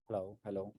Hello hello.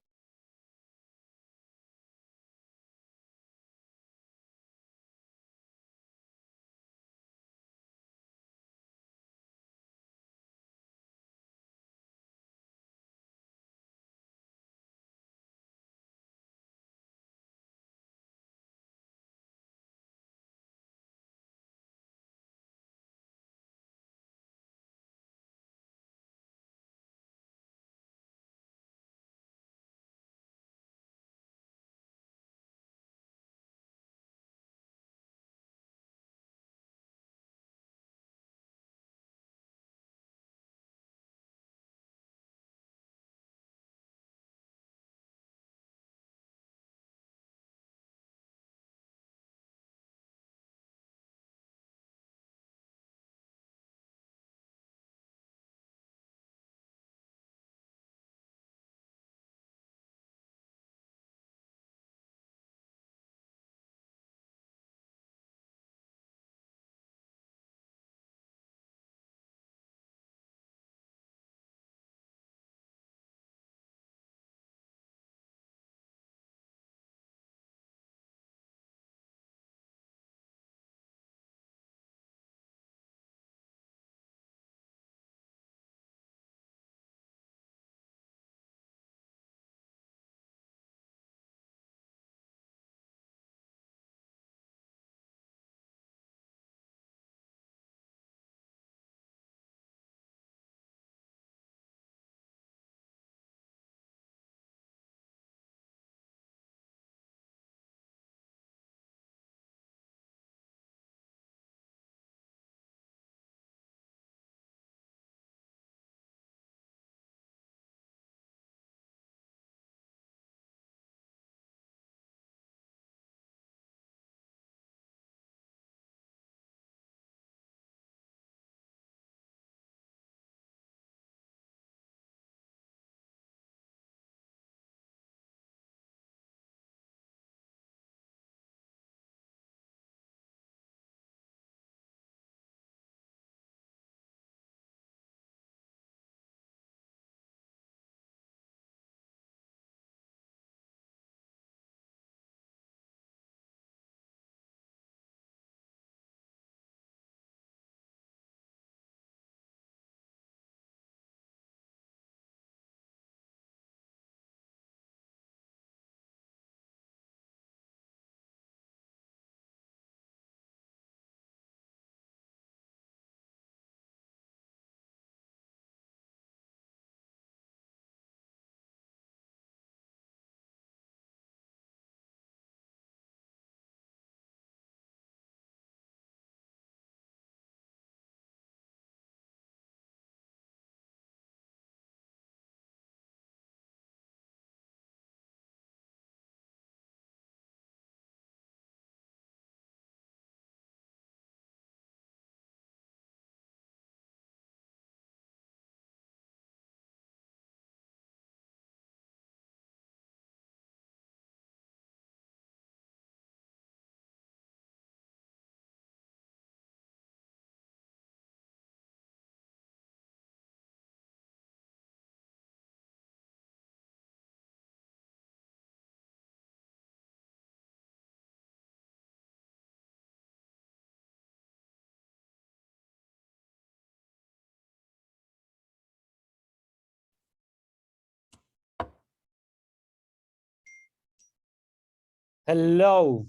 Hello.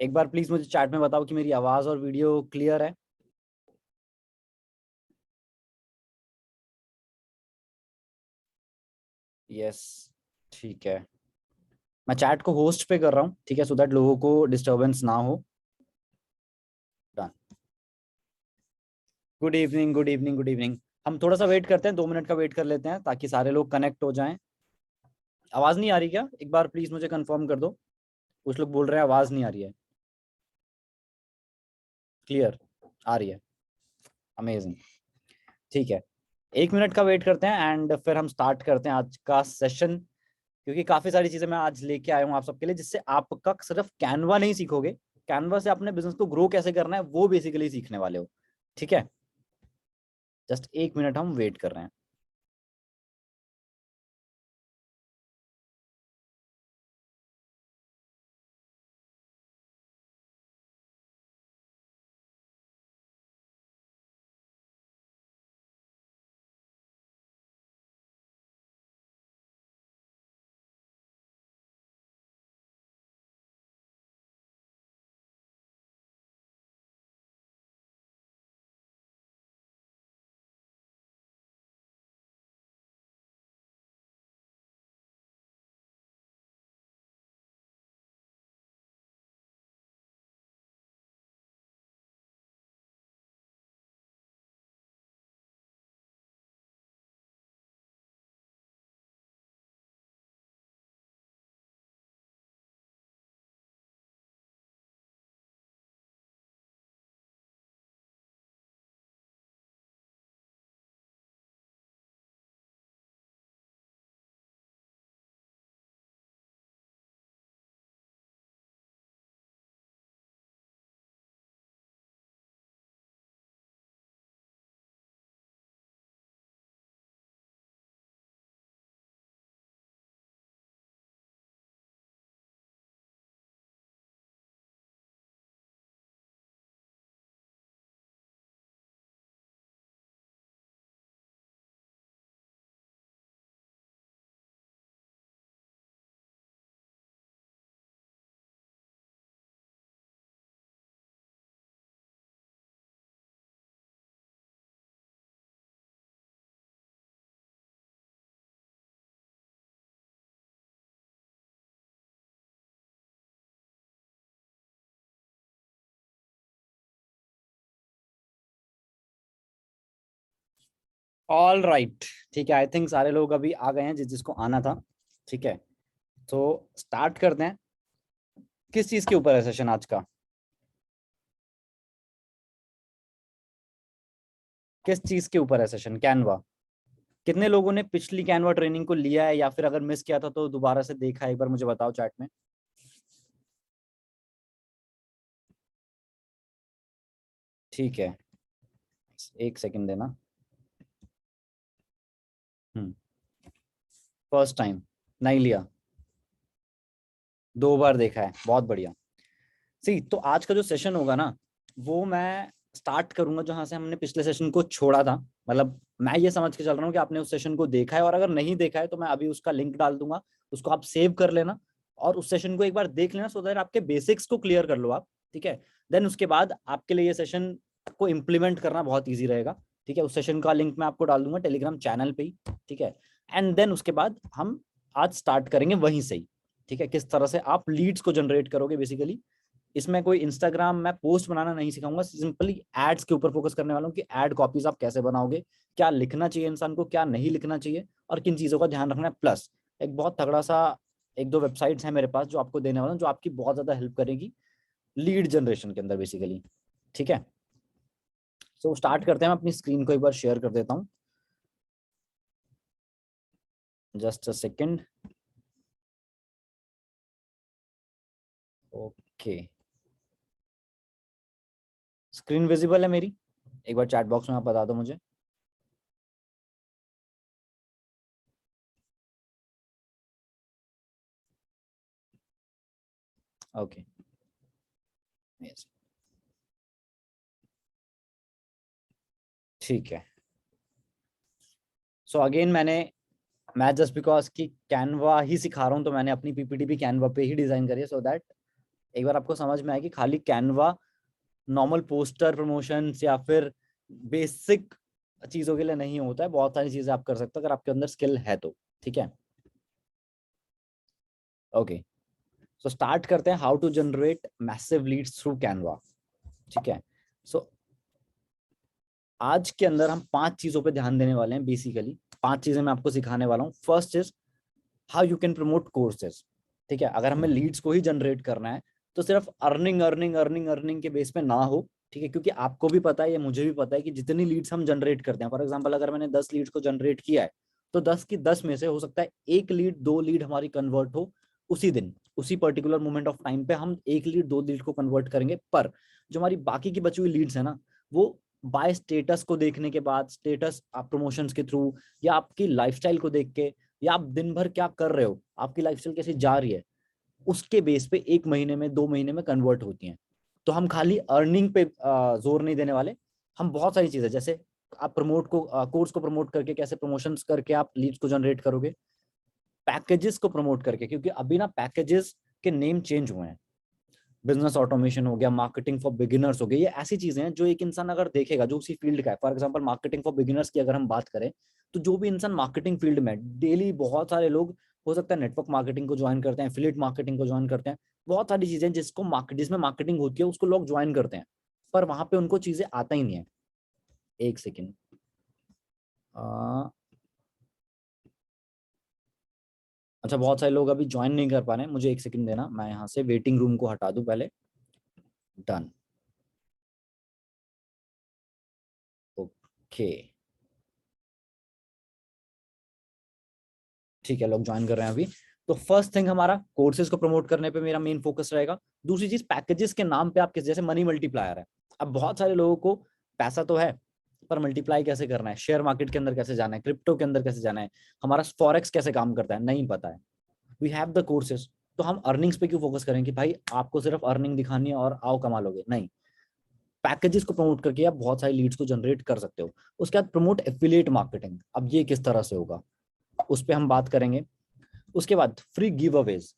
एक बार please मुझे chat में बताओ कि मेरी आवाज और वीडियो क्लियर है। यस। ठीक है। मैं चैट को होस्ट पे कर रहा हूँ, ठीक है, सो दैट लोगों को डिस्टरबेंस ना हो। Done. Good evening, good evening, good evening. हम थोड़ा सा वेट करते हैं, 2 मिनट का वेट कर लेते हैं ताकि सारे लोग कनेक्ट हो जाएं। आवाज नहीं आ रही क्या? एक बार प्लीज मुझे कंफर्म कर दो। कुछ लोग बोल रहे हैं आवाज नहीं आ रही है। क्लियर आ रही है। अमेजिंग। ठीक है। 1 मिनट का वेट करते हैं एंड फिर हम स्टार्ट करते हैं आज का सेशन। क्योंकि काफी सारी चीजें मैं आज लेके आया हूँ आप सबके लिए, जिससे आपका सिर्फ कैनवा नहीं सीखोगे, कैनवा से अपने बिजनेस को ग्रो कैसे करना है वो बेसिकली सीखने वाले हो। ठीक है। जस्ट 1 मिनट हम वेट कर रहे हैं। ऑल राइट, ठीक है। आई थिंक सारे लोग अभी आ गए हैं जिसको आना था। ठीक है, तो स्टार्ट करते हैं। किस चीज के ऊपर है सेशन आज का? किस चीज के ऊपर है सेशन? कैनवा। कितने लोगों ने पिछली कैनवा ट्रेनिंग को लिया है, या फिर अगर मिस किया था तो दोबारा से देखा है? एक बार मुझे बताओ चैट में। ठीक है, एक सेकंड देना। हम्म। फर्स्ट टाइम नहीं लिया, 2 बार देखा है, बहुत बढ़िया। सी, तो आज का जो सेशन होगा ना, वो मैं स्टार्ट करूंगा जहां से हमने पिछले सेशन को छोड़ा था। मतलब मैं ये समझ के चल रहा हूँ कि आपने उस सेशन को देखा है, और अगर नहीं देखा है तो मैं अभी उसका लिंक डाल दूंगा, उसको आप सेव कर लेना और उस सेशन को एक बार देख लेना, सो दैट आपके बेसिक्स को क्लियर कर लो आप। ठीक है, देन उसके बाद आपके लिए ये सेशन को इम्प्लीमेंट करना बहुत ईजी रहेगा। ठीक है, उस सेशन का लिंक मैं आपको डाल दूंगा टेलीग्राम चैनल पे ही। ठीक है, एंड देन उसके बाद हम आज स्टार्ट करेंगे वहीं से ही। ठीक है, किस तरह से आप लीड्स को जनरेट करोगे बेसिकली। इसमें कोई इंस्टाग्राम मैं पोस्ट बनाना नहीं सिखाऊंगा, सिंपली एड्स के ऊपर फोकस करने वाला हूँ कि एड कॉपीज आप कैसे बनाओगे, क्या लिखना चाहिए इंसान को, क्या नहीं लिखना चाहिए, और किन चीजों का ध्यान रखना है। प्लस एक बहुत तगड़ा सा एक दो वेबसाइट्स हैं मेरे पास जो आपको देने वाला हूँ, जो आपकी बहुत ज्यादा हेल्प करेगी लीड जनरेशन के अंदर बेसिकली। ठीक है, सो स्टार्ट करते हैं। मैं अपनी स्क्रीन को एक बार शेयर कर देता हूँ, just a second. Okay, screen visible है मेरी? एक बार चैट बॉक्स में आप बता दो मुझे। ओके, यस, ठीक है। सो अगेन मैं जस्ट बिकॉज कि कैनवा ही सिखा रहा हूँ, तो मैंने अपनी पीपीटी भी कैनवा पे ही डिजाइन करी है, सो दैट एक बार आपको समझ में आए कि खाली कैनवा नॉर्मल पोस्टर प्रमोशंस या फिर बेसिक चीजों के लिए नहीं होता है, बहुत सारी चीजें आप कर सकते हो अगर आपके अंदर स्किल है तो। ठीक है, ओके, सो स्टार्ट करते हैं। How to generate massive leads through Canva. ठीक है, सो आज के अंदर हम 5 चीजों पे ध्यान देने वाले हैं बेसिकली। 5 चीजें मैं आपको सिखाने वाला हूँ। First is how you can promote courses. ठीक है, अगर हमें लीड्स को ही जनरेट करना है तो सिर्फ अर्निंग अर्निंग अर्निंग अर्निंग के बेस पे ना हो। ठीक है, क्योंकि आपको भी पता है, ये मुझे भी पता है कि जितनी लीड्स हम जनरेट करते हैं, फॉर एग्जांपल अगर मैंने 10 लीड्स को जनरेट किया है, तो 10 की 10 में से हो सकता है एक लीड, 2 लीड हमारी कन्वर्ट हो उसी दिन, उसी पर्टिकुलर मोमेंट ऑफ टाइम पे हम एक लीड, 2 लीड को कन्वर्ट करेंगे। पर जो हमारी बाकी की बची हुई लीड्स है ना, वो बाय स्टेटस को देखने के बाद, स्टेटस आप प्रमोशंस के थ्रू, या आपकी लाइफस्टाइल को देख के, या आप दिन भर क्या कर रहे हो, आपकी लाइफस्टाइल कैसी जा रही है, उसके बेस पे 1 महीने में, 2 महीने में कन्वर्ट होती हैं। तो हम खाली अर्निंग पे जोर नहीं देने वाले। हम बहुत सारी चीजें, जैसे आप प्रमोट को, कोर्स को प्रमोट करके, कैसे प्रमोशंस करके आप लीड्स को जनरेट करोगे, पैकेजेस को प्रमोट करके, क्योंकि अभी ना पैकेजेस के नेम चेंज हुए हैं। बिजनेस ऑटोमेशन हो गया, मार्केटिंग फॉर बिगिनर्स हो गया, ये ऐसी चीजें हैं जो एक इंसान अगर देखेगा जो उसी फील्ड का है, for example marketing for beginners की अगर हम बात करें, तो जो भी इंसान मार्केटिंग फील्ड में डेली, बहुत सारे लोग हो सकता है नेटवर्क मार्केटिंग को ज्वाइन करते हैं, एफिलिएट मार्केटिंग को ज्वाइन करते हैं, बहुत सारी चीजें जिसमें मार्केटिंग होती है उसको लोग ज्वाइन करते हैं, पर वहां पे उनको चीजें आता ही नहीं है। एक सेकेंड, अच्छा, बहुत सारे लोग अभी ज्वाइन नहीं कर पा रहे हैं, मुझे एक सेकंड देना, मैं यहाँ से वेटिंग रूम को हटा दूं पहले। डन, ओके, ठीक है, लोग ज्वाइन कर रहे हैं अभी। तो फर्स्ट थिंग हमारा कोर्सेज को प्रमोट करने पे मेरा मेन फोकस रहेगा। दूसरी चीज, पैकेजेस के नाम पे आप किस, जैसे मनी मल्टीप्लायर है। अब बहुत सारे लोगों को पैसा तो है, पर मल्टीप्लाई कैसे करना है, शेयर मार्केट के अंदर कैसे जाना है, क्रिप्टो के अंदर कैसे जाना है, हमारा फॉरेक्स कैसे काम करता है, नहीं पता है। वी हैव द कोर्सेज, तो हम अर्निंग्स पे क्यों फोकस करें कि भाई आपको सिर्फ अर्निंग दिखानी है और आओ कमा लोगे, नहीं। पैकेजेस को प्रमोट करके आप बहुत सारी लीड्स को जनरेट कर सकते हो। उसके बाद प्रमोट एफिलिएट मार्केटिंग, अब ये किस तरह से होगा उस पर हम बात करेंगे। उसके बाद फ्री गिव अवेज,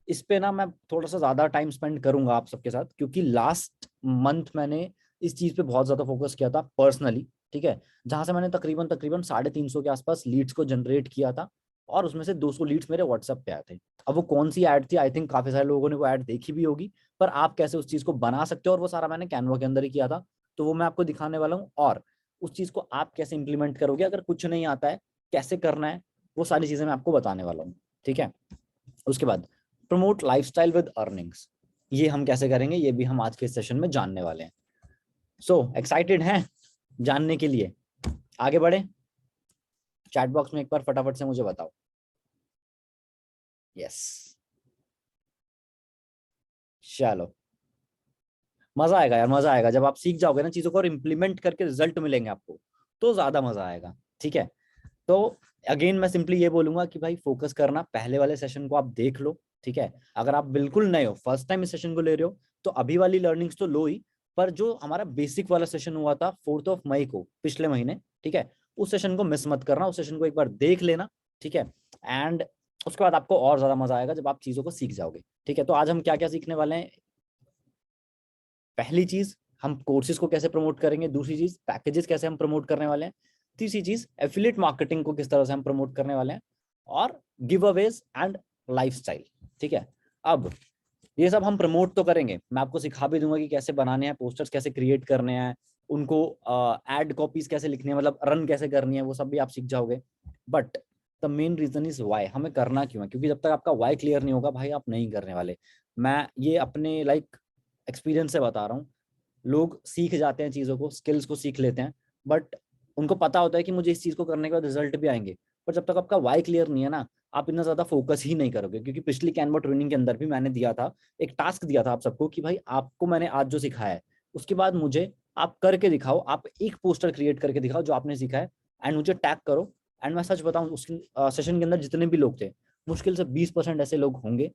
इस पे ना मैं थोड़ा सा ज्यादा टाइम स्पेंड करूंगा आप सबके साथ, क्योंकि लास्ट मंथ मैंने इस चीज पे बहुत ज्यादा फोकस किया था पर्सनली। ठीक है, जहां से मैंने तकरीबन तकरीबन 350 के आसपास लीड्स को जनरेट किया था, और उसमें से 200 लीड्स मेरे व्हाट्सएप पे आए थे। अब वो कौन सी ऐड थी, आई थिंक काफी सारे लोगों ने वो ऐड देखी भी होगी, पर आप कैसे उस चीज को बना सकते हो, और वो सारा मैंने कैनवा के अंदर ही किया था, तो वो मैं आपको दिखाने वाला हूँ। और उस चीज को आप कैसे इंप्लीमेंट करोगे, अगर कुछ नहीं आता है कैसे करना है, वो सारी चीजें मैं आपको बताने वाला हूँ। ठीक है, उसके बाद प्रमोट लाइफस्टाइल विद अर्निंग्स, ये हम कैसे करेंगे ये भी हम आज के सेशन में जानने वाले हैं। सो एक्साइटेड हैं जानने के लिए? आगे बढ़े, चैट बॉक्स में एक बार फटाफट से मुझे बताओ। यस, चलो, मजा आएगा यार, मजा आएगा जब आप सीख जाओगे ना चीजों को और इम्प्लीमेंट करके रिजल्ट मिलेंगे आपको, तो ज्यादा मजा आएगा। ठीक है, तो अगेन मैं सिंपली ये बोलूंगा कि भाई फोकस करना, पहले वाले सेशन को आप देख लो। ठीक है, अगर आप बिल्कुल नए हो, फर्स्ट टाइम इस सेशन को ले रहे हो, तो अभी वाली लर्निंग्स तो लो ही, पर जो हमारा बेसिक वाला सेशन हुआ था 4 मई को पिछले महीने, ठीक है, उस सेशन को मिस मत करना, उस सेशन को एक बार देख लेना। ठीक है, एंड उसके बाद आपको और ज्यादा मजा आएगा जब आप चीजों को सीख जाओगे। ठीक है, तो आज हम क्या क्या सीखने वाले हैं? पहली चीज, हम कोर्सेज को कैसे प्रमोट करेंगे। दूसरी चीज, पैकेजेस कैसे हम प्रमोट करने वाले हैं। तीसरी चीज, एफिलिएट मार्केटिंग को किस तरह से हम प्रमोट करने वाले हैं। और गिव अवेज एंड लाइफस्टाइल। ठीक है, अब ये सब हम प्रमोट तो करेंगे, मैं आपको सिखा भी दूंगा कि कैसे बनाने हैं, पोस्टर्स कैसे क्रिएट करने हैं, उनको एड कॉपीज कैसे लिखनी है, मतलब रन कैसे करनी है, वो सब भी आप सीख जाओगे। But the main reason is why, हमें करना क्यों है, क्योंकि जब तक आपका वाई क्लियर नहीं होगा भाई आप नहीं करने वाले। मैं ये अपने एक्सपीरियंस से बता रहा हूँ। लोग सीख जाते हैं चीज़ों को, स्किल्स को सीख लेते हैं, बट उनको पता होता है कि मुझे इस चीज़ को करने के बाद रिजल्ट भी आएंगे, पर जब तक आपका वाई क्लियर नहीं है ना, आप इतना ज़्यादा फोकस ही नहीं करोगे। क्योंकि पिछली कैनवा ट्रेनिंग के अंदर भी मैंने दिया था, एक टास्क दिया था आप सबको कि भाई आपको मैंने आज जो सिखाया है उसके बाद मुझे आप करके दिखाओ, आप एक पोस्टर क्रिएट करके दिखाओ जो आपने सीखा है, एंड मुझे टैग करो। एंड मैं सच बताऊं, उस सेशन के अंदर जितने भी लोग थे, मुश्किल से 20% ऐसे लोग होंगे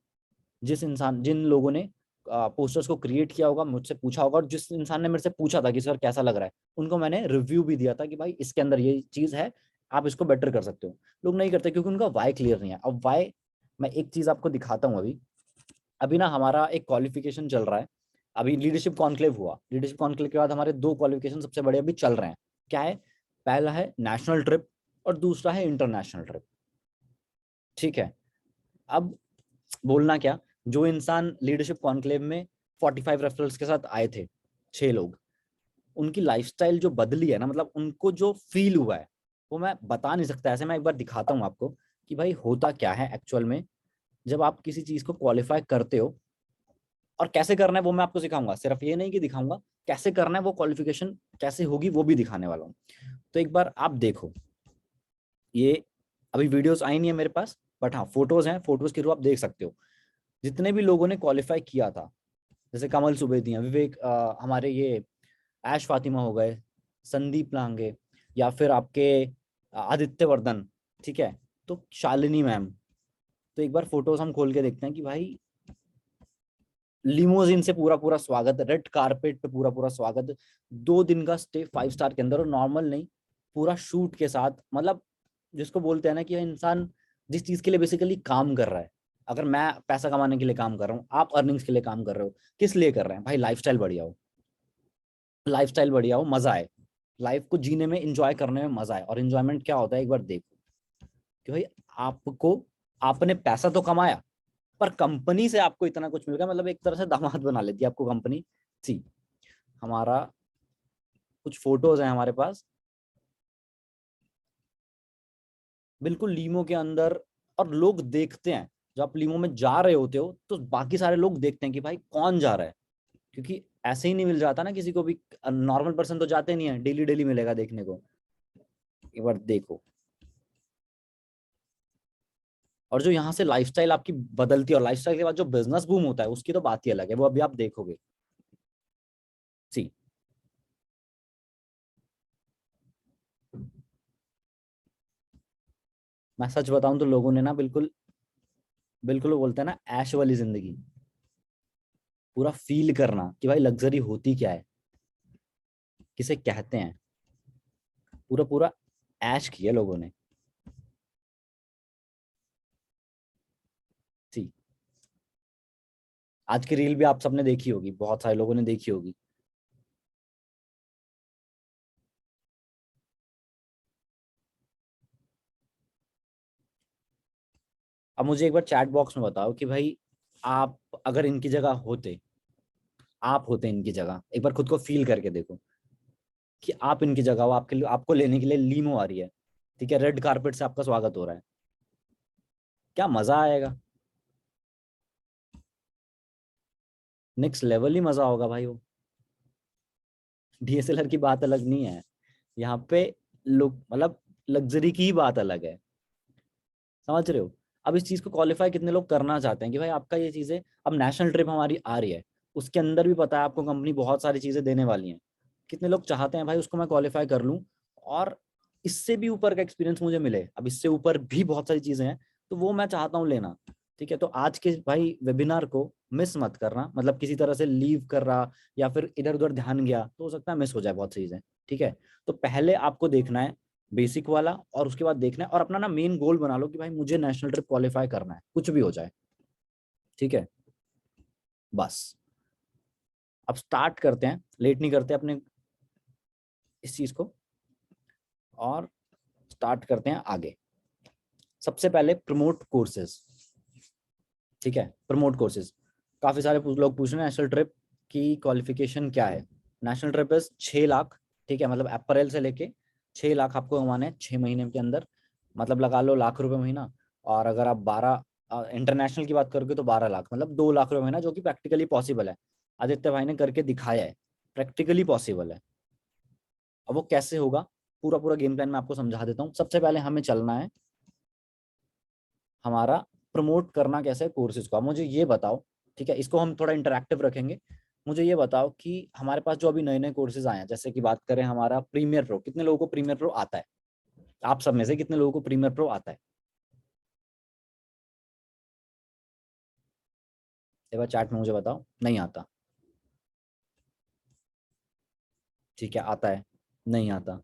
जिन लोगों ने पोस्टर्स को क्रिएट किया होगा, मुझसे पूछा होगा, और जिस इंसान ने मेरे से पूछा था कि सर कैसा लग रहा है, उनको मैंने रिव्यू भी दिया था कि भाई इसके अंदर ये चीज है, आप इसको बेटर कर सकते हो। लोग नहीं करते क्योंकि उनका वाई क्लियर नहीं है। अब वाई, मैं एक चीज आपको दिखाता हूँ। अभी अभी ना हमारा एक क्वालिफिकेशन चल रहा है। अभी लीडरशिप कॉन्क्लेव हुआ, लीडरशिप कॉन्क्लेव के बाद हमारे 2 क्वालिफिकेशन सबसे बड़े अभी चल रहे हैं। क्या है? पहला है नेशनल ट्रिप और दूसरा है इंटरनेशनल ट्रिप। ठीक है, अब बोलना क्या, जो इंसान लीडरशिप कॉन्क्लेव में 45 रेफरल्स के साथ आए थे, 6 लोग, उनकी लाइफस्टाइल जो बदली है ना, मतलब उनको जो फील हुआ है वो मैं बता नहीं सकता। ऐसे मैं एक बार दिखाता हूँ आपको कि भाई होता क्या है एक्चुअल में जब आप किसी चीज को क्वालिफाई करते हो, और कैसे करना है वो मैं आपको सिखाऊंगा। सिर्फ ये नहीं कि दिखाऊंगा, कैसे करना है, वो क्वालिफिकेशन कैसे होगी वो भी दिखाने वाला हूँ। तो एक बार आप देखो, ये अभी वीडियोस आई नहीं है मेरे पास, बट हाँ फोटोज हैं, फोटोज के थ्रू आप देख सकते हो जितने भी लोगों ने क्वालिफाई किया था। जैसे कमल सुबेदिया, विवेक, हमारे ये ऐश फातिमा हो गए, संदीप लांगे, या फिर आपके आदित्य वर्धन। ठीक है, तो शालिनी मैम। तो एक बार फोटोज हम खोल के देखते हैं कि भाई लिमोजिन से पूरा पूरा स्वागत, रेड कारपेट पे पूरा पूरा स्वागत, 2 दिन का स्टे 5 स्टार के अंदर, और नॉर्मल नहीं, पूरा शूट के साथ। मतलब जिसको बोलते हैं ना कि इंसान जिस चीज के लिए बेसिकली काम कर रहा है, अगर मैं पैसा कमाने के लिए काम कर रहा हूँ, आप अर्निंग्स के लिए काम कर रहे हो, किस लिए कर रहे हैं भाई? लाइफस्टाइल बढ़िया हो, लाइफस्टाइल बढ़िया हो, मजा आए, लाइफ को जीने में, इंजॉय करने में मजा आए। और इंजॉयमेंट क्या होता है एक बार देखो कि भाई आपको, आपने पैसा तो कमाया, पर कंपनी से आपको इतना कुछ मिल गया, मतलब एक तरह से दामाद बना लेती है आपको कंपनी। सी, हमारा कुछ फोटोज हैं हमारे पास, बिल्कुल लीमो के अंदर, और लोग देखते हैं। जब आप लीमो में जा रहे होते हो तो बाकी सारे लोग देखते हैं कि भाई कौन जा रहा है, क्योंकि ऐसे ही नहीं मिल जाता ना किसी को भी, नॉर्मल पर्सन तो जाते नहीं है, डेली डेली मिलेगा देखने को। एक बार देखो, और जो यहाँ से लाइफस्टाइल आपकी बदलती है, और लाइफस्टाइल के बाद जो बिजनेस बूम होता है उसकी तो बात ही अलग है, वो अभी आप देखोगे। सी, मैं सच बताऊं तो लोगों ने ना बिल्कुल, बिल्कुल वो बोलते हैं ना ऐश वाली जिंदगी, पूरा फील करना कि भाई लग्जरी होती क्या है, किसे कहते हैं, पूरा पूरा ऐश किया लोगों ने। सी, आज की रील भी आप सबने देखी होगी, बहुत सारे लोगों ने देखी होगी। अब मुझे एक बार चैट बॉक्स में बताओ कि भाई आप अगर इनकी जगह होते, आप होते इनकी जगह, एक बार खुद को फील करके देखो। कि आप इनकी जगह हो, आपके लिए, आपको लेने के लिए लीमो आ रही है, ठीक है, रेड कारपेट से आपका स्वागत हो रहा है, क्या मजा आएगा, नेक्स्ट लेवल ही मजा होगा भाई वो। डीएसएलआर की बात अलग नहीं है यहाँ पे, लोग मतलब लग्जरी की ही बात अलग है, समझ रहे हो। अब इस चीज को क्वालिफाई कितने लोग करना चाहते हैं कि भाई आपका ये चीजें, अब नेशनल ट्रिप हमारी आ रही है, उसके अंदर भी पता है आपको कंपनी बहुत सारी चीजें देने वाली है, कितने लोग चाहते हैं भाई उसको मैं क्वालिफाई कर लूं, और इससे भी ऊपर का एक्सपीरियंस मुझे मिले, अब इससे ऊपर भी बहुत सारी चीजें हैं, तो वो मैं चाहता हूँ लेना। ठीक है, तो आज के भाई वेबिनार को मिस मत करना, मतलब किसी तरह से लीव कर रहा या फिर इधर उधर ध्यान गया तो हो सकता है मिस हो जाए बहुत सी चीजें। ठीक है, तो पहले आपको देखना है बेसिक वाला, और उसके बाद देखना है, और अपना ना मेन गोल बना लो कि भाई मुझे नेशनल ट्रिप क्वालिफाई करना है, कुछ भी हो जाए। ठीक है, बस अब स्टार्ट करते हैं, लेट नहीं करते अपने इस चीज को, और स्टार्ट करते हैं आगे। सबसे पहले प्रमोट कोर्सेज। ठीक है, प्रमोट कोर्सेज, काफी सारे लोग पूछ रहे हैं नेशनल ट्रिप की क्वालिफिकेशन क्या है। National trip is 6 lakh. ठीक है, मतलब अप्रैल से लेके 6 लाख आपको कमाने हैं 6 महीने के अंदर, मतलब लगा लो लाख रुपए महीना। और अगर आप 12 इंटरनेशनल की बात करोगे तो 12 लाख, मतलब 2 लाख रुपए महीना, जो कि प्रैक्टिकली पॉसिबल है। आदित्य भाई ने करके दिखाया है, प्रैक्टिकली पॉसिबल है। अब वो कैसे होगा, पूरा पूरा गेम प्लान मैं आपको समझा देता हूँ। सबसे पहले हमें चलना है हमारा प्रमोट करना कैसे कोर्सेज को। अब मुझे ये बताओ, ठीक है, इसको हम थोड़ा इंटरेक्टिव रखेंगे। मुझे ये बताओ कि हमारे पास जो अभी नए नए कोर्सेज आए हैं, जैसे कि बात करें हमारा प्रीमियर प्रो, कितने लोगों को प्रीमियर प्रो आता है, आप सब में से कितने लोगों को प्रीमियर प्रो आता है, एक बार चैट में मुझे बताओ। नहीं आता, ठीक है, आता है, नहीं आता,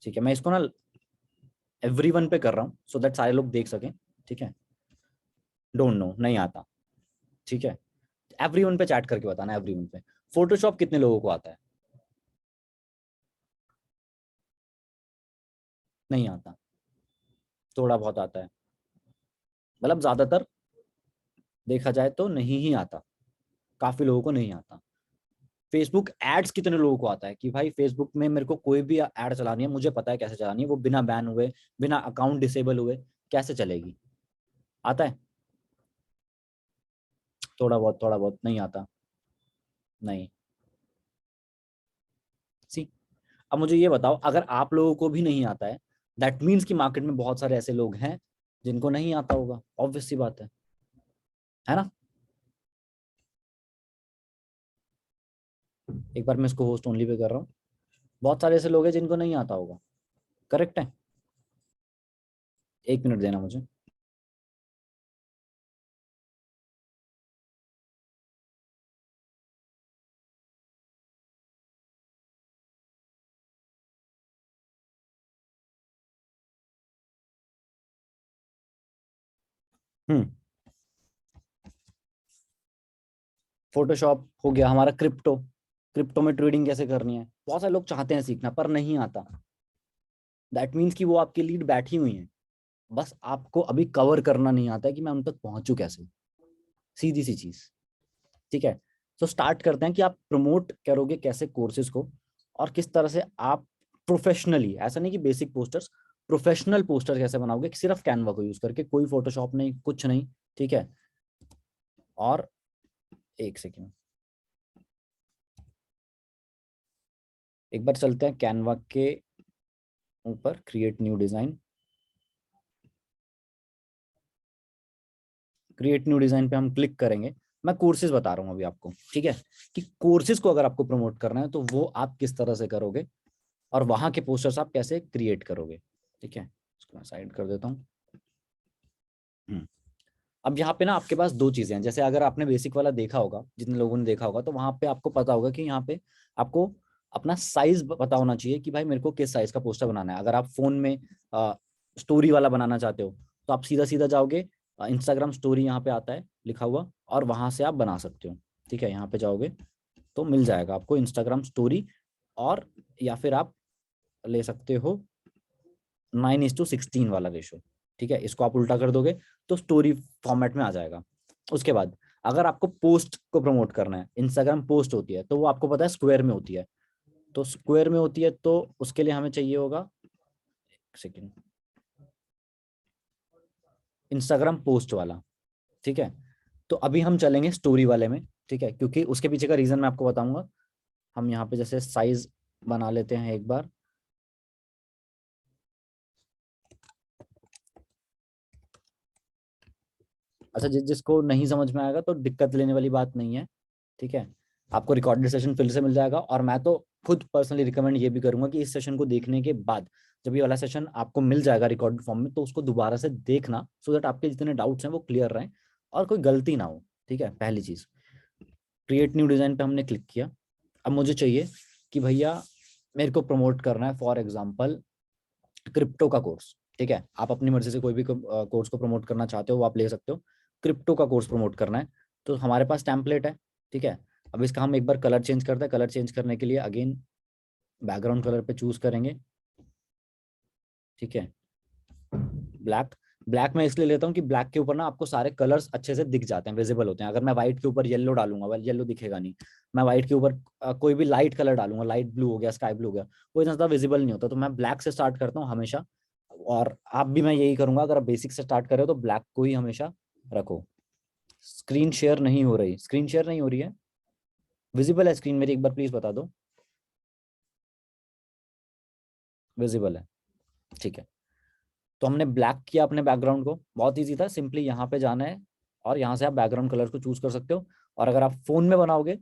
ठीक है, मैं इसको ना एवरीवन पे कर रहा हूँ सो दैट सारे लोग देख सकें। ठीक है, डोंट नो, नहीं आता, ठीक है, एवरीवन पे चैट करके बताना, एवरीवन पे। फोटोशॉप कितने लोगों को आता है, नहीं आता, थोड़ा बहुत आता है, मतलब ज्यादातर देखा जाए तो नहीं ही आता, काफी लोगों को नहीं आता। फेसबुक एड्स कितने लोगों को आता है कि भाई फेसबुक में मेरे को कोई भी एड चलानी है, मुझे पता है कैसे चलानी है, वो बिना बैन हुए, बिना अकाउंट डिसेबल हुए कैसे चलेगी, आता है, थोड़ा बहुत, थोड़ा बहुत, नहीं आता, नहीं। सी, अब मुझे ये बताओ, अगर आप लोगों को भी नहीं आता है, दैट मीन्स कि मार्केट में बहुत सारे ऐसे लोग हैं जिनको नहीं आता होगा, ऑब्वियस सी बात है ना। एक बार मैं इसको होस्ट ओनली पे कर रहा हूँ, बहुत सारे ऐसे लोग हैं जिनको नहीं आता होगा, करेक्ट है। 1 मिनट देना मुझे। हम्म, फोटोशॉप हो गया हमारा, क्रिप्टो, क्रिप्टो में ट्रेडिंग कैसे करनी है, बहुत सारे लोग चाहते हैं सीखना पर नहीं आता, दैट मीन्स कि वो आपकी लीड बैठी हुई है, बस आपको अभी कवर करना नहीं आता है कि मैं उन तक पहुंचू कैसे, सीधी सी चीज। ठीक है, तो स्टार्ट करते हैं कि आप प्रमोट करोगे कैसे कोर्सेज को, और किस तरह से आप प्रोफेशनली, ऐसा नहीं कि बेसिक पोस्टर्स, प्रोफेशनल पोस्टर कैसे बनाओगे सिर्फ कैनवा को यूज करके, कोई फोटोशॉप नहीं, कुछ नहीं। ठीक है, और एक सेकेंड, एक बार चलते हैं कैनवा के ऊपर, create new design, create new design पे हम क्लिक करेंगे। मैं कोर्सेज बता रहा हूँ अभी आपको, ठीक है, कि कोर्सेज को अगर आपको प्रमोट करना है तो वो आप किस तरह से करोगे, और वहां के पोस्टर्स आप कैसे क्रिएट करोगे। ठीक है, इसको मैं साइड कर देता हूँ। अब यहाँ पे ना आपके पास दो चीजें हैं, जैसे अगर आपने बेसिक वाला देखा होगा, जितने लोगों ने देखा होगा, तो वहां पे आपको पता होगा कि यहाँ पे आपको अपना साइज पता होना चाहिए कि भाई मेरे को किस साइज का पोस्टर बनाना है। अगर आप फोन में स्टोरी वाला बनाना चाहते हो तो आप सीधा सीधा जाओगे, इंस्टाग्राम स्टोरी यहाँ पे आता है लिखा हुआ, और वहां से आप बना सकते हो। ठीक है, यहाँ पे जाओगे तो मिल जाएगा आपको इंस्टाग्राम स्टोरी, और या फिर आप ले सकते हो 9:16 वाला रेशो। ठीक है, इसको आप उल्टा कर दोगे तो स्टोरी फॉर्मेट में आ जाएगा। उसके बाद अगर आपको पोस्ट को प्रमोट करना है, इंस्टाग्राम पोस्ट होती है तो वो आपको पता है स्क्वायर में होती है, तो स्क्वायर में होती है तो उसके लिए हमें चाहिए होगा, सेकेंड, इंस्टाग्राम पोस्ट वाला। ठीक है, तो अभी हम चलेंगे स्टोरी वाले में। ठीक है, क्योंकि उसके पीछे का रीजन मैं आपको बताऊंगा। हम यहाँ पे जैसे साइज बना लेते हैं एक बार। अच्छा, जिसको नहीं समझ में आएगा तो दिक्कत लेने वाली बात नहीं है। ठीक है, आपको रिकॉर्डेड सेशन फिर से मिल जाएगा, और मैं तो खुद पर्सनली रिकमेंड ये भी करूंगा कि इस सेशन को देखने के बाद जब ये वाला सेशन आपको मिल जाएगा रिकॉर्डेड फॉर्म में, तो उसको दोबारा से देखना, सो दैट आपके जितने डाउट्स हैं वो क्लियर रहें और कोई गलती ना हो। ठीक है, पहली चीज, क्रिएट न्यू डिजाइन पे हमने क्लिक किया। अब मुझे चाहिए कि भैया मेरे को प्रमोट करना है फॉर एग्जाम्पल क्रिप्टो का कोर्स। ठीक है, आप अपनी मर्जी से कोई भी कोर्स को प्रमोट करना चाहते हो वो आप ले सकते हो। क्रिप्टो का कोर्स प्रमोट करना है, तो हमारे पास टेम्पलेट है। ठीक है, अब इसका हम एक बार कलर चेंज करते हैं। कलर चेंज करने के लिए अगेन बैकग्राउंड कलर पे चूज करेंगे। ठीक है, ब्लैक। ब्लैक मैं इसलिए लेता हूँ कि ब्लैक के ऊपर ना आपको सारे कलर्स अच्छे से दिख जाते हैं, विजिबल होते हैं। अगर मैं व्हाइट के ऊपर येलो डालूंगा, वेल येलो दिखेगा नहीं। मैं व्हाइट के ऊपर कोई भी लाइट कलर डालूंगा, लाइट ब्लू हो गया, स्काई ब्लू हो गया, वो इतना ज्यादा विजिबल नहीं होता। तो मैं ब्लैक से स्टार्ट करता हूँ हमेशा, और आप भी मैं यही करूंगा। अगर आप बेसिक से स्टार्ट कर रहे हो तो ब्लैक को ही हमेशा रखो। स्क्रीन शेयर नहीं हो रही, स्क्रीन शेयर नहीं हो रही है, विजिबल है स्क्रीन मेरी, एक बार प्लीज बता दो। विजिबल है, ठीक है। तो हमने ब्लैक किया अपने बैकग्राउंड को, बहुत ईजी था, सिंपली यहाँ पे जाना है और यहाँ से आप बैकग्राउंड कलर को चूज कर सकते हो। और अगर आप फोन में बनाओगे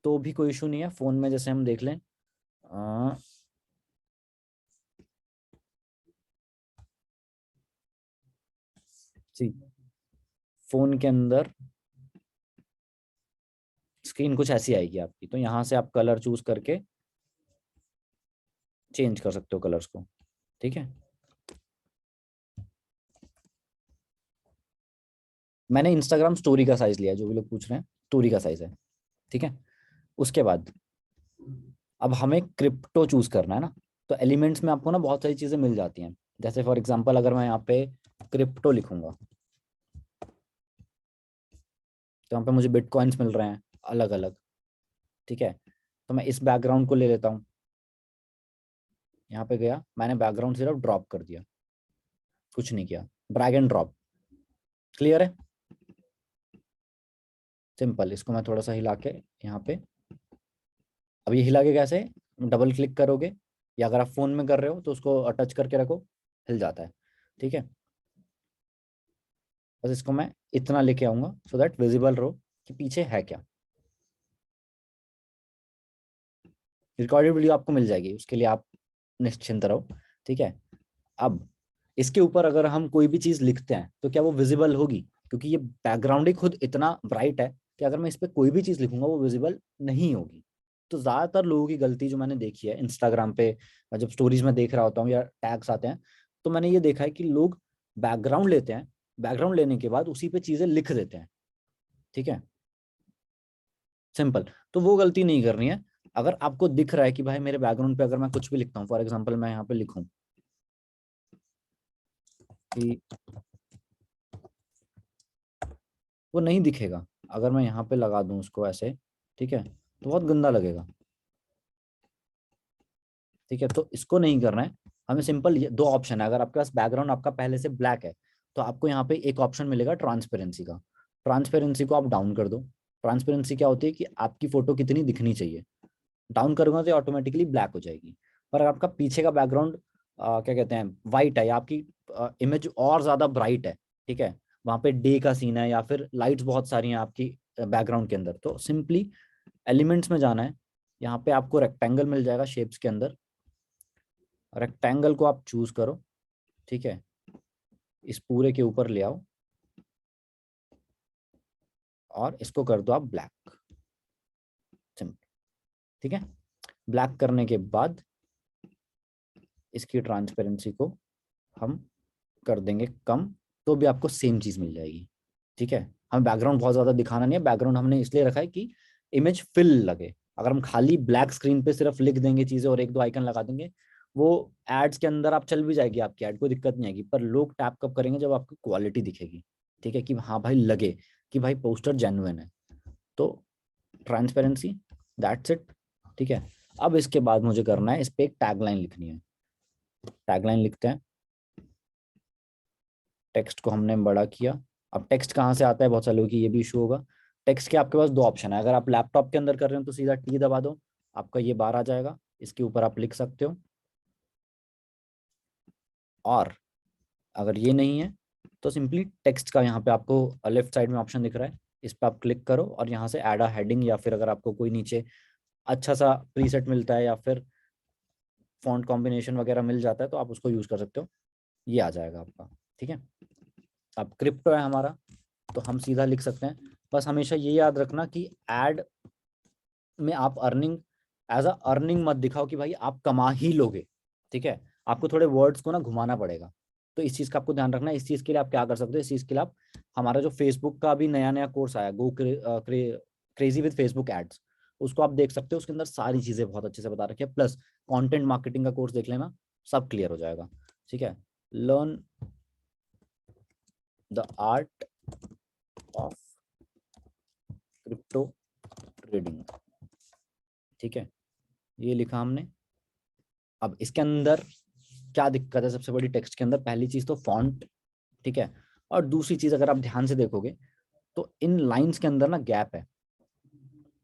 तो भी कोई इशू नहीं है। फोन में जैसे हम देख लें, जी, फोन के अंदर स्क्रीन कुछ ऐसी आएगी आपकी, तो यहाँ से आप कलर चूज करके चेंज कर सकते हो कलर्स को। ठीक है, मैंने इंस्टाग्राम स्टोरी का साइज लिया है, जो भी लोग पूछ रहे हैं स्टोरी का साइज है। ठीक है, उसके बाद अब हमें क्रिप्टो चूज करना है ना, तो एलिमेंट्स में आपको ना बहुत सारी चीजें मिल जाती हैं। जैसे फॉर एग्जांपल अगर मैं यहाँ पे क्रिप्टो लिखूंगा, तो यहाँ पे मुझे बिटकॉइंस मिल रहे हैं अलग अलग। ठीक है, तो मैं इस बैकग्राउंड को ले लेता हूँ। यहाँ पे गया, मैंने बैकग्राउंड सिर्फ ड्रॉप कर दिया, कुछ नहीं किया, ड्रैग एंड ड्रॉप। क्लियर है, सिंपल। इसको मैं थोड़ा सा हिला के यहाँ पे, अब ये हिला के कैसे, डबल क्लिक करोगे, या अगर आप फोन में कर रहे हो तो उसको टच करके रखो, हिल जाता है। ठीक है, बस इसको मैं इतना लेके आऊंगा सो दैट विजिबल रहो कि पीछे है क्या। रिकॉर्डेड वीडियो आपको मिल जाएगी, उसके लिए आप निश्चिंत रहो। ठीक है, अब इसके ऊपर अगर हम कोई भी चीज लिखते हैं तो क्या वो विजिबल होगी, क्योंकि ये बैकग्राउंड ही खुद इतना ब्राइट है कि अगर मैं इस पर कोई भी चीज लिखूंगा वो विजिबल नहीं होगी। तो ज्यादातर लोगों की गलती जो मैंने देखी है इंस्टाग्राम पे, जब स्टोरीज में देख रहा होता हूँ या टैग्स आते हैं, तो मैंने ये देखा है कि लोग बैकग्राउंड लेते हैं, बैकग्राउंड लेने के बाद उसी पे चीजें लिख देते हैं। ठीक है, सिंपल। तो वो गलती नहीं करनी है। अगर आपको दिख रहा है कि भाई मेरे बैकग्राउंड पे अगर मैं कुछ भी लिखता हूँ, फॉर एग्जाम्पल मैं यहाँ पे लिखूं कि, वो नहीं दिखेगा। अगर मैं यहाँ पे लगा दूं उसको ऐसे, ठीक है, तो बहुत गंदा लगेगा। ठीक है, तो इसको नहीं करना है हमें। सिंपल दो ऑप्शन है, अगर आपके पास बैकग्राउंड आपका पहले से ब्लैक है तो आपको यहाँ पे एक ऑप्शन मिलेगा ट्रांसपेरेंसी का। ट्रांसपेरेंसी को आप डाउन कर दो। ट्रांसपेरेंसी क्या होती है कि आपकी फोटो कितनी दिखनी चाहिए, डाउन करूंगा तो ऑटोमेटिकली ब्लैक हो जाएगी। पर अगर आपका पीछे का बैकग्राउंड क्या कहते हैं वाइट है, या आपकी इमेज और ज्यादा ब्राइट है, ठीक है, वहां पे डे का सीन है या फिर लाइट्स बहुत सारी हैं आपकी बैकग्राउंड के अंदर, तो सिंपली एलिमेंट्स में जाना है। यहाँ पे आपको रेक्टेंगल मिल जाएगा शेप्स के अंदर, रेक्टेंगल को आप चूज करो। ठीक है, इस पूरे के ऊपर ले आओ और इसको कर दो आप ब्लैक, सिंपल। ठीक है, ब्लैक करने के बाद इसकी ट्रांसपेरेंसी को हम कर देंगे कम, तो भी आपको सेम चीज मिल जाएगी। ठीक है, हमें बैकग्राउंड बहुत ज्यादा दिखाना नहीं है। बैकग्राउंड हमने इसलिए रखा है कि इमेज फिल लगे। अगर हम खाली ब्लैक स्क्रीन पे सिर्फ लिख देंगे चीजें और एक दो आइकन लगा देंगे, वो एड्स के अंदर आप चल भी जाएगी आपकी एड, कोई दिक्कत नहीं आएगी, पर लोग टैप कब करेंगे, जब आपकी क्वालिटी दिखेगी। ठीक है, कि हाँ भाई लगे, कि भाई पोस्टर जेन्युइन है। तो ट्रांसपेरेंसी, दैट्स इट। ठीक है, अब इसके बाद मुझे करना है, इस पे एक टैगलाइन लिखनी है। टैगलाइन लिखते हैं। टेक्स्ट को हमने बड़ा किया। अब टेक्स्ट कहाँ से आता है, बहुत सारे लोगों की ये भी इशू होगा। टेक्स्ट के आपके पास दो ऑप्शन है। अगर आप लैपटॉप के अंदर कर रहे हो तो सीधा टी दबा दो, आपका ये बार आ जाएगा, इसके ऊपर आप लिख सकते हो। और अगर ये नहीं है तो सिंपली टेक्स्ट का यहाँ पे आपको लेफ्ट साइड में ऑप्शन दिख रहा है, इस पर आप क्लिक करो और यहाँ से ऐड अ हेडिंग, या फिर अगर आपको कोई नीचे अच्छा सा प्रीसेट मिलता है या फिर फॉन्ट कॉम्बिनेशन वगैरह मिल जाता है तो आप उसको यूज कर सकते हो, ये आ जाएगा आपका। ठीक है, अब क्रिप्टो है हमारा तो हम सीधा लिख सकते हैं। बस हमेशा ये याद रखना कि एड में आप अर्निंग एज अ अर्निंग मत दिखाओ कि भाई आप कमा ही लोगे। ठीक है, आपको थोड़े वर्ड्स को ना घुमाना पड़ेगा। तो इस चीज का आपको ध्यान रखना है। इस चीज के लिए आप क्या कर सकते हो, इस चीज के लिए आप हमारा जो फेसबुक का भी नया नया कोर्स आया, go crazy with Facebook ads, उसको आप देख सकते हो। उसके अंदर सारी चीजें बहुत अच्छे से बता रखी है, प्लस कंटेंट मार्केटिंग का कोर्स देख लेना, सब क्लियर हो जाएगा। ठीक है, learn the art of crypto trading. ठीक है, ये लिखा हमने। अब इसके अंदर क्या दिक्कत है, सबसे बड़ी टेक्स्ट के अंदर पहली चीज तो फॉन्ट। ठीक है, और दूसरी चीज अगर आप ध्यान से देखोगे तो इन लाइंस के अंदर ना गैप है,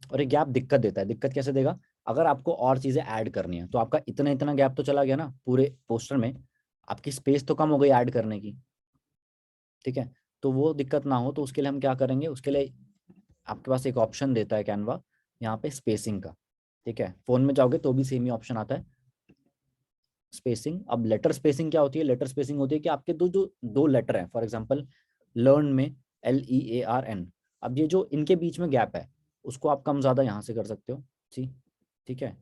और ये गैप दिक्कत देता है। दिक्कत कैसे देगा, अगर आपको और चीजें ऐड करनी है तो आपका इतना इतना गैप तो चला गया ना पूरे पोस्टर में, आपकी स्पेस तो कम हो गई ऐड करने की। ठीक है, तो वो दिक्कत ना हो तो उसके लिए हम क्या करेंगे, उसके लिए आपके पास एक ऑप्शन देता है कैनवा यहाँ पे स्पेसिंग का। ठीक है, फोन में जाओगे तो भी सेम ही ऑप्शन आता है, स्पेसिंग। अब लेटर स्पेसिंग क्या होती है, लेटर स्पेसिंग होती है कि आपके दो जो दो लेटर हैं, फॉर एग्जांपल लर्न में LEARN, अब ये जो इनके बीच में गैप है उसको आप कम ज्यादा यहाँ से कर सकते हो। जी, ठीक है।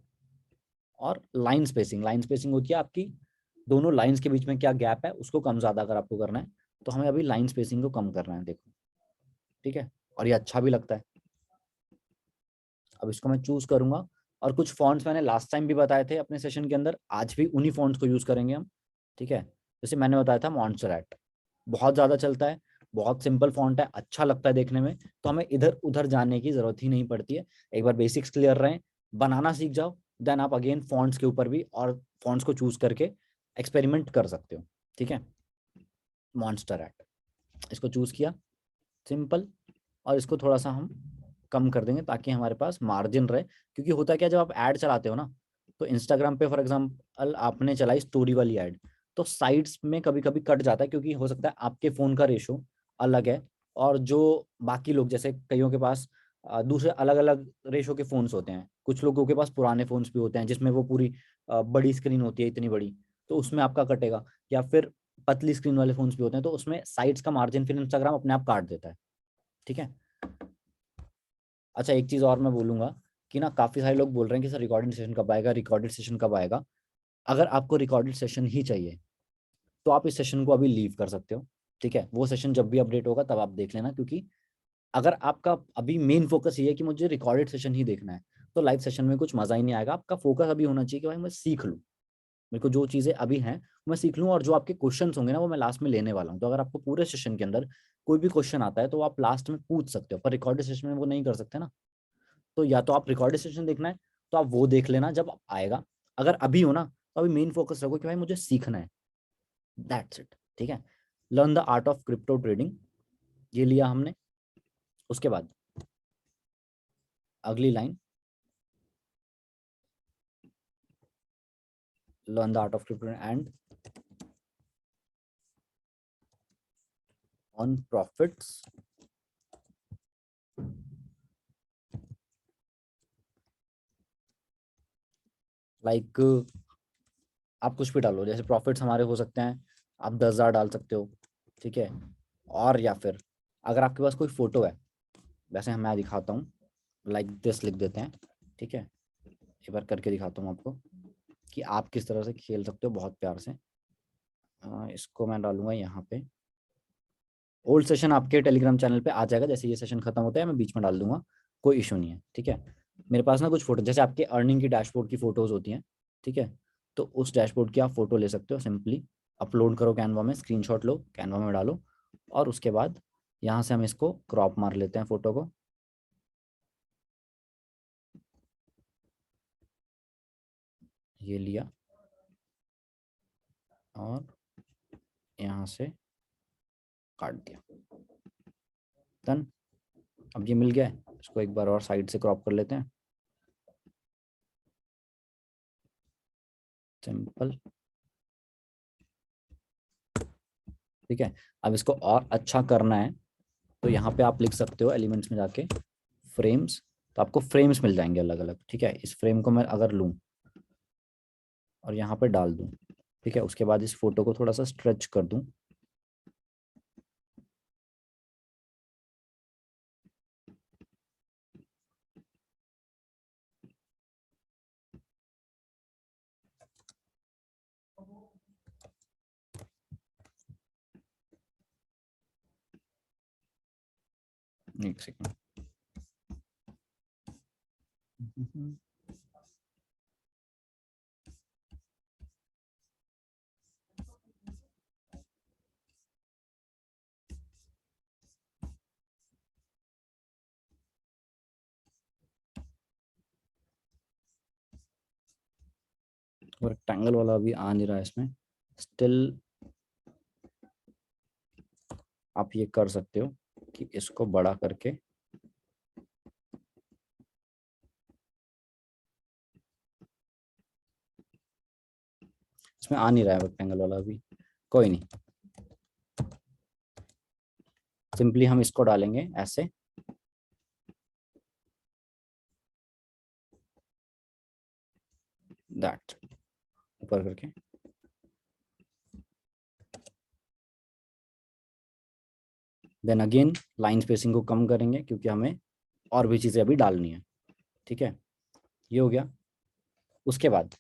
और लाइन स्पेसिंग, लाइन स्पेसिंग होती है आपकी दोनों लाइंस के बीच में क्या गैप है उसको कम ज्यादा अगर आपको करना है तो हमें अभी लाइन स्पेसिंग को कम करना है, देखो। ठीक है, और ये अच्छा भी लगता है। अब इसको मैं चूज करूंगा, और कुछ फॉन्ट्स मैंने लास्ट टाइम भी बताए थे अपने सेशन के अंदर, आज भी उन्हीं फॉन्ट्स को यूज करेंगे हम। ठीक है, जैसे मैंने बताया था मॉन्स्टरएट, बहुत ज्यादा चलता है, बहुत सिंपल फॉन्ट है, अच्छा लगता है देखने में, तो हमें इधर उधर जाने की जरूरत ही नहीं पड़ती है। एक बार बेसिक्स क्लियर रहे, बनाना सीख जाओ, देन आप अगेन फॉन्ट्स के ऊपर भी और फॉन्ट्स को चूज करके एक्सपेरिमेंट कर सकते हो। ठीक है, मॉन्स्टरएट, इसको चूज किया, सिंपल। और इसको थोड़ा सा हम कम कर देंगे ताकि हमारे पास मार्जिन रहे, क्योंकि होता क्या, जब आप ऐड चलाते हो ना तो इंस्टाग्राम पे फॉर एग्जांपल आपने चलाई स्टोरी वाली ऐड, तो साइड्स में कभी कभी कट जाता है, क्योंकि हो सकता है आपके फोन का रेशो अलग है और जो बाकी लोग, जैसे कईयों के पास दूसरे अलग अलग रेशो के फोन्स होते हैं, कुछ लोगों के पास पुराने फोन्स भी होते हैं जिसमें वो पूरी बड़ी स्क्रीन होती है, इतनी बड़ी, तो उसमें आपका कटेगा। या फिर पतली स्क्रीन वाले फोन्स भी होते हैं तो उसमें साइड्स का मार्जिन फिर इंस्टाग्राम अपने आप काट देता है। ठीक है, अच्छा एक चीज और मैं बोलूंगा कि ना काफी सारे लोग बोल रहे हैं कि सर रिकॉर्डिंग सेशन कब आएगा, रिकॉर्डेड सेशन कब आएगा। अगर आपको रिकॉर्डेड सेशन ही चाहिए तो आप इस सेशन को अभी लीव कर सकते हो। ठीक है, वो सेशन जब भी अपडेट होगा तब आप देख लेना, क्योंकि अगर आपका अभी मेन फोकस ये है कि मुझे रिकॉर्डेड सेशन ही देखना है तो लाइव सेशन में कुछ मजा ही नहीं आएगा। आपका फोकस अभी होना चाहिए कि भाई मैं सीख लूँ, मेरे को जो चीजें अभी हैं मैं सीख लूँ, और जो आपके क्वेश्चंस होंगे ना वो मैं लास्ट में लेने वाला हूँ। तो अगर आपको पूरे सेशन के अंदर कोई भी क्वेश्चन आता है तो आप लास्ट में पूछ सकते हो, पर रिकॉर्डेड सेशन में वो नहीं कर सकते ना। तो या तो आप रिकॉर्डेड सेशन देखना है तो आप वो देख लेना जब आएगा, अगर अभी हो ना तो अभी मेन फोकस रखो कि भाई मुझे सीखना है, दैट्स इट। ठीक है, learn the art of crypto trading, ये लिया हमने। उसके बाद अगली line, learn the art of crypto and on profits like, आप कुछ भी डालो, जैसे प्रॉफिट्स हमारे हो सकते हैं, आप 10,000 डाल सकते हो। ठीक है, और या फिर अगर आपके पास कोई फोटो है, वैसे मैं दिखाता हूँ, लाइक दिस लिख देते हैं। ठीक है, एक बार करके दिखाता हूँ आपको कि आप किस तरह से खेल सकते हो बहुत प्यार से। इसको मैं डालूंगा यहाँ पे। ओल्ड सेशन आपके टेलीग्राम चैनल पे आ जाएगा, जैसे ये सेशन खत्म होता है मैं बीच में डाल दूंगा, कोई इशू नहीं है। ठीक है, मेरे पास ना कुछ फोटो, जैसे आपके अर्निंग की डैशबोर्ड की फोटोज होती हैं। ठीक है, तो उस डैशबोर्ड की आप फोटो ले सकते हो, सिंपली अपलोड करो कैनवा में, स्क्रीनशॉट लो कैनवा में डालो, और उसके बाद यहाँ से हम इसको क्रॉप मार लेते हैं फोटो को। ये लिया और यहाँ से काट दिया। डन। अब ये मिल गया है, इसको एक बार और साइड से क्रॉप कर लेते हैं। सिंपल। ठीक है। अब इसको और अच्छा करना है तो यहाँ पे आप लिख सकते हो एलिमेंट्स में जाके फ्रेम्स, तो आपको फ्रेम्स मिल जाएंगे अलग अलग। ठीक है, इस फ्रेम को मैं अगर लूँ और यहाँ पे डाल दूँ, ठीक है, उसके बाद इस फोटो को थोड़ा सा स्ट्रेच कर दूँ, एक सेकेंड। और रेक्टेंगल वाला अभी आ नहीं रहा है इसमें स्टिल। आप ये कर सकते हो कि इसको बड़ा करके, इसमें आ नहीं रहा है रेक्टेंगल वाला अभी, कोई नहीं। सिंपली हम इसको डालेंगे ऐसे, दैट, ऊपर करके। देन अगेन लाइन स्पेसिंग को कम करेंगे क्योंकि हमें और भी चीज़ें अभी डालनी है। ठीक है, ये हो गया। उसके बाद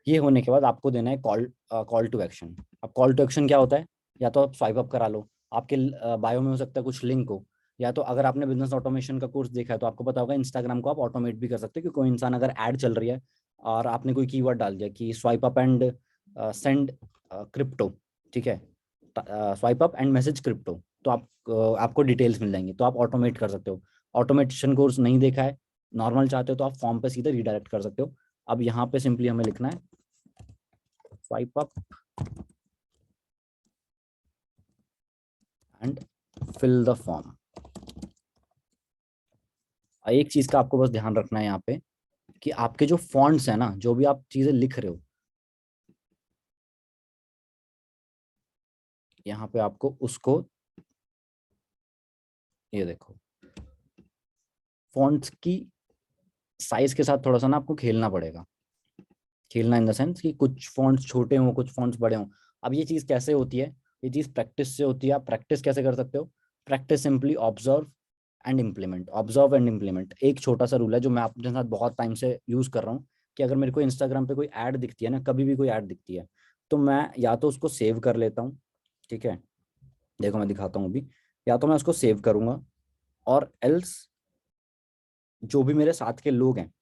ये होने के बाद आपको देना है कॉल टू एक्शन। अब कॉल टू एक्शन क्या होता है? या तो आप स्वाइप अप करा लो, आपके बायो में हो सकता है कुछ लिंक हो, या तो अगर आपने बिजनेस ऑटोमेशन का कोर्स देखा है तो आपको पता होगा इंस्टाग्राम को आप ऑटोमेट भी कर सकते हो कि कोई इंसान अगर ऐड चल रही है और आपने कोई कीवर्ड डाल दिया कि swipe up and send crypto, ठीक है, swipe up and message crypto, तो आपको डिटेल्स मिल जाएंगी, तो आप ऑटोमेट कर सकते हो। ऑटोमेशन कोर्स नहीं देखा है, नॉर्मल चाहते हो तो आप फॉर्म पे सीधे रिडायरेक्ट कर सकते हो। अब यहाँ पे सिंपली हमें लिखना है swipe up and fill the form. एक चीज का आपको बस ध्यान रखना है यहाँ पे कि आपके जो फॉन्ट्स है ना, जो भी आप चीजें लिख रहे हो, यहाँ पे आपको उसको, ये देखो, फॉन्ट्स की साइज के साथ थोड़ा सा ना आपको खेलना पड़ेगा। खेलना इन द सेंस कि कुछ फॉन्ट्स छोटे हों, कुछ फॉन्ट्स बड़े हों। अब ये चीज़ कैसे होती है? ये चीज़ प्रैक्टिस से होती है। आप प्रैक्टिस कैसे कर सकते हो? Practice simply observe and implement. Observe and implement एक छोटा सा रूल है जो मैं अपने साथ बहुत टाइम से यूज़ कर रहा हूँ, कि अगर मेरे को इंस्टाग्राम पे कोई ऐड दिखती है ना, कभी भी कोई ऐड दिखती है, तो मैं या तो उसको सेव कर लेता हूँ, ठीक है, देखो मैं दिखाता हूँ अभी, या तो मैं उसको सेव करूंगा, और एल्स जो भी मेरे साथ के लोग हैं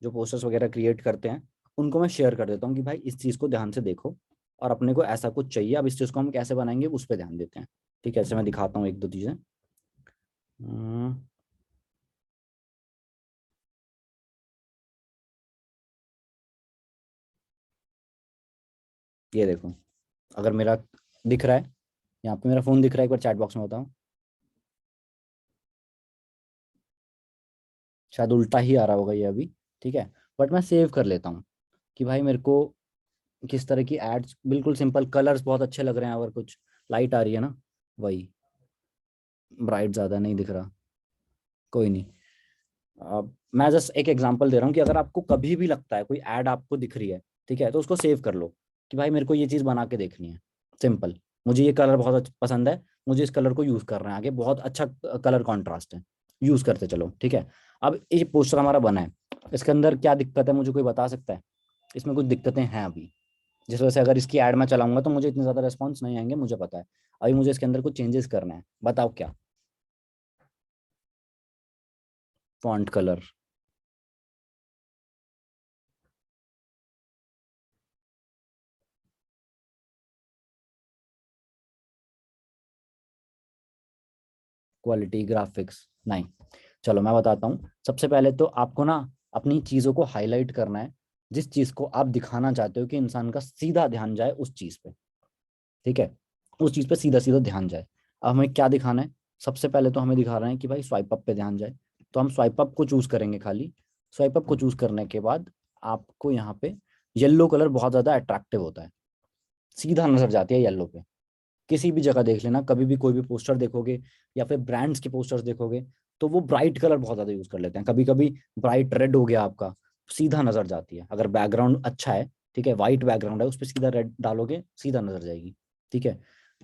जो पोस्टर्स वगैरह क्रिएट करते हैं, उनको मैं शेयर कर देता हूँ कि भाई इस चीज़ को ध्यान से देखो और अपने को ऐसा कुछ चाहिए, अब इस चीज़ को हम कैसे बनाएंगे उस पर ध्यान देते हैं। ठीक है, ऐसे मैं दिखाता हूँ एक दो चीज़ें। हम्म, ये देखो, अगर मेरा दिख रहा है, यहाँ पे मेरा फ़ोन दिख रहा है, एक बार चैट बॉक्स में बताओ। शायद उल्टा ही आ रहा होगा ये अभी। ठीक है, बट मैं सेव कर लेता हूँ कि भाई मेरे को किस तरह की एड्स, बिल्कुल सिंपल, कलर्स बहुत अच्छे लग रहे हैं, अगर कुछ लाइट आ रही है ना, वही, ब्राइट ज़्यादा नहीं दिख रहा, कोई नहीं। मैं जस्ट एक एग्जांपल दे रहा हूँ कि अगर आपको कभी भी लगता है कोई ऐड आपको दिख रही है, ठीक है, तो उसको सेव कर लो कि भाई मेरे को ये चीज़ बना के देखनी है। सिंपल, मुझे ये कलर बहुत पसंद है, मुझे इस कलर को यूज़ करना है आगे, बहुत अच्छा कलर कॉन्ट्रास्ट है, यूज़ करते चलो। ठीक है, अब ये पोस्टर हमारा बना है, इसके अंदर क्या दिक्कत है मुझे कोई बता सकता है? इसमें कुछ दिक्कतें हैं अभी, जिस वजह से अगर इसकी ऐड मैं चलाऊंगा तो मुझे इतने ज़्यादा रिस्पॉन्स नहीं आएंगे, मुझे पता है। अभी मुझे इसके अंदर कुछ चेंजेस करना है, बताओ क्या? Font colour. क्वालिटी, ग्राफिक्स नहीं। चलो मैं बताता हूँ। सबसे पहले तो आपको ना अपनी चीज़ों को हाईलाइट करना है, जिस चीज़ को आप दिखाना चाहते हो कि इंसान का सीधा ध्यान जाए उस चीज़ पे। ठीक है, उस चीज़ पे सीधा सीधा ध्यान जाए। अब हमें क्या दिखाना है? सबसे पहले तो हमें दिखा रहे हैं कि भाई स्वाइप अप पे ध्यान जाए, तो हम स्वाइप अप को चूज करेंगे खाली। स्वाइप अप को चूज करने के बाद आपको यहाँ पे येलो कलर बहुत ज़्यादा अट्रैक्टिव होता है, सीधा नजर जाती है येलो पे। किसी भी जगह देख लेना, कभी भी कोई भी पोस्टर देखोगे या फिर ब्रांड्स के पोस्टर्स देखोगे, तो वो ब्राइट कलर बहुत ज्यादा यूज कर लेते हैं। कभी कभी ब्राइट रेड हो गया आपका, सीधा नजर जाती है। अगर बैकग्राउंड अच्छा है, ठीक है, वाइट बैकग्राउंड है, उस पर सीधा रेड डालोगे, सीधा नजर जाएगी। ठीक है,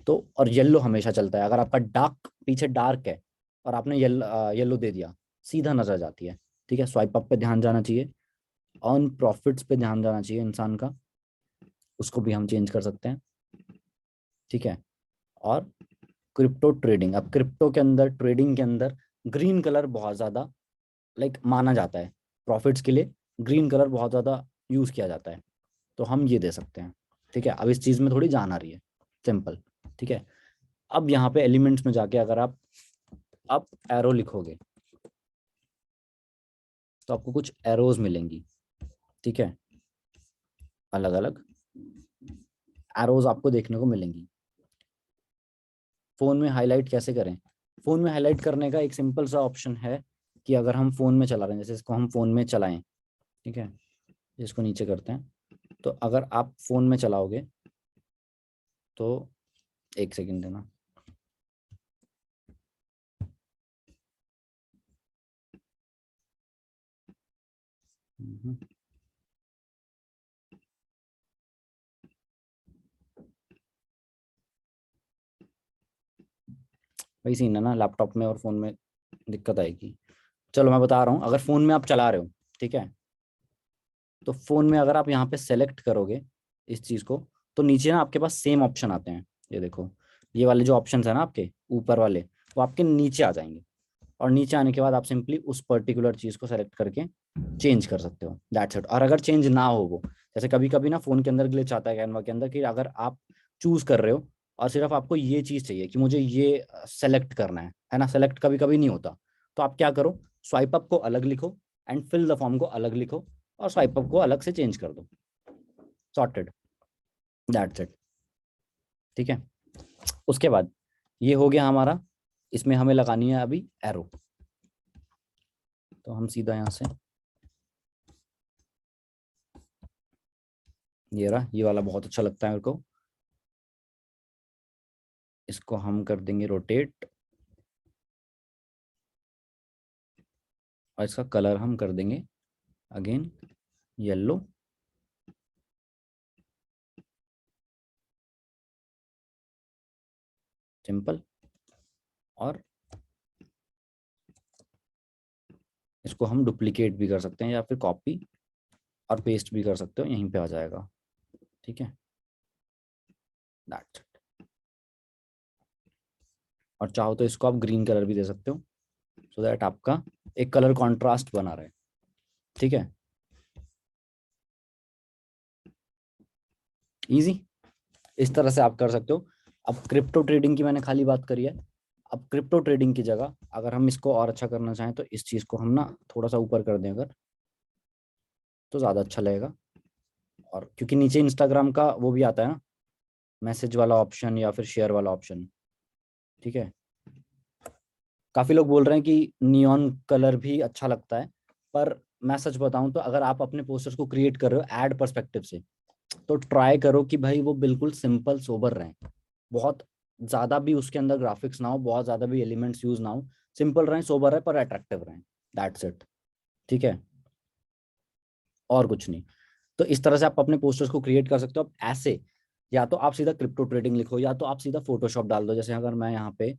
तो और येलो हमेशा चलता है। अगर आपका डार्क पीछे डार्क है और आपने येलो दे दिया, सीधा नजर जाती है। ठीक है, स्वाइप अप पे ध्यान जाना चाहिए, ऑन प्रॉफिट्स पे ध्यान जाना चाहिए इंसान का, उसको भी हम चेंज कर सकते हैं। ठीक है, और क्रिप्टो ट्रेडिंग, अब क्रिप्टो के अंदर, ट्रेडिंग के अंदर ग्रीन कलर बहुत ज़्यादा लाइक माना जाता है प्रॉफिट्स के लिए। ग्रीन कलर बहुत ज़्यादा यूज़ किया जाता है, तो हम ये दे सकते हैं। ठीक है, अब इस चीज़ में थोड़ी जान आ रही है, सिंपल। ठीक है, अब यहाँ पे एलिमेंट्स में जाके अगर आप अप एरो लिखोगे तो आपको कुछ एरोज मिलेंगी। ठीक है, अलग अलग एरोज आपको देखने को मिलेंगी। फ़ोन में हाईलाइट कैसे करें? फ़ोन में हाईलाइट करने का एक सिंपल सा ऑप्शन है कि अगर हम फ़ोन में चला रहे हैं, जैसे इसको हम फ़ोन में चलाएं, ठीक है, इसको नीचे करते हैं, तो अगर आप फ़ोन में चलाओगे तो एक सेकंड देना। वही सीन है ना, लैपटॉप में और फ़ोन में दिक्कत आएगी। चलो मैं बता रहा हूँ, अगर फ़ोन में आप चला रहे हो, ठीक है, तो फ़ोन में अगर आप यहाँ पे सेलेक्ट करोगे इस चीज़ को, तो नीचे ना आपके पास सेम ऑप्शन आते हैं। ये देखो, ये वाले जो ऑप्शन है ना आपके ऊपर वाले, वो आपके नीचे आ जाएंगे। और नीचे आने के बाद आप सिंपली उस पर्टिकुलर चीज़ को सेलेक्ट करके चेंज कर सकते हो, दैट्स इट। और अगर चेंज ना हो वो, जैसे कभी कभी ना फ़ोन के अंदर ग्लिच आता है कैनवा के अंदर, कि अगर आप चूज कर रहे हो और सिर्फ आपको ये चीज़ चाहिए कि मुझे ये सेलेक्ट करना है ना, सेलेक्ट कभी कभी नहीं होता, तो आप क्या करो, स्वाइप अप को अलग लिखो एंड फिल द फॉर्म को अलग लिखो, और स्वाइप अप को अलग से चेंज कर दो, सॉर्टेड, दैट्स इट। ठीक है, उसके बाद ये हो गया हमारा। इसमें हमें लगानी है अभी एरो, तो हम सीधा यहाँ से, ये रहा, ये वाला बहुत अच्छा लगता है मेरे को। इसको हम कर देंगे रोटेट, और इसका कलर हम कर देंगे अगेन येलो। सिंपल। और इसको हम डुप्लीकेट भी कर सकते हैं या फिर कॉपी और पेस्ट भी कर सकते हो, यहीं पे आ जाएगा। ठीक है, दैट्स इट। और चाहो तो इसको आप ग्रीन कलर भी दे सकते हो, सो दैट आपका एक कलर कॉन्ट्रास्ट बना रहे। ठीक है, इजी, इस तरह से आप कर सकते हो। अब क्रिप्टो ट्रेडिंग की मैंने खाली बात करी है। अब क्रिप्टो ट्रेडिंग की जगह अगर हम इसको और अच्छा करना चाहें, तो इस चीज़ को हम ना थोड़ा सा ऊपर कर दें अगर, तो ज़्यादा अच्छा लगेगा। और क्योंकि नीचे इंस्टाग्राम का वो भी आता है ना, मैसेज वाला ऑप्शन या फिर शेयर वाला ऑप्शन। ठीक है, काफ़ी लोग बोल रहे हैं कि नियॉन कलर भी अच्छा लगता है, पर मैं सच बताऊं तो अगर आप अपने पोस्टर्स को क्रिएट कर रहे हो एड पर्सपेक्टिव से, तो ट्राई करो कि भाई वो बिल्कुल सिंपल सोबर रहें। बहुत ज़्यादा भी उसके अंदर ग्राफिक्स ना हो, बहुत ज़्यादा भी एलिमेंट्स यूज ना हो, सिंपल रहें, सोबर रहे, पर अट्रैक्टिव रहें, दैट्स इट। ठीक है, और कुछ नहीं। तो इस तरह से आप अपने पोस्टर्स को क्रिएट कर सकते हो। अब ऐसे या तो आप सीधा क्रिप्टो ट्रेडिंग लिखो, या तो आप सीधा फोटोशॉप डाल दो। जैसे अगर मैं यहाँ पे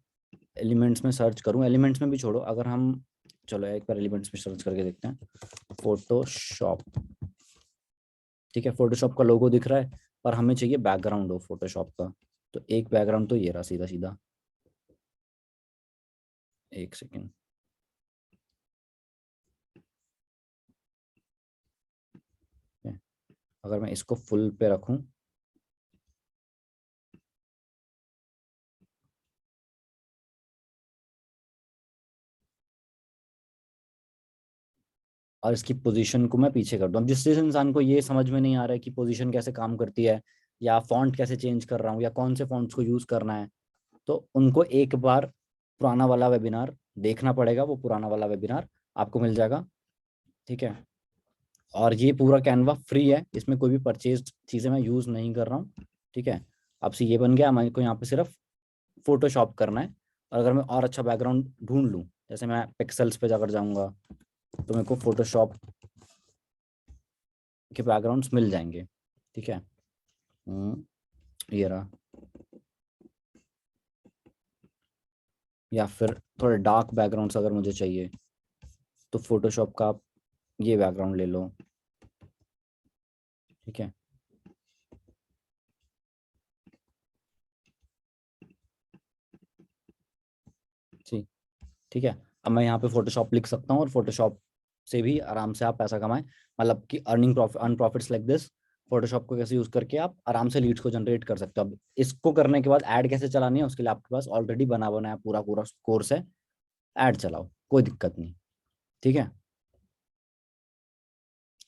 एलिमेंट्स में सर्च करूँ, एलिमेंट्स में भी छोड़ो, अगर हम, चलो एक बार एलिमेंट्स में सर्च करके देखते हैं, फोटोशॉप। ठीक है, फोटोशॉप का लोगो दिख रहा है, पर हमें चाहिए बैकग्राउंड हो फोटोशॉप का। तो एक बैकग्राउंड तो ये रहा सीधा सीधा, एक सेकेंड। अगर मैं इसको फुल पे रखूं, और इसकी पोजीशन को मैं पीछे कर दूँ। अब जिस जिस इंसान को ये समझ में नहीं आ रहा है कि पोजीशन कैसे काम करती है, या फॉन्ट कैसे चेंज कर रहा हूँ, या कौन से फॉन्ट्स को यूज़ करना है, तो उनको एक बार पुराना वाला वेबिनार देखना पड़ेगा। वो पुराना वाला वेबिनार आपको मिल जाएगा, ठीक है। और ये पूरा कैनवा फ्री है, इसमें कोई भी परचेज चीज़ें मैं यूज़ नहीं कर रहा हूँ, ठीक है। अब से ये बन गया, मेरे को यहाँ पे सिर्फ फोटोशॉप करना है। और अगर मैं और अच्छा बैकग्राउंड ढूंढ लूँ, जैसे मैं पिक्सेल्स पे जाकर जाऊँगा, तो मेरे को फोटोशॉप के बैकग्राउंड्स मिल जाएंगे, ठीक है। ये रहा। या फिर थोड़े डार्क बैकग्राउंड्स अगर मुझे चाहिए, तो फोटोशॉप का आप ये बैकग्राउंड ले लो, ठीक है। जी, ठीक है। अब मैं यहाँ पे फोटोशॉप लिख सकता हूँ, और फोटोशॉप से भी आराम से आप पैसा कमाएं। मतलब कि earning profit, earn profits like this. Photoshop को कैसे यूज करके आप आराम से लीड्स को जनरेट कर सकते हो। अब इसको करने के बाद ऐड कैसे चलानी है, उसके लिए आपके पास ऑलरेडी बना बनाया पूरा पूरा कोर्स है। ऐड चलाओ, कोई दिक्कत नहीं, ठीक है।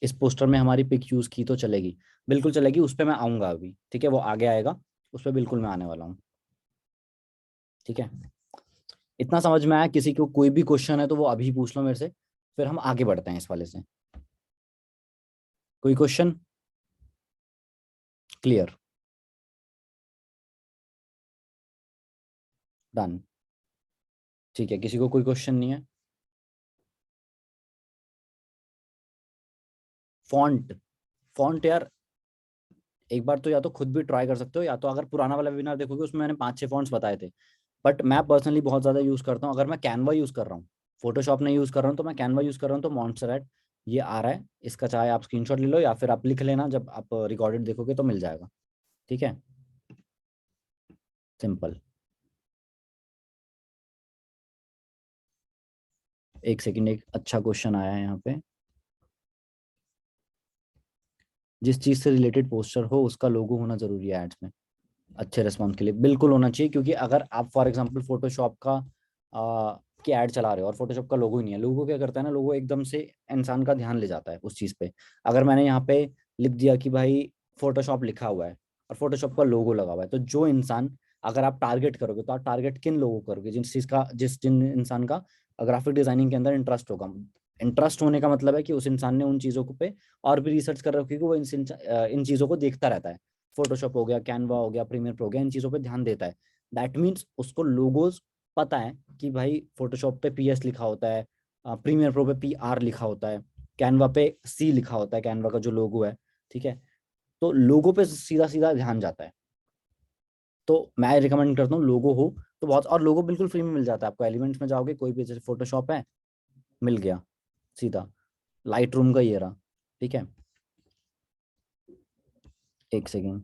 इस पोस्टर में हमारी पिक यूज की तो चलेगी, बिल्कुल चलेगी। उस पर मैं आऊंगा अभी, ठीक है, वो आगे आएगा, उस पर बिल्कुल मैं आने वाला हूँ, ठीक है। इतना समझ में आया? किसी को कोई भी क्वेश्चन है तो वो अभी पूछ लो मेरे से, फिर हम आगे बढ़ते हैं इस वाले से। कोई क्वेश्चन? क्लियर? डन, ठीक है। किसी को कोई क्वेश्चन नहीं है? फॉन्ट, फॉन्ट यार, एक बार तो या तो खुद भी ट्राई कर सकते हो, या तो अगर पुराना वाला वेबिनार देखोगे उसमें मैंने 5-6 फॉन्ट्स बताए थे। बट मैं पर्सनली बहुत ज़्यादा यूज़ करता हूँ। अगर मैं कैनवा यूज़ कर रहा हूँ, फोटोशॉप नहीं यूज़ कर रहा हूँ, तो मैं कैनवा यूज़ कर रहा हूँ, तो मॉन्स्टरेट ये आ रहा है। इसका चाहे आप स्क्रीनशॉट ले लो, या फिर आप लिख लेना, जब आप रिकॉर्डेड देखोगे तो मिल जाएगा, ठीक है। सिंपल। एक सेकंड, एक अच्छा क्वेश्चन आया है यहाँ पे। जिस चीज़ से रिलेटेड पोस्टर हो उसका लोगो होना जरूरी है एड्स में? अच्छे रिस्पॉन्स के लिए बिल्कुल होना चाहिए, क्योंकि अगर आप फॉर एग्जांपल फोटोशॉप का की ऐड चला रहे हो और फोटोशॉप का लोगो ही नहीं है, लोगो क्या करता है ना, लोगो एकदम से इंसान का ध्यान ले जाता है उस चीज़ पे। अगर मैंने यहाँ पे लिख दिया कि भाई फोटोशॉप लिखा हुआ है और फोटोशॉप का लोगो लगा हुआ है, तो जो इंसान, अगर आप टारगेट करोगे तो आप टारगेट किन लोगों को करोगे? जिस चीज़ का, जिन इंसान का ग्राफिक डिजाइनिंग के अंदर इंटरेस्ट होगा। इंटरेस्ट होने का मतलब है कि उस इंसान ने उन चीज़ों को पे और भी रिसर्च कर रखी है, कि वो इन चीज़ों को देखता रहता है। फोटोशॉप हो गया, कैनवा हो गया, प्रीमियर प्रो हो गया, इन चीज़ों पे ध्यान देता है। दैट मीन्स उसको लोगोज पता है कि भाई फोटोशॉप पे PS लिखा होता है, प्रीमियर प्रो पे PR लिखा होता है, कैनवा पे C लिखा होता है, कैनवा का जो लोगो है, ठीक है। तो लोगो पे सीधा सीधा ध्यान जाता है। तो मैं रिकमेंड करता हूँ लोगो हो तो बहुत। और लोगो बिल्कुल फ्री में मिल जाता है आपको। एलिमेंट्स में जाओगे, कोई भी, जैसे फोटोशॉप है, मिल गया सीधा। लाइट रूम का ये रहा, ठीक है। एक सेकेंड,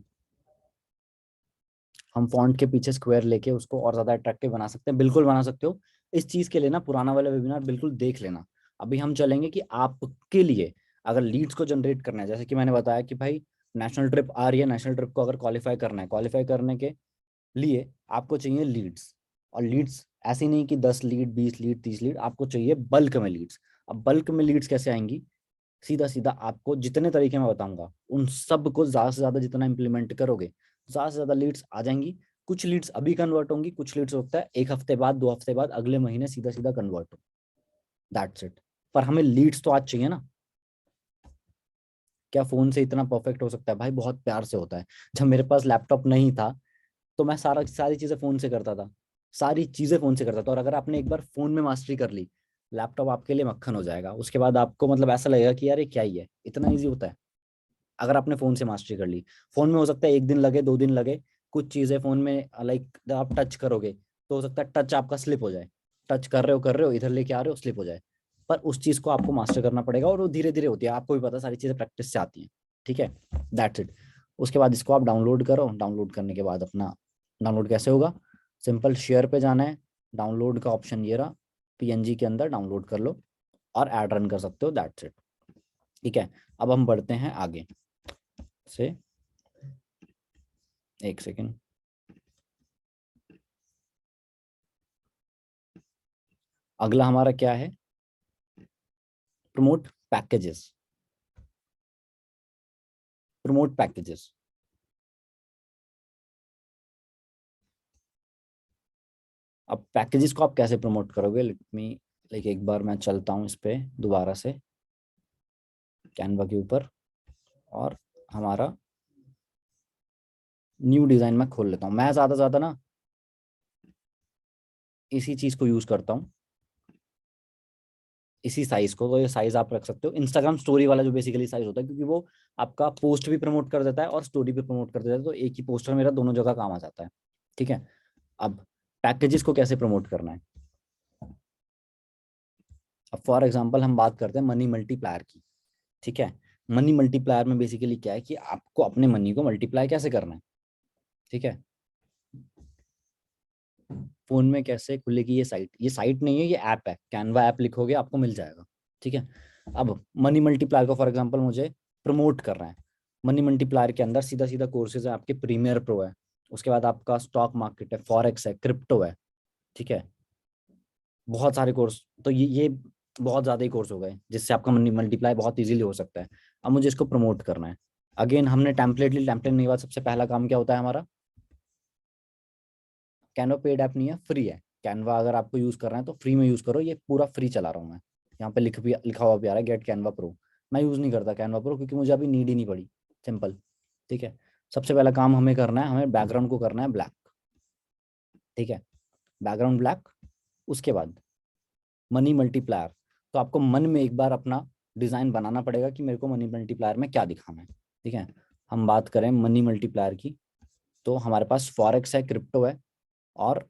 हम फॉन्ट के पीछे स्क्वायर लेके उसको और ज्यादा अट्रैक्टिव बना सकते हैं, बिल्कुल बना सकते हो। इस चीज के लिए ना पुराना वाला वेबिनार बिल्कुल देख लेना। अभी हम चलेंगे कि आपके लिए अगर लीड्स को जनरेट करना है, जैसे कि मैंने बताया कि भाई नेशनल ट्रिप आ रही है, नेशनल ट्रिप को अगर क्वालिफाई करना है, क्वालिफाई करने के लिए आपको चाहिए लीड्स। और लीड्स ऐसी नहीं कि 10 लीड, 20 लीड, 30 लीड, आपको चाहिए बल्क में लीड्स। अब बल्क में लीड्स कैसे आएंगी? सीधा सीधा आपको जितने तरीके मैं बताऊंगा उन सब को ज्यादा से ज्यादा जितना इंप्लीमेंट करोगे, ज्यादा से ज्यादा लीड्स आ जाएंगी। कुछ लीड्स अभी कन्वर्ट होंगी, कुछ लीड्स होता है 1 हफ्ते बाद, 2 हफ्ते बाद, अगले महीने सीधा सीधा कन्वर्ट हो। That's it. पर हमें लीड्स तो आज चाहिए ना। क्या फोन से इतना परफेक्ट हो सकता है? भाई बहुत प्यार से होता है। जब मेरे पास लैपटॉप नहीं था, तो मैं सारी चीजें फोन से करता था। सारी चीजें फोन से करता था। और अगर आपने एक बार फोन में मास्टरी कर ली, लैपटॉप आपके लिए मक्खन हो जाएगा। उसके बाद आपको मतलब ऐसा लगेगा कि यार ये क्या ही है, इतना ईजी होता है अगर आपने फोन से मास्टरी कर ली। फोन में हो सकता है 1 दिन लगे, 2 दिन लगे। कुछ चीजें फोन में लाइक आप टच करोगे, तो हो सकता है टच आपका स्लिप हो जाए। टच कर रहे हो, इधर लेके आ रहे हो, स्लिप हो जाए। पर उस चीज को आपको मास्टर करना पड़ेगा, और वो धीरे धीरे होती है। आपको भी पता है, सारी चीजें प्रैक्टिस से आती हैं, ठीक है। That's it. उसके बाद इसको आप डाउनलोड करो। डाउनलोड करने के बाद अपना, डाउनलोड कैसे होगा? सिंपल, शेयर पे जाना है, डाउनलोड का ऑप्शन ये रहा, PNG के अंदर डाउनलोड कर लो और ऐड रन कर सकते हो। दैट्स इट, ठीक है। अब हम बढ़ते हैं आगे से। एक सेकेंड। अगला हमारा क्या है? Promote packages, promote packages. अब पैकेजेस को आप कैसे प्रमोट करोगे, लेट मी, लाइक एक बार मैं चलता हूँ इस पे दोबारा से कैनवा के ऊपर, और हमारा न्यू डिजाइन मैं खोल लेता हूँ। मैं ज्यादा ज्यादा ना इसी चीज को यूज करता हूँ, इसी साइज को। तो ये साइज आप रख सकते हो इंस्टाग्राम स्टोरी वाला जो बेसिकली साइज होता है, क्योंकि वो आपका पोस्ट भी प्रमोट कर देता है और स्टोरी भी प्रमोट कर देता है, तो एक ही पोस्टर मेरा दोनों जगह काम आ जाता है। ठीक है। अब पैकेजेस को कैसे प्रमोट करना है, अब फॉर एग्जांपल हम बात करते हैं मनी मल्टीप्लायर की। ठीक है। मनी मल्टीप्लायर में बेसिकली क्या है कि आपको अपने मनी को मल्टीप्लाई कैसे करना है। ठीक है। फोन में कैसे खुलेगी ये साइट, ये साइट नहीं है, ये ऐप है, कैनवा ऐप लिखोगे आपको मिल जाएगा। ठीक है। अब मनी मल्टीप्लायर को फॉर एग्जांपल मुझे प्रमोट करना है। मनी मल्टीप्लायर के अंदर सीधा सीधा कोर्सेज है आपके, प्रीमियर प्रो है, उसके बाद आपका स्टॉक मार्केट है, फॉरेक्स है, क्रिप्टो है। ठीक है। बहुत सारे कोर्स, तो ये बहुत ज्यादा ही कोर्स हो गए जिससे आपका मनी मल्टीप्लाई बहुत इजीली हो सकता है। अब मुझे इसको प्रमोट करना है। अगेन हमने टेम्पलेट ली, टेम्पलेट नहीं हुआ, सबसे पहला काम क्या होता है हमारा, कैनवा पेड ऐप नहीं है, फ्री है। कैनवा अगर आपको यूज करना है तो फ्री में यूज करो, ये पूरा फ्री चला रहा हूँ मैं। यहाँ पे लिखा हुआ भी आ रहा है गेट कैनवा प्रो। मैं यूज नहीं करता कैनवा प्रो क्योंकि मुझे अभी नीड ही नहीं पड़ी। सिंपल। ठीक है। सबसे पहला काम हमें करना है, हमें बैकग्राउंड को करना है ब्लैक। ठीक है। Background black. उसके बाद मनी मल्टीप्लायर, तो आपको मन में एक बार अपना डिजाइन बनाना पड़ेगा कि मेरे को मनी मल्टीप्लायर में क्या दिखाना है। ठीक है। हम बात करें मनी मल्टीप्लायर की, तो हमारे पास फॉरेक्स है, क्रिप्टो है, और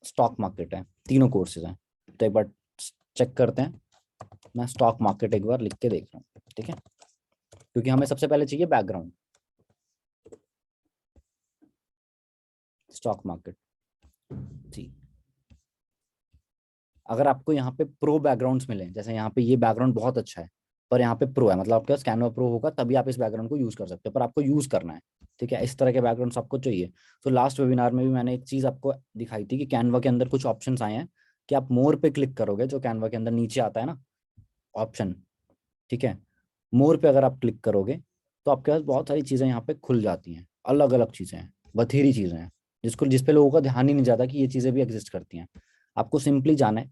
स्टॉक मार्केट है, तीनों कोर्सेज हैं। तो एक बार चेक करते हैं। मैं स्टॉक मार्केट एक बार लिख के देख रहा हूँ। ठीक है। क्योंकि हमें सबसे पहले चाहिए बैकग्राउंड, स्टॉक मार्केट। जी। अगर आपको यहाँ पे प्रो बैकग्राउंड्स मिले, जैसे यहाँ पे ये बैकग्राउंड बहुत अच्छा है, पर यहाँ पे प्रो है, मतलब आपके पास कैनवा प्रो होगा तभी आप इस बैकग्राउंड को यूज कर सकते हो, पर आपको यूज करना है। ठीक है। इस तरह के बैकग्राउंड्स आपको चाहिए। तो लास्ट वेबिनार में भी मैंने एक चीज आपको दिखाई थी कि कैनवा के अंदर कुछ ऑप्शंस आए हैं कि आप मोर पे क्लिक करोगे, जो कैनवा के अंदर नीचे आता है ना ऑप्शन। ठीक है। मोर पे अगर आप क्लिक करोगे तो आपके पास बहुत सारी चीजें यहाँ पे खुल जाती हैं, अलग अलग चीजें हैं, बथेरी चीजें हैं, जिस पे लोगों का ध्यान ही नहीं जाता कि ये चीजें भी एग्जिस्ट करती हैं। आपको सिंपली जाना है,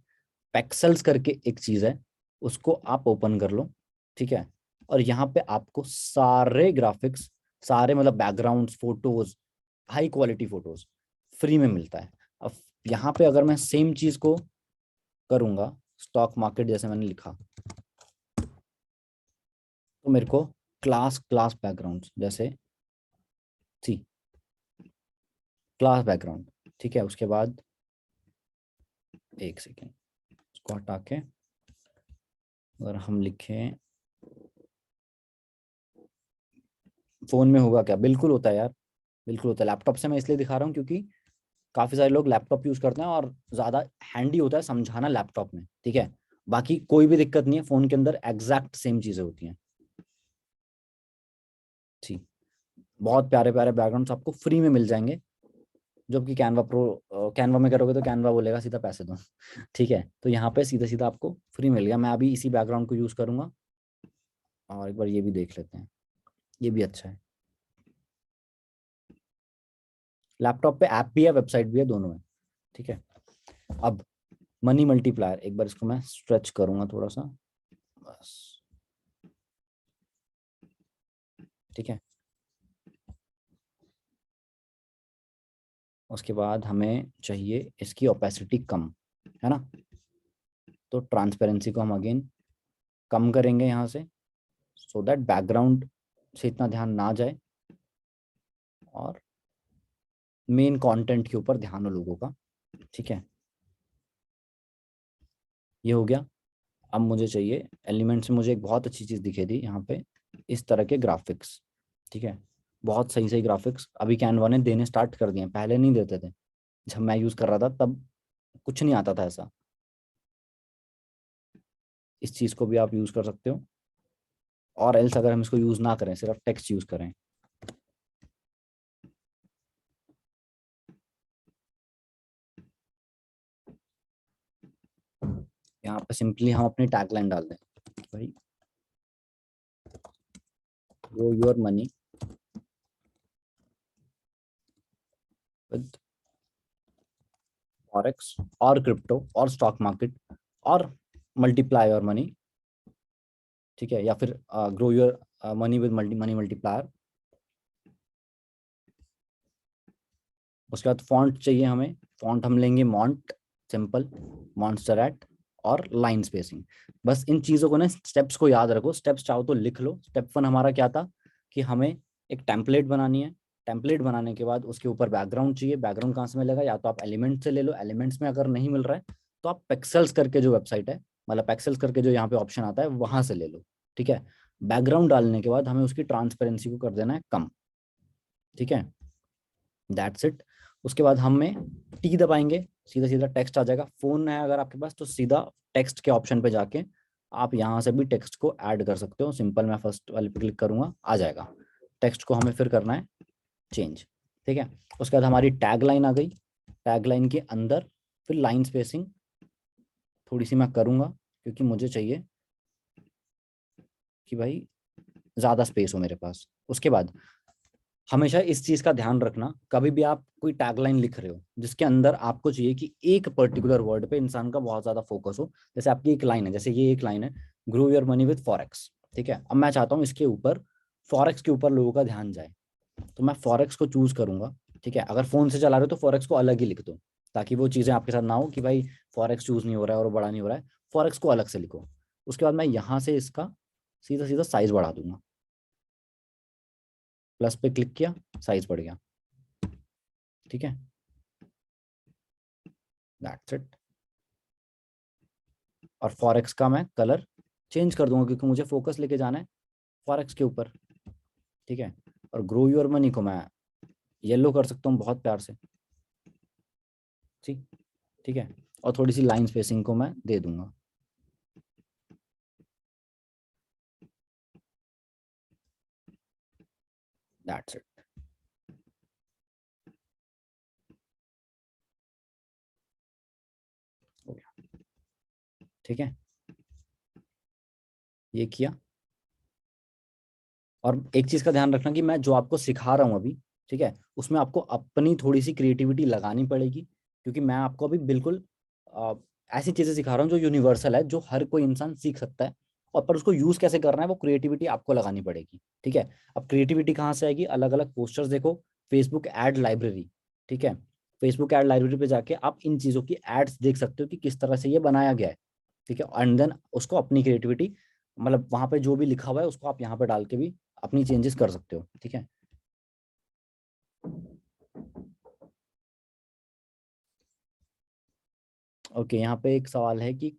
पैक्सल्स करके एक चीज है, उसको आप ओपन कर लो। ठीक है। और यहाँ पे आपको सारे ग्राफिक्स, सारे मतलब backgrounds, photos, high quality photos free में मिलता है। अब यहाँ पे अगर मैं सेम चीज को करूंगा, स्टॉक मार्केट जैसे मैंने लिखा, तो मेरे को क्लास क्लास बैकग्राउंड जैसे थी, क्लास बैकग्राउंड। ठीक है। उसके बाद एक सेकेंड, उसको हटा के अगर हम लिखें, फोन में होगा क्या, बिल्कुल होता है यार, बिल्कुल होता है। लैपटॉप से मैं इसलिए दिखा रहा हूँ क्योंकि काफी सारे लोग लैपटॉप यूज करते हैं और ज्यादा हैंडी होता है समझाना लैपटॉप में। ठीक है। बाकी कोई भी दिक्कत नहीं है, फोन के अंदर एग्जैक्ट सेम चीजें होती हैं। ठीक। बहुत प्यारे प्यारे बैकग्राउंड्स आपको फ्री में मिल जाएंगे, जबकि कैनवा प्रो, कैनवा में करोगे तो कैनवा बोलेगा सीधा पैसे दो। ठीक है। तो यहाँ पे सीधा सीधा आपको फ्री मिल गया। मैं अभी इसी बैकग्राउंड को यूज करूंगा, और एक बार ये भी देख लेते हैं, ये भी अच्छा है। लैपटॉप पे ऐप भी है, वेबसाइट भी है, दोनों है। ठीक है। अब मनी मल्टीप्लायर, एक बार इसको मैं स्ट्रेच करूंगा थोड़ा सा, बस। ठीक है। उसके बाद हमें चाहिए इसकी ओपेसिटी कम, है ना। तो ट्रांसपेरेंसी को हम अगेन कम करेंगे यहाँ से, सो दैट बैकग्राउंड से इतना ध्यान ना जाए और मेन कंटेंट के ऊपर ध्यान हो लोगों का। ठीक है। ये हो गया। अब मुझे चाहिए एलिमेंट्स में, मुझे एक बहुत अच्छी चीज़ दिखे थी यहाँ पे, इस तरह के ग्राफिक्स। ठीक है। बहुत सही सही ग्राफिक्स अभी कैनवा ने देने स्टार्ट कर दिए हैं, पहले नहीं देते थे। जब मैं यूज़ कर रहा था तब कुछ नहीं आता था ऐसा। इस चीज़ को भी आप यूज़ कर सकते हो, और एल्स अगर हम इसको यूज़ ना करें, सिर्फ टेक्स्ट यूज़ करें, यहाँ पे सिंपली हम अपनी टैगलाइन डाल दें, भाई grow your money with forex और क्रिप्टो और स्टॉक मार्केट और मल्टीप्लाई योर मनी, ठीक है, या फिर grow your money with money multiplier. उसके बाद फॉन्ट चाहिए हमें, फॉन्ट हम लेंगे मॉन्ट, सिंपल, मॉन्स्टरैट और लाइन स्पेसिंग। बस इन चीज़ों को ना, स्टेप्स को याद रखो, स्टेप्स चाहो तो लिख लो। स्टेप 1 हमारा क्या था कि हमें एक टेम्पलेट बनानी है। टेम्पलेट बनाने के बाद उसके ऊपर बैकग्राउंड चाहिए। बैकग्राउंड कहाँ से मिलेगा? या तो आप एलिमेंट से ले लो, एलिमेंट्स में अगर नहीं मिल रहा है तो आप पेक्सल्स करके जो वेबसाइट है, मतलब पेक्सल्स करके जो यहाँ पे ऑप्शन आता है वहां से ले लो, ठीक है। बैकग्राउंड डालने के बाद हमें उसकी ट्रांसपेरेंसी को कर देना है कम, ठीक है, दैट्स इट। उसके बाद हमें टी दबाएंगे, सीधा सीधा टेक्स्ट आ जाएगा। फोन है अगर आपके पास तो सीधा टेक्स्ट के ऑप्शन पे जाके आप यहाँ से भी टेक्स्ट को ऐड कर सकते हो। सिंपल, मैं फर्स्ट वाले पे क्लिक करूंगा, आ जाएगा। टेक्स्ट को हमें फिर करना है चेंज, ठीक है। उसके बाद हमारी टैग लाइन आ गई। टैग लाइन के अंदर फिर लाइन स्पेसिंग थोड़ी सी मैं करूंगा, क्योंकि मुझे चाहिए कि भाई ज़्यादा स्पेस हो मेरे पास। उसके बाद हमेशा इस चीज का ध्यान रखना, कभी भी आप कोई टैगलाइन लिख रहे हो जिसके अंदर आपको चाहिए कि एक पर्टिकुलर वर्ड पे इंसान का बहुत ज्यादा फोकस हो। जैसे आपकी एक लाइन है, जैसे ये एक लाइन है, grow your money with forex, ठीक है। अब मैं चाहता हूँ इसके ऊपर फॉरेक्स के ऊपर लोगों का ध्यान जाए, तो मैं फॉरेक्स को चूज करूंगा, ठीक है। अगर फोन से चला रहे हो तो फॉरेक्स को अलग ही लिख दो, ताकि वो चीजें आपके साथ ना हो कि भाई फॉरेक्स चूज नहीं हो रहा है और वो बड़ा नहीं हो रहा है। फॉरेक्स को अलग से लिखो। उसके बाद मैं यहाँ से इसका सीधा सीधा साइज बढ़ा दूंगा, प्लस पे क्लिक किया, साइज बढ़ गया, ठीक है, दैट्स इट। और फॉरेक्स का मैं कलर चेंज कर दूंगा, क्योंकि मुझे फोकस लेके जाना है फॉरेक्स के ऊपर, ठीक है। और ग्रो योर मनी को मैं येलो कर सकता हूँ बहुत प्यार से, ठीक, ठीक है। और थोड़ी सी लाइन स्पेसिंग को मैं दे दूंगा, दैट्स इट, हो गया, ठीक है। ये किया। और एक चीज का ध्यान रखना कि मैं जो आपको सिखा रहा हूँ अभी, ठीक है, उसमें आपको अपनी थोड़ी सी क्रिएटिविटी लगानी पड़ेगी, क्योंकि मैं आपको अभी बिल्कुल अ, ऐसी चीजें सिखा रहा हूँ जो यूनिवर्सल है, जो हर कोई इंसान सीख सकता है। और पर उसको यूज कैसे करना है वो क्रिएटिविटी आपको लगानी पड़ेगी, ठीक है। अब क्रिएटिविटी कहाँ से आएगी? अलग अलग पोस्टर्स देखो, फेसबुक एड लाइब्रेरी, ठीक है। फेसबुक एड लाइब्रेरी पे जाके आप इन चीजों की एड्स देख सकते हो कि किस तरह से ये बनाया गया है, ठीक है। एंड देन उसको अपनी क्रिएटिविटी, मतलब वहां पे जो भी लिखा हुआ है उसको आप यहाँ पे डाल के भी अपनी चेंजेस कर सकते हो, ठीक है। ओके, यहाँ पे एक सवाल है कि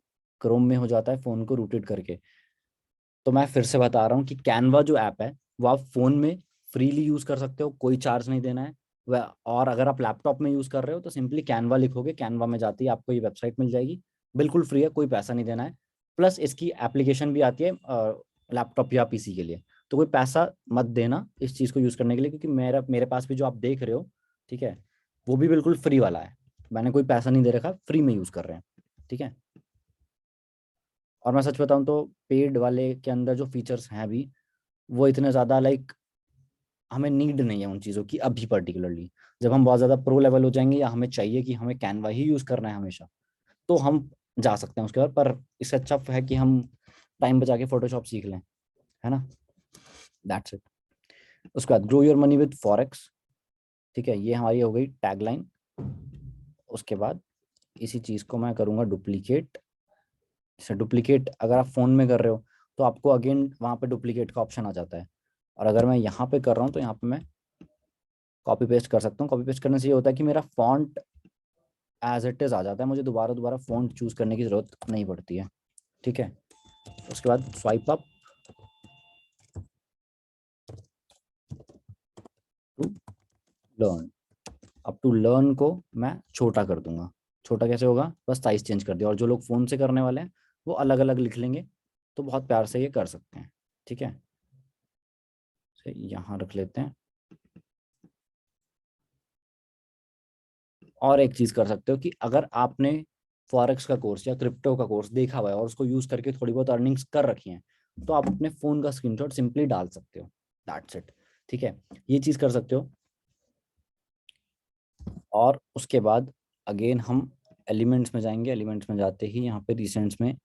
क्रोम में हो जाता है फोन को रूटेड करके। तो मैं फिर से बता रहा हूँ कि कैनवा जो ऐप है वो आप फोन में फ्रीली यूज कर सकते हो, कोई चार्ज नहीं देना है। वह, और अगर आप लैपटॉप में यूज कर रहे हो तो सिंपली कैनवा लिखोगे, कैनवा में जाती है आपको ये वेबसाइट मिल जाएगी, बिल्कुल फ्री है, कोई पैसा नहीं देना है। प्लस इसकी एप्लीकेशन भी आती है लैपटॉप या पीसी के लिए। तो कोई पैसा मत देना इस चीज को यूज करने के लिए, क्योंकि मेरे पास भी जो आप देख रहे हो, ठीक है, वो भी बिल्कुल फ्री वाला है। मैंने कोई पैसा नहीं दे रखा, फ्री में यूज कर रहे हैं, ठीक है। और मैं सच बताऊं तो पेड वाले के अंदर जो फीचर्स हैं अभी, वो इतने ज़्यादा लाइक हमें नीड नहीं है उन चीज़ों की अभी पर्टिकुलरली। जब हम बहुत ज़्यादा प्रो लेवल हो जाएंगे या हमें चाहिए कि हमें कैनवा ही यूज़ करना है हमेशा, तो हम जा सकते हैं उसके बाद। पर इससे अच्छा है कि हम टाइम बचा के फोटोशॉप सीख लें, है ना, दैट्स इट। उसके बाद grow your money with forex, ठीक है, ये हमारी हो गई टैगलाइन। उसके बाद इसी चीज़ को मैं करूँगा डुप्लीकेट। जैसे डुप्लीकेट अगर आप फ़ोन में कर रहे हो तो आपको अगेन वहाँ पे डुप्लीकेट का ऑप्शन आ जाता है। और अगर मैं यहाँ पे कर रहा हूँ तो यहाँ पे मैं कॉपी पेस्ट कर सकता हूँ। कॉपी पेस्ट करने से ये होता है कि मेरा फॉन्ट एज इट इज़ आ जाता है, मुझे दोबारा दोबारा फॉन्ट चूज करने की ज़रूरत नहीं पड़ती है, ठीक है। उसके बाद स्वाइप अप टू लर्न। अब टू लर्न को मैं छोटा कर दूंगा। छोटा कैसे होगा? बस साइज चेंज कर दिया। और जो लोग फ़ोन से करने वाले हैं वो अलग अलग लिख लेंगे, तो बहुत प्यार से ये कर सकते हैं, ठीक है। तो यहाँ रख लेते हैं। और एक चीज कर सकते हो कि अगर आपने फॉरेक्स का कोर्स या क्रिप्टो का कोर्स देखा हुआ है और उसको यूज करके थोड़ी बहुत अर्निंग्स कर रखी हैं, तो आप अपने फोन का स्क्रीनशॉट सिंपली डाल सकते हो, दैट्स इट। ठीक है, ये चीज कर सकते हो। और उसके बाद अगेन हम एलिमेंट्स में जाएंगे। एलिमेंट्स में जाते ही यहाँ पे रिसेंट्स में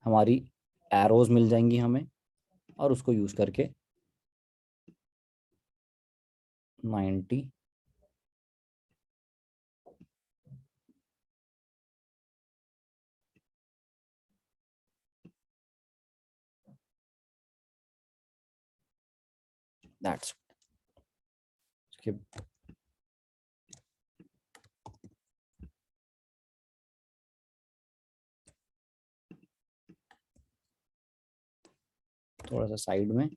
हमारी एरोज मिल जाएंगी हमें, और उसको यूज करके 90 दैट्स थोड़ा सा साइड में।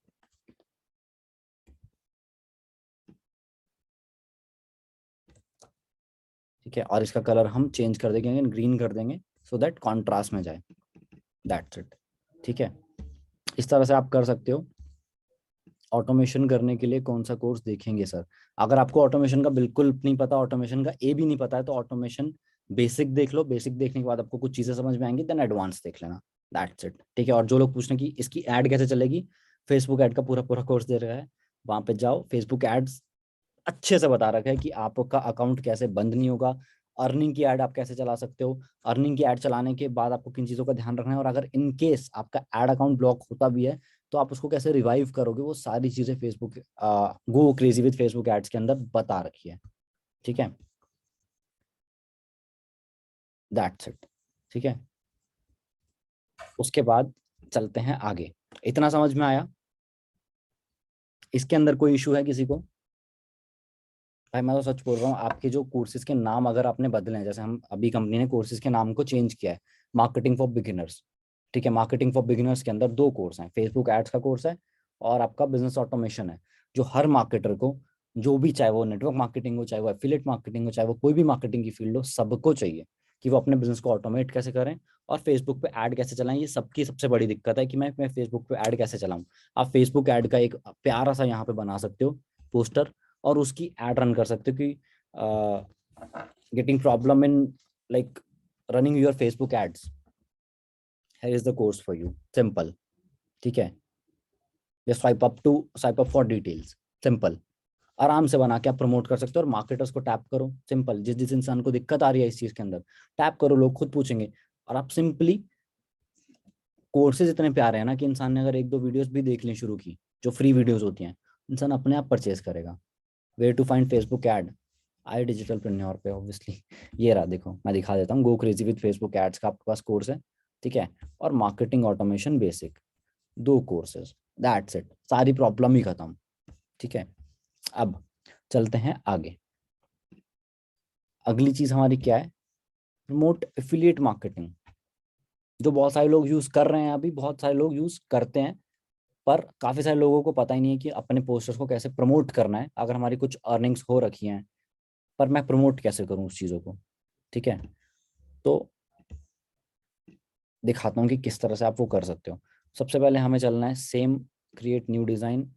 ठीक है, और इसका कलर हम चेंज कर देंगे, ग्रीन कर देंगे, सो दैट कॉन्ट्रास्ट में जाए। That's it. ठीक है, इस तरह से आप कर सकते हो। ऑटोमेशन करने के लिए कौन सा कोर्स देखेंगे सर? अगर आपको ऑटोमेशन का बिल्कुल नहीं पता, ऑटोमेशन का ए भी नहीं पता है, तो ऑटोमेशन बेसिक देख लो। बेसिक देखने के बाद आपको कुछ चीजें समझ में आएंगी, देन एडवांस देख लेना। That's it. ठीक है, और जो लोग पूछ रहे हैं कि इसकी ऐड कैसे चलेगी, फेसबुक ऐड का पूरा पूरा कोर्स दे रहा है, वहां पे जाओ। फेसबुक एड्स अच्छे से बता रखा है कि आपका अकाउंट कैसे बंद नहीं होगा, अर्निंग की ऐड आप कैसे चला सकते हो, अर्निंग की ऐड चलाने के बाद आपको किन चीज़ों का ध्यान रखना है, और अगर इन केस आपका ऐड अकाउंट ब्लॉक होता भी है तो आप उसको कैसे रिवाइव करोगे, वो सारी चीज़ें Facebook go crazy with Facebook ads के अंदर बता रखी है। ठीक है, दैट्स इट। ठीक है, उसके बाद चलते हैं आगे। इतना समझ में आया? इसके अंदर कोई इशू है किसी को? भाई मैं तो सच बोल रहा हूँ, आपके जो कोर्सेज के नाम अगर आपने बदले हैं, जैसे हम अभी कंपनी ने कोर्सेज के नाम को चेंज किया है, मार्केटिंग फॉर बिगिनर्स। ठीक है, मार्केटिंग फॉर बिगिनर्स के अंदर दो कोर्स हैं, फेसबुक एड्स का कोर्स है और आपका बिजनेस ऑटोमेशन है, जो हर मार्केटर को, जो भी, चाहे वो नेटवर्क मार्केटिंग हो, चाहे वो एफिलिएट मार्केटिंग हो, चाहे वो कोई भी मार्केटिंग की फील्ड हो, सबको चाहिए कि वो अपने बिजनेस को ऑटोमेट कैसे करें और फेसबुक पे ऐड कैसे चलाएं। ये सबकी सबसे बड़ी दिक्कत है कि मैं फेसबुक पे ऐड कैसे चलाऊं। आप फेसबुक ऐड का एक प्यारा सा यहाँ पे बना सकते हो पोस्टर, और उसकी एड रन कर सकते हो कि getting problem in like running your Facebook ads, here is the course for you, simple. ठीक है, just swipe up for details, simple. आराम से बना के आप प्रमोट कर सकते हो, और मार्केटर्स को टैप करो, सिंपल। जिस जिस इंसान को दिक्कत आ रही है इस चीज के अंदर, टैप करो, लोग खुद पूछेंगे। और आप सिंपली, कोर्सेज इतने प्यारे हैं ना कि इंसान ने अगर एक दो वीडियोस भी देख ली शुरू की, जो फ्री वीडियोस होती हैं, इंसान अपने आप परचेज करेगा। Where to find Facebook ad, I digital preneur पे ऑब्वियसली। ये रहा, देखो मैं दिखा देता हूँ, go crazy with Facebook ads का आपके पास कोर्स है। ठीक है, और मार्केटिंग ऑटोमेशन बेसिक, दो कोर्सेज, दैट्स इट, सारी प्रॉब्लम ही खत्म। ठीक है, अब चलते हैं आगे। अगली चीज हमारी क्या है? प्रमोट एफिलिएट मार्केटिंग, जो बहुत सारे लोग यूज कर रहे हैं, अभी बहुत सारे लोग यूज करते हैं, पर काफी सारे लोगों को पता ही नहीं है कि अपने पोस्टर्स को कैसे प्रमोट करना है। अगर हमारी कुछ अर्निंग्स हो रखी हैं, पर मैं प्रमोट कैसे करूं उस चीज़ों को। ठीक है, तो दिखाता हूँ कि किस तरह से आप वो कर सकते हो। सबसे पहले हमें चलना है सेम, क्रिएट न्यू डिज़ाइन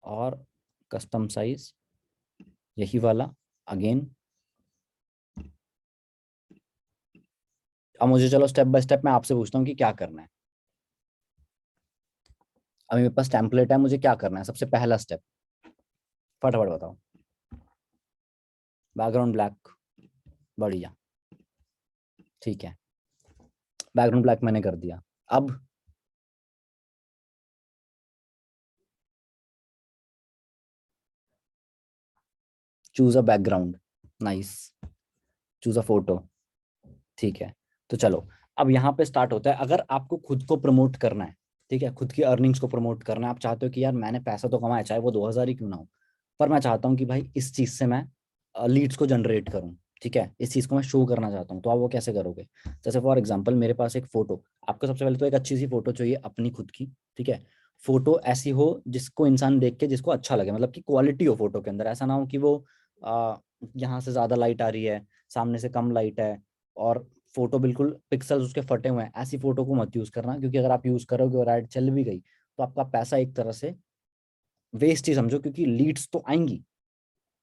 और कस्टम साइज, यही वाला अगेन। अब मुझे चलो स्टेप बाय स्टेप मैं आपसे पूछता हूँ कि क्या करना है। अभी मेरे पास टेम्पलेट है, मुझे क्या करना है? सबसे पहला स्टेप, फटाफट बताओ। बैकग्राउंड ब्लैक, बढ़िया। ठीक है, बैकग्राउंड ब्लैक मैंने कर दिया। अब choose a background, nice, choose a photo. ठीक है, तो चलो, अब यहाँ पे स्टार्ट होता है। अगर आपको खुद को प्रमोट करना है, ठीक है, खुद की अर्निंग्स को प्रमोट करना है, आप चाहते हो कि यार मैंने पैसा तो कमाया, चाहे वो 2000 ही क्यों ना हो, पर मैं चाहता हूँ कि भाई इस चीज से मैं लीड्स को जनरेट करूँ। ठीक है, इस चीज को मैं शो करना चाहता हूँ, तो आप वो कैसे करोगे? जैसे फॉर एग्जाम्पल, मेरे पास एक फोटो, आपको सबसे पहले तो एक अच्छी सी फोटो चाहिए अपनी खुद की। ठीक है, फोटो ऐसी हो जिसको इंसान देख के जिसको अच्छा लगे, मतलब कि क्वालिटी हो फोटो के अंदर। ऐसा ना हो कि वो यहाँ से ज्यादा लाइट आ रही है, सामने से कम लाइट है, और फोटो बिल्कुल पिक्सल्स उसके फटे हुए हैं, ऐसी फोटो को मत यूज करना। क्योंकि अगर आप यूज करोगे और ऐड चल भी गई, तो आपका पैसा एक तरह से वेस्ट ही समझो, क्योंकि लीड्स तो आएंगी,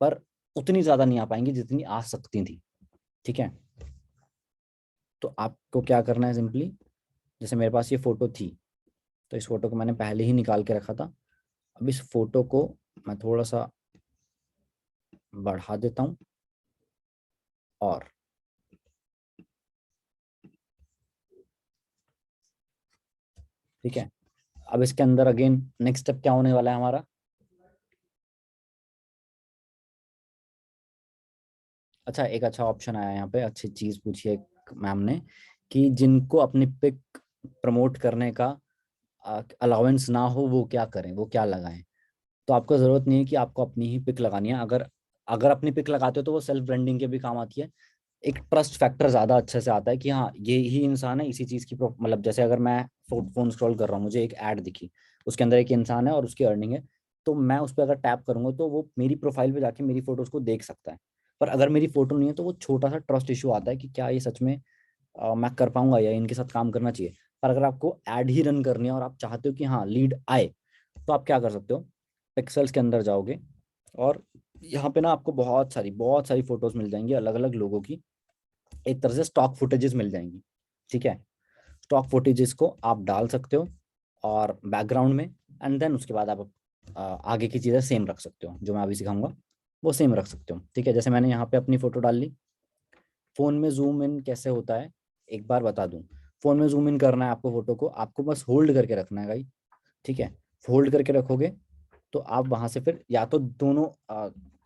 पर उतनी ज्यादा नहीं आ पाएंगी जितनी आ सकती थी। ठीक है, तो आपको क्या करना है, सिंपली, जैसे मेरे पास ये फोटो थी, तो इस फोटो को मैंने पहले ही निकाल के रखा था। अब इस फोटो को मैं थोड़ा सा बढ़ा देता हूँ और ठीक है। अब इसके अंदर अगेन नेक्स्ट स्टेप क्या होने वाला है हमारा, अच्छा एक अच्छा ऑप्शन आया यहाँ पे, अच्छी चीज पूछी है मैम ने कि जिनको अपनी पिक प्रमोट करने का अलाउंस ना हो वो क्या करें, वो क्या लगाएं। तो आपको जरूरत नहीं है कि आपको अपनी ही पिक लगानी है। अगर अगर अपनी पिक लगाते हो तो वो सेल्फ ब्रांडिंग के भी काम आती है। एक ट्रस्ट फैक्टर ज्यादा अच्छे से आता है कि हाँ ये ही इंसान है इसी चीज की मतलब जैसे अगर मैं फोन स्क्रॉल कर रहा हूँ, मुझे एक ऐड दिखी, उसके अंदर एक इंसान है और उसकी अर्निंग है, तो मैं उस पर अगर टैप करूंगा तो वो मेरी प्रोफाइल पे जाके मेरी फोटोज को देख सकता है। पर अगर मेरी फोटो नहीं है तो वो छोटा सा ट्रस्ट इशू आता है कि क्या ये सच में मैं कर पाऊंगा या इनके साथ काम करना चाहिए। पर अगर आपको ऐड ही रन करनी है और आप चाहते हो कि हाँ लीड आए, तो आप क्या कर सकते हो, पिक्सल्स के अंदर जाओगे और यहाँ पे ना आपको बहुत सारी फोटोज मिल जाएंगी अलग अलग लोगों की, एक तरह से स्टॉक फुटेजेस मिल जाएंगी। ठीक है, स्टॉक फुटेजेस को आप डाल सकते हो और बैकग्राउंड में, एंड देन उसके बाद आप आगे की चीज़ें सेम रख सकते हो, जो मैं अभी सिखाऊंगा वो सेम रख सकते हो। ठीक है, जैसे मैंने यहाँ पे अपनी फोटो डाल ली। फोन में जूम इन कैसे होता है एक बार बता दूं। फोन में जूम इन करना है आपको, फोटो को आपको बस होल्ड करके रखना है भाई। ठीक है, होल्ड करके रखोगे तो आप वहां से फिर या तो दोनों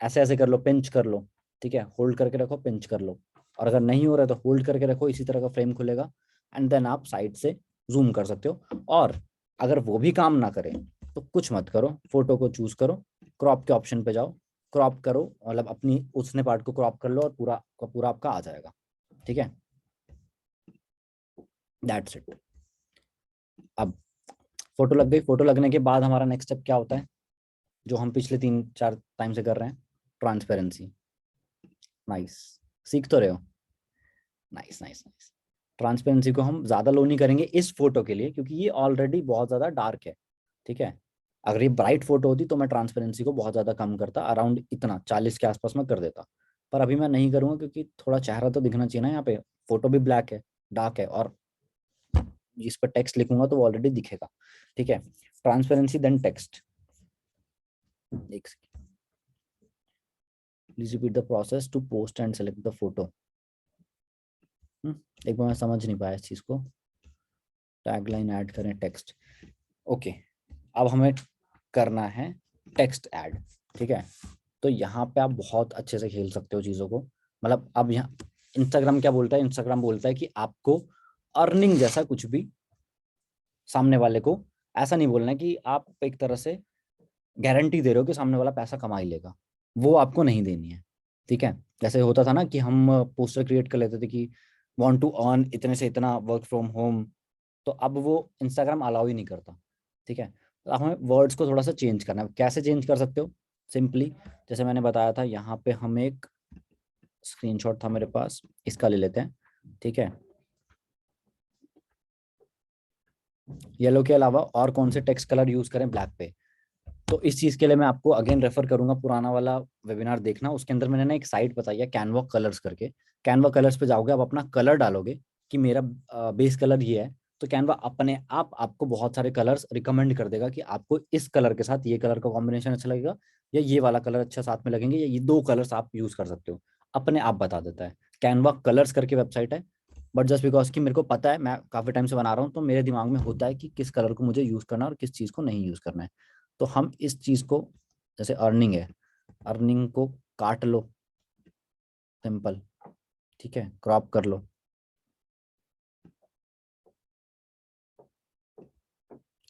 ऐसे ऐसे कर लो, पिंच कर लो। ठीक है, होल्ड करके रखो, पिंच कर लो। और अगर नहीं हो रहा है तो होल्ड करके रखो, इसी तरह का फ्रेम खुलेगा, एंड देन आप साइड से जूम कर सकते हो। और अगर वो भी काम ना करे तो कुछ मत करो, फोटो को चूज करो, क्रॉप के ऑप्शन पे जाओ, क्रॉप करो, मतलब अपनी उसने पार्ट को क्रॉप कर लो और पूरा का पूरा आपका आ जाएगा। ठीक है, दैट्स इट। अब फोटो लग गई, फोटो लगने के बाद हमारा नेक्स्ट स्टेप क्या होता है, जो हम पिछले 3-4 टाइम से कर रहे हैं, ट्रांसपेरेंसी। नाइस, सीख तो रहे हो। Nice nice nice. ट्रांसपेरेंसी को हम ज्यादा लो नहीं करेंगे इस फोटो के लिए क्योंकि ये ऑलरेडी बहुत ज्यादा डार्क है। ठीक है, अगर ये ब्राइट फोटो होती तो मैं ट्रांसपेरेंसी को बहुत ज्यादा कम करता, अराउंड इतना 40 के आसपास मैं कर देता। पर अभी मैं नहीं करूंगा क्योंकि थोड़ा चेहरा तो दिखना चाहिए ना यहाँ पे, फोटो भी ब्लैक है, डार्क है, और जिस पर टेक्स्ट लिखूंगा तो वो ऑलरेडी दिखेगा। ठीक है, ट्रांसपेरेंसी देन टेक्स्ट। एक please repeat the process to post and select the photo. एक बार मैं समझ नहीं पाया इस चीज को। टैगलाइन ऐड करें टेक्स्ट, ओके। अब हमें करना है टेक्स्ट ऐड। ठीक है, तो यहाँ पे आप बहुत अच्छे से खेल सकते हो चीज़ों को। मतलब अब यहाँ इंस्टाग्राम क्या बोलता है, इंस्टाग्राम बोलता है कि आपको अर्निंग जैसा कुछ भी सामने वाले को, ऐसा नहीं बोलना है कि आप एक तरह से गारंटी दे रहे हो कि सामने वाला पैसा कमा ही लेगा, वो आपको नहीं देनी है। ठीक है, जैसे होता था ना कि हम पोस्टर क्रिएट कर लेते थे कि वांट टू अर्न इतने से इतना वर्क फ्रॉम होम, तो अब वो इंस्टाग्राम अलाउ ही नहीं करता। ठीक है, तो अब हमें वर्ड्स को थोड़ा सा चेंज करना है। कैसे चेंज कर सकते हो, सिंपली जैसे मैंने बताया था, यहाँ पे हम एक स्क्रीनशॉट था मेरे पास, इसका ले लेते हैं। ठीक है, येलो के अलावा और कौन से टेक्स्ट कलर यूज करें ब्लैक पे, तो इस चीज के लिए मैं आपको अगेन रेफर करूंगा पुराना वाला वेबिनार देखना, उसके अंदर मैंने ना एक साइट बताई है कैनवा कलर्स करके। कैनवा कलर्स पे जाओगे, आप अपना कलर डालोगे कि मेरा बेस कलर ये है, तो कैनवा अपने आप आपको बहुत सारे कलर्स रिकमेंड कर देगा कि आपको इस कलर के साथ ये कलर का कॉम्बिनेशन अच्छा लगेगा, या ये वाला कलर अच्छा साथ में लगेंगे, या ये दो कलर्स आप यूज कर सकते हो, अपने आप बता देता है। कैनवा कलर्स करके वेबसाइट है। बट जस्ट बिकॉज कि मेरे को पता है, मैं काफी टाइम से बना रहा हूँ, तो मेरे दिमाग में होता है कि किस कलर को मुझे यूज करना है और किस चीज को नहीं यूज करना है। तो हम इस चीज को, जैसे अर्निंग है, अर्निंग को काट लो, सिंपल। ठीक है, क्रॉप कर लो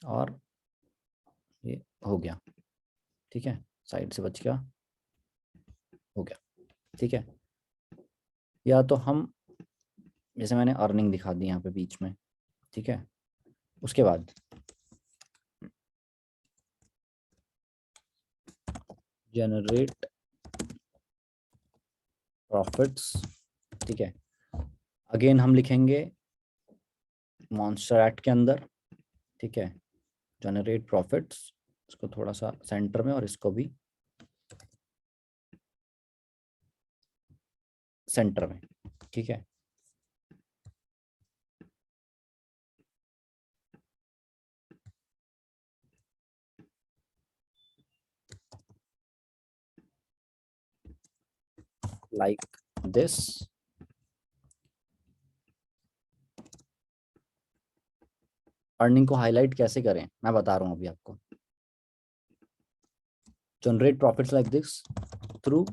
और ये हो गया। ठीक है, साइड से बच गया, हो गया। ठीक है, या तो हम, जैसे मैंने अर्निंग दिखा दी यहाँ पे बीच में। ठीक है, उसके बाद जनरेट प्रॉफिट्स। ठीक है, अगेन हम लिखेंगे मॉन्स्टर एट के अंदर। ठीक है, जनरेट प्रॉफिट्स, इसको थोड़ा सा सेंटर में और इसको भी सेंटर में। ठीक है, लाइक दिस। अर्निंग को हाईलाइट कैसे करें मैं बता रहा हूं अभी आपको। Generate profits like this through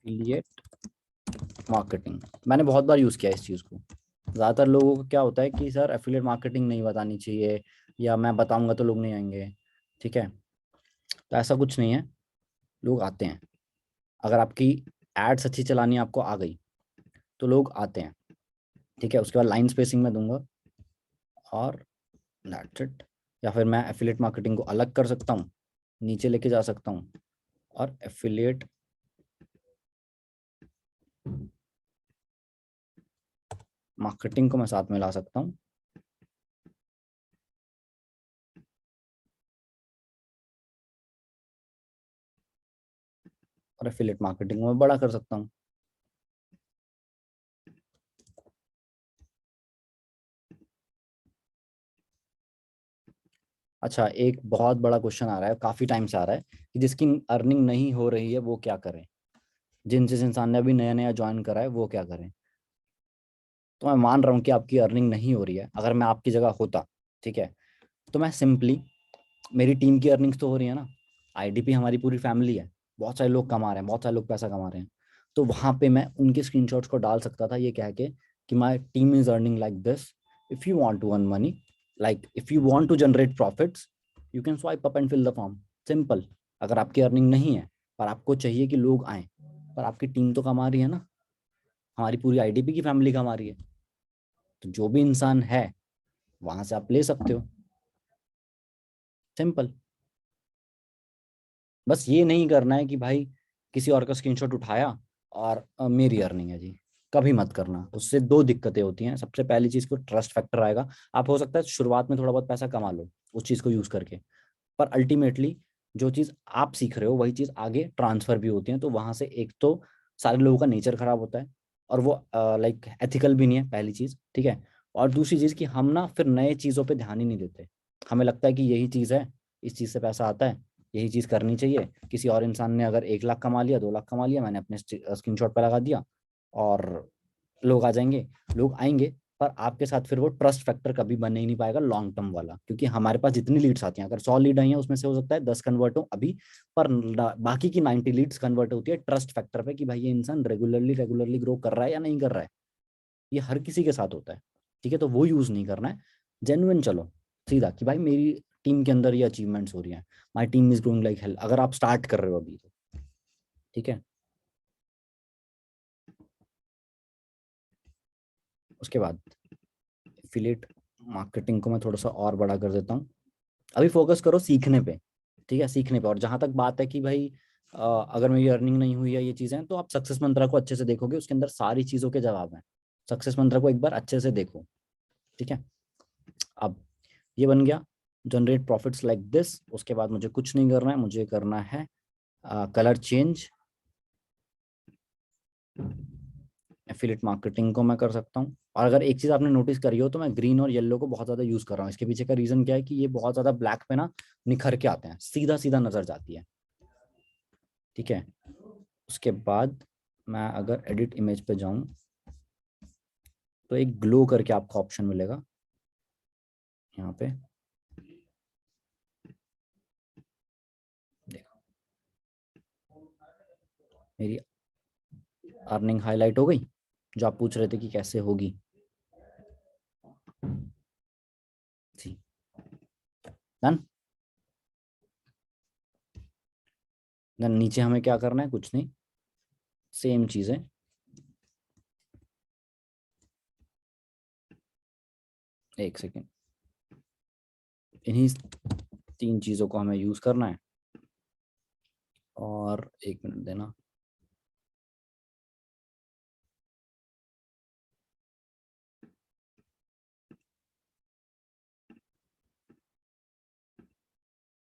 affiliate marketing. मैंने बहुत बार यूज किया इस चीज को। ज्यादातर लोगों को क्या होता है कि सर एफिलिएट मार्केटिंग नहीं बतानी चाहिए, या मैं बताऊंगा तो लोग नहीं आएंगे। ठीक है, तो ऐसा कुछ नहीं है, लोग आते हैं। अगर आपकी एड्स अच्छी चलानी आपको आ गई तो लोग आते हैं। ठीक है, उसके बाद लाइन स्पेसिंग में दूंगा और दैट्स इट। या फिर मैं एफिलिएट मार्केटिंग को अलग कर सकता हूँ, नीचे लेके जा सकता हूँ और एफिलिएट मार्केटिंग को मैं साथ में ला सकता हूँ। और एफिलिएट मार्केटिंग को मैं बड़ा कर सकता हूँ। अच्छा, एक बहुत बड़ा क्वेश्चन आ रहा है, काफी टाइम से आ रहा है कि जिसकी अर्निंग नहीं हो रही है वो क्या करें। जिस इंसान ने अभी नया नया ज्वाइन करा है वो क्या करें। तो मैं मान रहा हूँ कि आपकी अर्निंग नहीं हो रही है। अगर मैं आपकी जगह होता, ठीक है, तो मैं सिंपली, मेरी टीम की अर्निंग्स तो हो रही है ना, आईडीपी हमारी पूरी फैमिली है, बहुत सारे लोग कमा रहे हैं, बहुत सारे लोग पैसा कमा रहे हैं। तो वहां पे मैं उनके स्क्रीनशॉट्स को डाल सकता था ये कह के कि my team is earning like this, if you want to earn money, like if you want to generate profits, you can swipe up and fill the form. Simple. अगर आपकी अर्निंग नहीं है पर आपको चाहिए कि लोग आए, पर आपकी टीम तो कमा रही है ना, हमारी पूरी आईडीपी की फैमिली कमा रही है, तो जो भी इंसान है वहां से आप ले सकते हो। सिंपल। बस ये नहीं करना है कि भाई किसी और का स्क्रीनशॉट उठाया और मेरी अर्निंग है जी। कभी मत करना, उससे दो दिक्कतें होती हैं। सबसे पहली चीज को ट्रस्ट फैक्टर आएगा। आप हो सकता है शुरुआत में थोड़ा बहुत पैसा कमा लो उस चीज को यूज करके, पर अल्टीमेटली जो चीज आप सीख रहे हो वही चीज आगे ट्रांसफर भी होती है। तो वहां से एक तो सारे लोगों का नेचर खराब होता है और वो लाइक एथिकल भी नहीं है, पहली चीज। ठीक है, और दूसरी चीज कि हम ना फिर नए चीजों पे ध्यान ही नहीं देते। हमें लगता है कि यही चीज है, इस चीज से पैसा आता है, यही चीज करनी चाहिए। किसी और इंसान ने अगर 1 लाख कमा लिया, 2 लाख कमा लिया, मैंने अपने स्क्रीनशॉट पे लगा दिया और लोग आ जाएंगे। लोग आएंगे पर आपके साथ फिर वो ट्रस्ट फैक्टर कभी बन ही नहीं पाएगा लॉन्ग टर्म वाला। क्योंकि हमारे पास जितनी लीड्स आती हैं, अगर 100 लीड आई हैं उसमें से हो सकता है 10 कन्वर्ट हो अभी, पर बाकी की 90 लीड्स कन्वर्ट होती है ट्रस्ट फैक्टर पे कि भाई ये इंसान रेगुलरली रेगुलरली ग्रो कर रहा है या नहीं कर रहा है। ये हर किसी के साथ होता है। ठीक है, तो वो यूज नहीं करना है। जेन्युइन चलो सीधा कि भाई मेरी टीम के अंदर ये अचीवमेंट्स हो रही हैं, माई team is growing like hell, अगर आप स्टार्ट कर रहे हो अभी तो। ठीक है, उसके बाद एफिलिएट मार्केटिंग को मैं थोड़ा सा और बड़ा कर देता हूँ। अभी फोकस करो सीखने पे। ठीक है, सीखने पे। और जहां तक बात है कि भाई अगर मेरी अर्निंग नहीं हुई है ये चीजें, तो आप सक्सेस मंत्रा को अच्छे से देखोगे, उसके अंदर सारी चीजों के जवाब हैं। सक्सेस मंत्रा को एक बार अच्छे से देखो। ठीक है, अब ये बन गया जनरेट प्रॉफिट्स लाइक दिस। उसके बाद मुझे कुछ नहीं करना है, मुझे करना है कलर चेंज। एफिलिएट मार्केटिंग को मैं कर सकता हूँ। और अगर एक चीज आपने नोटिस करी हो तो मैं ग्रीन और येलो को बहुत ज्यादा यूज कर रहा हूँ। इसके पीछे का रीजन क्या है कि ये बहुत ज्यादा ब्लैक पे ना निखर के आते हैं, सीधा सीधा नजर जाती है। ठीक है, उसके बाद मैं अगर एडिट इमेज पे जाऊं तो एक ग्लो करके आपको ऑप्शन मिलेगा यहाँ पे। देखो मेरी अर्निंग हाईलाइट हो गई, जो आप पूछ रहे थे कि कैसे होगी। जी, डन। देन नीचे हमें क्या करना है, कुछ नहीं, सेम चीजें। एक सेकेंड, इन्हीं 3 चीजों को हमें यूज करना है। और 1 मिनट देना।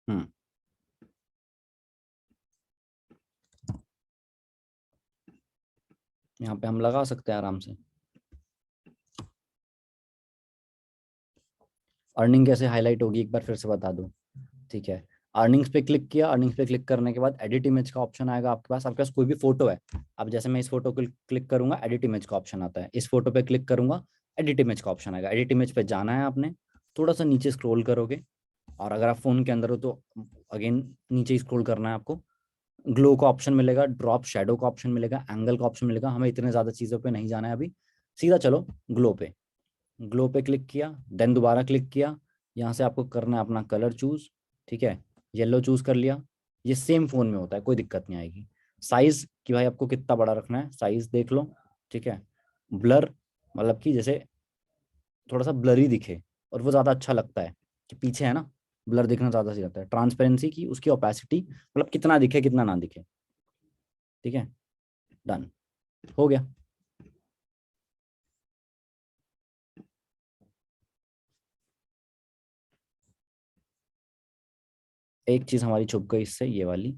हम्म, यहाँ पे हम लगा सकते हैं आराम से। अर्निंग कैसे हाईलाइट होगी एक बार फिर से बता दूं। ठीक है, अर्निंग्स पे क्लिक किया, अर्निंग्स पे क्लिक करने के बाद एडिट इमेज का ऑप्शन आएगा आपके पास कोई भी फोटो है। अब जैसे मैं इस फोटो को क्लिक करूंगा, एडिट इमेज का ऑप्शन आता है, इस फोटो पे क्लिक करूंगा, एडिट इमेज का ऑप्शन आएगा। एडिट इमेज पे जाना है आपने, थोड़ा सा नीचे स्क्रॉल करोगे, और अगर आप फोन के अंदर हो तो अगेन नीचे ही स्क्रॉल करना है आपको। ग्लो का ऑप्शन मिलेगा, ड्रॉप शेडो का ऑप्शन मिलेगा, एंगल का ऑप्शन मिलेगा। हमें इतने ज्यादा चीजों पे नहीं जाना है अभी, सीधा चलो ग्लो पे। ग्लो पे क्लिक किया, देन दोबारा क्लिक किया, यहाँ से आपको करना है अपना कलर चूज। ठीक है, येलो चूज कर लिया। ये सेम फोन में होता है, कोई दिक्कत नहीं आएगी। साइज कि भाई आपको कितना बड़ा रखना है, साइज देख लो। ठीक है, ब्लर मतलब कि जैसे थोड़ा सा ब्लरी दिखे, और वो ज़्यादा अच्छा लगता है कि पीछे है ना, ब्लर दिखना ज़्यादा सही लगता है। ट्रांसपेरेंसी की, उसकी ओपेसिटी मतलब कितना दिखे कितना ना दिखे। ठीक है, डन हो गया। एक चीज़ हमारी छुप गई इससे, ये वाली,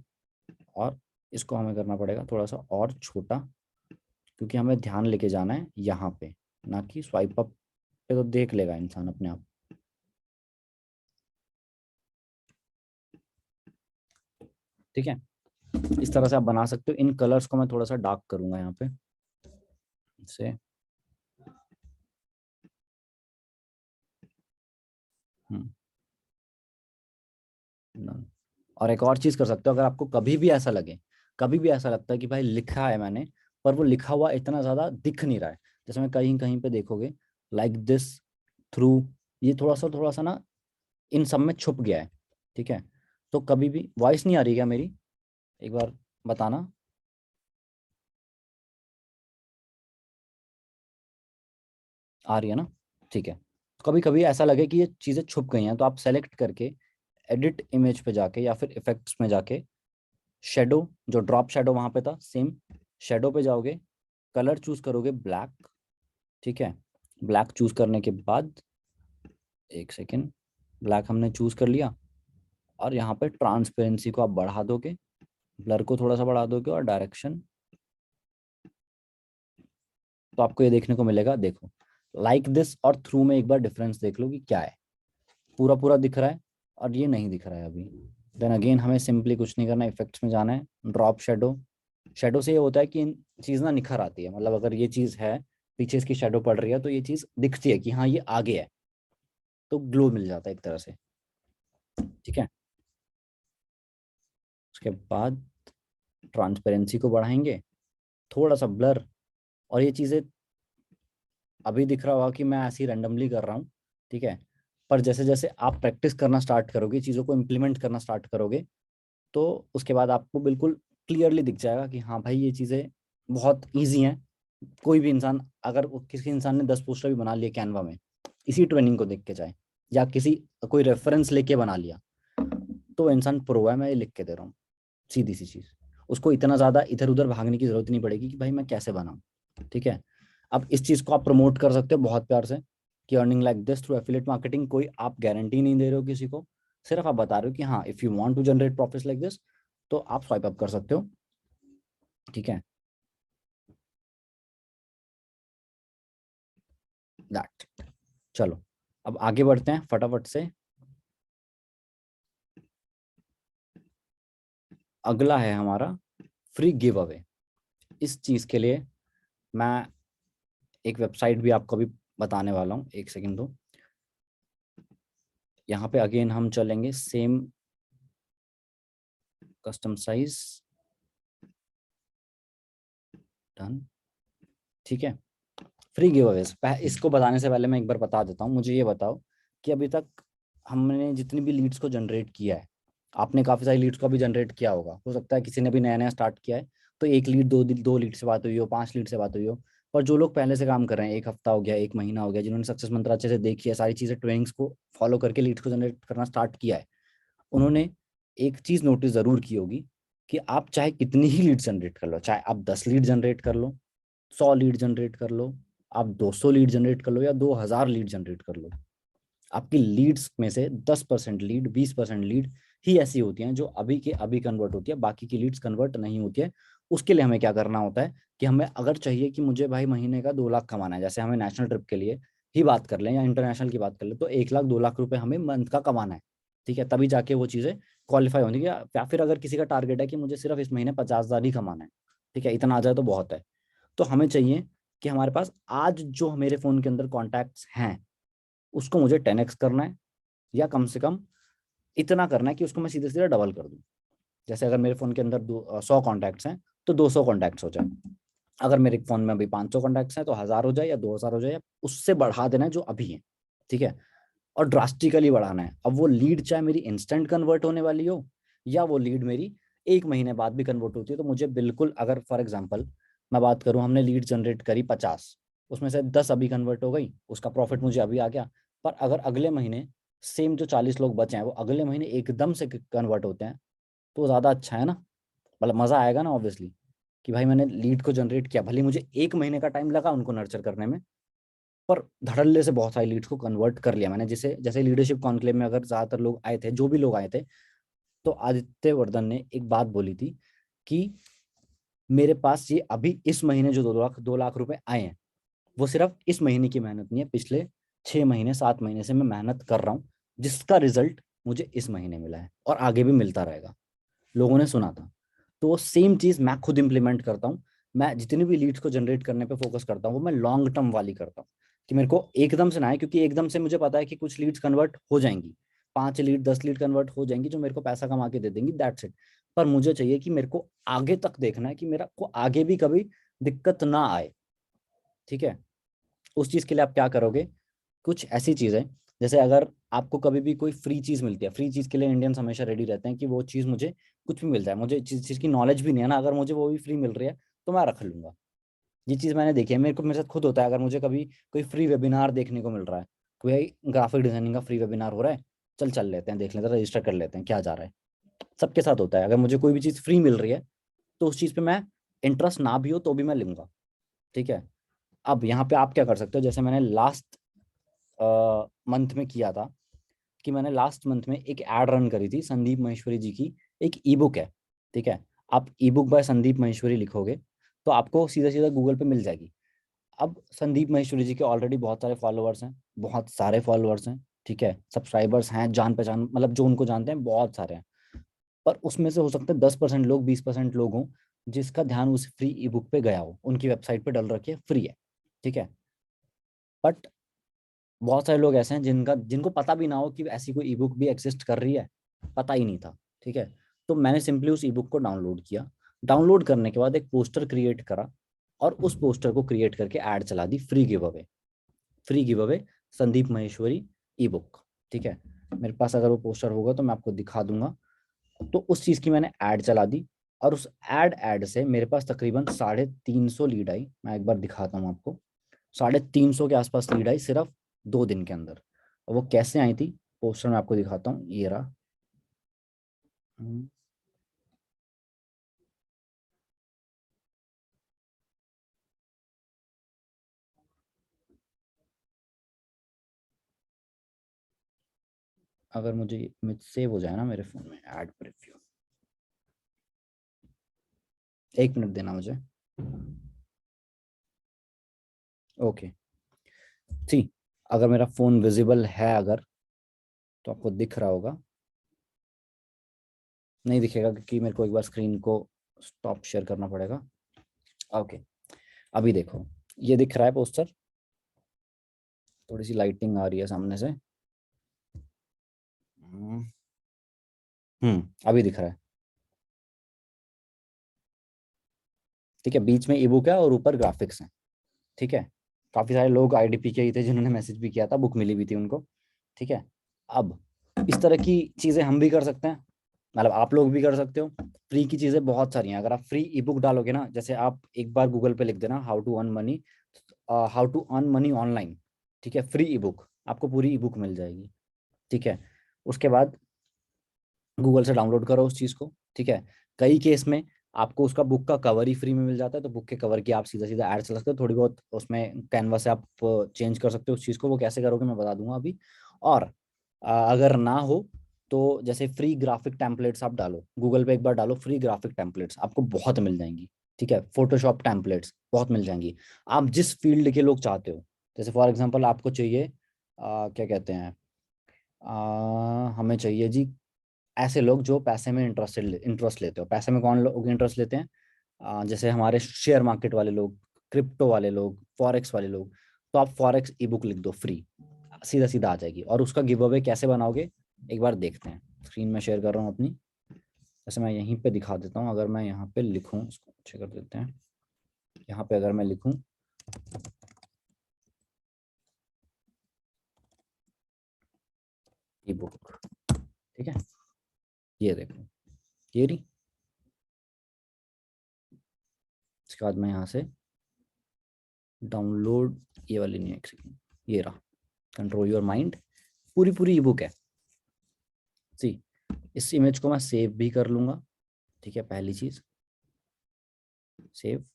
और इसको हमें करना पड़ेगा थोड़ा सा और छोटा, क्योंकि हमें ध्यान लेके जाना है यहाँ पे, ना कि स्वाइप अप पे तो देख लेगा इंसान अपने आप। ठीक है, इस तरह से आप बना सकते हो। इन कलर्स को मैं थोड़ा सा डार्क करूंगा यहाँ पे से। हम्म, done। और एक और चीज कर सकते हो, अगर आपको कभी भी ऐसा लगे, कभी भी ऐसा लगता है कि भाई लिखा है मैंने, पर वो लिखा हुआ इतना ज्यादा दिख नहीं रहा है, जैसे मैं कहीं कहीं पे देखोगे लाइक दिस, थ्रू, ये थोड़ा सा ना इन सब में छुप गया है। ठीक है, तो कभी भी वॉइस नहीं आ रही क्या मेरी, एक बार बताना। आ रही है ना, ठीक है। कभी कभी ऐसा लगे कि ये चीज़ें छुप गई हैं, तो आप सेलेक्ट करके एडिट इमेज पे जाके या फिर इफेक्ट्स में जाके शेडो, जो ड्रॉप शेडो वहां पे था सेम, शेडो पे जाओगे, कलर चूज करोगे ब्लैक। ठीक है, ब्लैक चूज करने के बाद एक सेकेंड, ब्लैक हमने चूज कर लिया, और यहाँ पे ट्रांसपेरेंसी को आप बढ़ा दोगे, ब्लर को थोड़ा सा बढ़ा दोगे, और डायरेक्शन, तो आपको ये देखने को मिलेगा। देखो, लाइक दिस और थ्रू में एक बार डिफरेंस देख लो कि क्या है। पूरा पूरा दिख रहा है, और ये नहीं दिख रहा है अभी। देन अगेन हमें सिंपली कुछ नहीं करना, इफेक्ट्स में जाना है, ड्रॉप शेडो। शेडो से ये होता है कि चीज़ ना निखर आती है, मतलब अगर ये चीज़ है, पीछे इसकी शेडो पड़ रही है, तो ये चीज़ दिखती है कि हाँ ये आगे है, तो ग्लो मिल जाता है एक तरह से। ठीक है, उसके बाद ट्रांसपेरेंसी को बढ़ाएंगे, थोड़ा सा ब्लर। और ये चीज़ें अभी दिख रहा होगा कि मैं ऐसे ही रैंडमली कर रहा हूँ। ठीक है, पर जैसे जैसे आप प्रैक्टिस करना स्टार्ट करोगे, चीज़ों को इम्प्लीमेंट करना स्टार्ट करोगे, तो उसके बाद आपको बिल्कुल क्लियरली दिख जाएगा कि हाँ भाई ये चीज़ें बहुत ईजी हैं। कोई भी इंसान, अगर किसी इंसान ने 10 पोस्टर भी बना लिए कैनवा में, इसी ट्रेनिंग को देख के जाए, या किसी कोई रेफरेंस लेके बना लिया, तो वो इंसान प्रो है, मैं ये लिख के दे रहा हूँ। सीधी सी चीज़, उसको इतना ज़्यादा इधर उधर भागने की जरूरत नहीं पड़ेगी कि भाई मैं कैसे बनाऊँ। ठीक है, अब इस चीज़ को आप प्रमोट कर सकते हो बहुत प्यार से, कि earning like this through affiliate marketing. कोई आप गारंटी नहीं दे रहे हो किसी को, सिर्फ आप बता रहे हो कि हाँ if you want to generate profits like this, तो आप स्वाइप अप कर सकते हो। ठीक है, दैट, चलो अब आगे बढ़ते हैं फटाफट से। अगला है हमारा फ्री गिव अवे। इस चीज़ के लिए मैं एक वेबसाइट भी आपको भी बताने वाला हूँ, एक सेकंड दो। यहाँ पे अगेन हम चलेंगे सेम कस्टम साइज, डन। ठीक है, फ्री गिव अवेज, इसको बताने से पहले मैं एक बार बता देता हूँ। मुझे ये बताओ कि अभी तक हमने जितनी भी लीड्स को जनरेट किया है, आपने काफ़ी सारी लीड्स को भी जनरेट किया होगा, हो सकता है किसी ने भी नया नया स्टार्ट किया है, तो एक लीड, दो लीड से बात हुई हो, 5 लीड से बात हुई हो। पर जो लोग पहले से काम कर रहे हैं, एक हफ्ता हो गया, एक महीना हो गया, जिन्होंने सक्सेस मंत्र अच्छे से देखी है, सारी चीज़ें ट्रेनिंग्स को फॉलो करके लीड्स को जनरेट करना स्टार्ट किया है, उन्होंने एक चीज़ नोटिस ज़रूर की होगी कि आप चाहे कितनी ही लीड जनरेट कर लो, चाहे आप 10 लीड जनरेट कर लो, 100 लीड जनरेट कर लो, आप 200 लीड जनरेट कर लो, या 2000 लीड जनरेट कर लो, आपकी लीड्स में से 10% लीड, 20% लीड ही ऐसी होती हैं जो अभी के अभी कन्वर्ट होती है, बाकी की लीड्स कन्वर्ट नहीं होती है। उसके लिए हमें क्या करना होता है कि हमें अगर चाहिए कि मुझे भाई महीने का 2 लाख कमाना है, जैसे हमें नेशनल ट्रिप के लिए ही बात कर लें या इंटरनेशनल की बात कर लें, तो 1 लाख 2 लाख रुपए हमें मंथ का कमाना है। ठीक है, तभी जाके वो चीज़ें क्वालिफाई होने की, या फिर अगर किसी का टारगेट है कि मुझे सिर्फ इस महीने 50,000 ही कमाना है, ठीक है, इतना आ जाए तो बहुत है, तो हमें चाहिए कि हमारे पास आज जो मेरे फोन के अंदर कॉन्टैक्ट्स हैं उसको मुझे 10x करना है, या कम से कम इतना करना है कि उसको मैं सीधे सीधे डबल कर दूं। जैसे अगर मेरे फोन के अंदर 100 कॉन्टैक्ट्स हैं तो 200 कॉन्टैक्ट्स हो जाए। अगर मेरे फोन में अभी 500 कॉन्टैक्ट्स हैं तो 1000 हो जाए या 2000 हो जाए, या उससे बढ़ा देना है जो अभी है, ठीक है। और ड्रास्टिकली बढ़ाना है। अब वो लीड चाहे मेरी इंस्टेंट कन्वर्ट होने वाली हो, या वो लीड मेरी 1 महीने बाद भी कन्वर्ट होती है, तो मुझे बिल्कुल, अगर फॉर एग्जाम्पल मैं बात करूं, हमने लीड जनरेट करी 50, उसमें से 10 अभी कन्वर्ट हो गई, उसका प्रॉफिट मुझे अभी आ गया। पर अगर अगले महीने सेम जो 40 लोग बचे हैं वो अगले महीने एकदम से कन्वर्ट होते हैं, तो ज़्यादा अच्छा है ना, मतलब मज़ा आएगा ना ऑब्वियसली, कि भाई मैंने लीड को जनरेट किया, भले मुझे 1 महीने का टाइम लगा उनको नर्चर करने में, पर धड़ल्ले से बहुत सारी लीड्स को कन्वर्ट कर लिया मैंने। जैसे जैसे लीडरशिप कॉन्क्लेव में अगर ज्यादातर लोग आए थे, जो भी लोग आए थे, तो आदित्य वर्धन ने एक बात बोली थी कि मेरे पास ये अभी इस महीने जो 2 लाख रुपए आए हैं, वो सिर्फ इस महीने की मेहनत नहीं है, पिछले 6 महीने 7 महीने से मैं मेहनत कर रहा हूँ, जिसका रिजल्ट मुझे इस महीने मिला है और आगे भी मिलता रहेगा। लोगों ने सुना था। तो वो सेम चीज मैं खुद इंप्लीमेंट करता हूँ। मैं जितनी भी लीड्स को जनरेट करने पे फोकस करता हूँ वो मैं लॉन्ग टर्म वाली करता हूँ, कि मेरे को एकदम से ना आए, क्योंकि एकदम से मुझे पता है कि कुछ लीड्स कन्वर्ट हो जाएंगी, 5 लीड 10 लीड कन्वर्ट हो जाएंगी जो मेरे को पैसा कमा के दे देंगी, दैट्स इट। पर मुझे चाहिए कि मेरे को आगे तक देखना है, कि मेरा को आगे भी कभी दिक्कत ना आए, ठीक है। उस चीज के लिए आप क्या करोगे, कुछ ऐसी चीजें, जैसे अगर आपको कभी भी कोई फ्री चीज मिलती है, फ्री चीज के लिए इंडियंस हमेशा रेडी रहते हैं कि वो चीज मुझे कुछ भी मिल जाए, मुझे जिस चीज की नॉलेज भी नहीं है ना, अगर मुझे वो भी फ्री मिल रही है तो मैं रख लूंगा। ये चीज मैंने देखी है, मेरे साथ खुद होता है। अगर मुझे कभी कोई फ्री वेबिनार देखने को मिल रहा है, कोई ग्राफिक डिजाइनिंग का फ्री वेबिनार हो रहा है, चल चल लेते हैं, देख लेते हैं, रजिस्टर कर लेते हैं, क्या जा रहा है। सबके साथ होता है, अगर मुझे कोई भी चीज फ्री मिल रही है तो उस चीज पे मैं, इंटरेस्ट ना भी हो तो भी मैं लूंगा, ठीक है। अब यहाँ पे आप क्या कर सकते हो, जैसे मैंने लास्ट मंथ में किया था, कि मैंने लास्ट मंथ में एक एड रन करी थी संदीप महेश्वरी जी की। एक ई बुक है, ठीक है। आप ई बुक बाय संदीप महेश्वरी लिखोगे तो आपको सीधा सीधा गूगल पे मिल जाएगी। अब संदीप महेश्वरी जी के ऑलरेडी बहुत सारे फॉलोअर्स हैं, बहुत सारे फॉलोअर्स हैं, ठीक है, सब्सक्राइबर्स हैं, जान पहचान, मतलब जो उनको जानते हैं बहुत सारे हैं। पर उसमें से हो सकता है 10% लोग, 20% लोग हों जिसका ध्यान उस फ्री ई बुक पे गया हो, उनकी वेबसाइट पे डल रखी है, फ्री है, ठीक है। बट बहुत सारे लोग ऐसे हैं जिनको पता भी ना हो कि ऐसी कोई ई बुक भी एग्जिस्ट कर रही है, पता ही नहीं था, ठीक है। तो मैंने सिंपली उस ई बुक को डाउनलोड किया, डाउनलोड करने के बाद एक पोस्टर क्रिएट करा, और उस पोस्टर को क्रिएट करके ऐड चला दी, free give away, free give away Sandeep Maheshwari ebook, ठीक है। मेरे पास अगर वो पोस्टर होगा तो मैं आपको दिखा दूंगा। तो उस चीज की मैंने ऐड चला दी, और उस ऐड से मेरे पास तकरीबन 350 लीड आई। मैं एक बार दिखाता हूँ आपको, 350 के आसपास लीड आई सिर्फ 2 दिन के अंदर। और वो कैसे आई थी, पोस्टर में आपको दिखाता हूँ, ये रहा। हम्म, अगर मुझे सेव हो जाए ना मेरे फोन में ऐड प्रीव्यू, 1 मिनट देना मुझे। ओके, सी, अगर मेरा फोन विजिबल है अगर, तो आपको दिख रहा होगा, नहीं दिखेगा क्योंकि मेरे को एक बार स्क्रीन को स्टॉप शेयर करना पड़ेगा। ओके, अभी देखो, ये दिख रहा है पोस्टर, थोड़ी सी लाइटिंग आ रही है सामने से। हम्म, अभी दिख रहा है, ठीक है। बीच में ई बुक है और ऊपर ग्राफिक्स है, ठीक है। काफी सारे लोग आईडीपी के ही थे जिन्होंने मैसेज भी किया था, बुक मिली भी थी उनको, ठीक है। अब इस तरह की चीजें हम भी कर सकते हैं, मतलब आप लोग भी कर सकते हो। फ्री की चीजें बहुत सारी हैं, अगर आप फ्री ई बुक डालोगे ना, जैसे आप एक बार गूगल पे लिख देना how to earn money online, ठीक है, फ्री ई बुक, आपको पूरी ई बुक मिल जाएगी, ठीक है। उसके बाद गूगल से डाउनलोड करो उस चीज़ को, ठीक है। कई केस में आपको उसका बुक का कवर ही फ्री में मिल जाता है, तो बुक के कवर की आप सीधा सीधा ऐड चला सकते हो, थोड़ी बहुत उसमें कैनवा से आप चेंज कर सकते हो उस चीज़ को, वो कैसे करोगे मैं बता दूंगा अभी। और अगर ना हो तो जैसे फ्री ग्राफिक टेम्पलेट्स आप डालो गूगल पे, एक बार डालो फ्री ग्राफिक टेम्पलेट्स, आपको बहुत मिल जाएंगी, ठीक है। फोटोशॉप टेम्पलेट्स बहुत मिल जाएंगी, आप जिस फील्ड के लोग चाहते हो। जैसे फॉर एग्जांपल आपको चाहिए क्या कहते हैं, हमें चाहिए जी ऐसे लोग जो पैसे में इंटरेस्ट लेते हो। पैसे में कौन लोग इंटरेस्ट लेते हैं? जैसे हमारे शेयर मार्केट वाले लोग, क्रिप्टो वाले लोग, फॉरेक्स वाले लोग। तो आप फॉरेक्स ई बुक लिख दो फ्री, सीधा सीधा आ जाएगी। और उसका गिव अवे कैसे बनाओगे, एक बार देखते हैं। स्क्रीन में शेयर कर रहा हूँ अपनी। जैसे मैं यहीं पे दिखा देता हूँ। अगर मैं यहाँ पे लिखूँ, इसको अच्छे कर देते हैं। यहाँ पे अगर मैं लिखूँ ई बुक, ठीक है, ये देखो, ये रही। इसके बाद मैं यहाँ से डाउनलोड, ये वाली नहीं है, एक सेकंड, ये रहा, कंट्रोल योर माइंड। पूरी पूरी ई बुक है। सी, इस इमेज को मैं सेव भी कर लूंगा, ठीक है, पहली चीज सेव।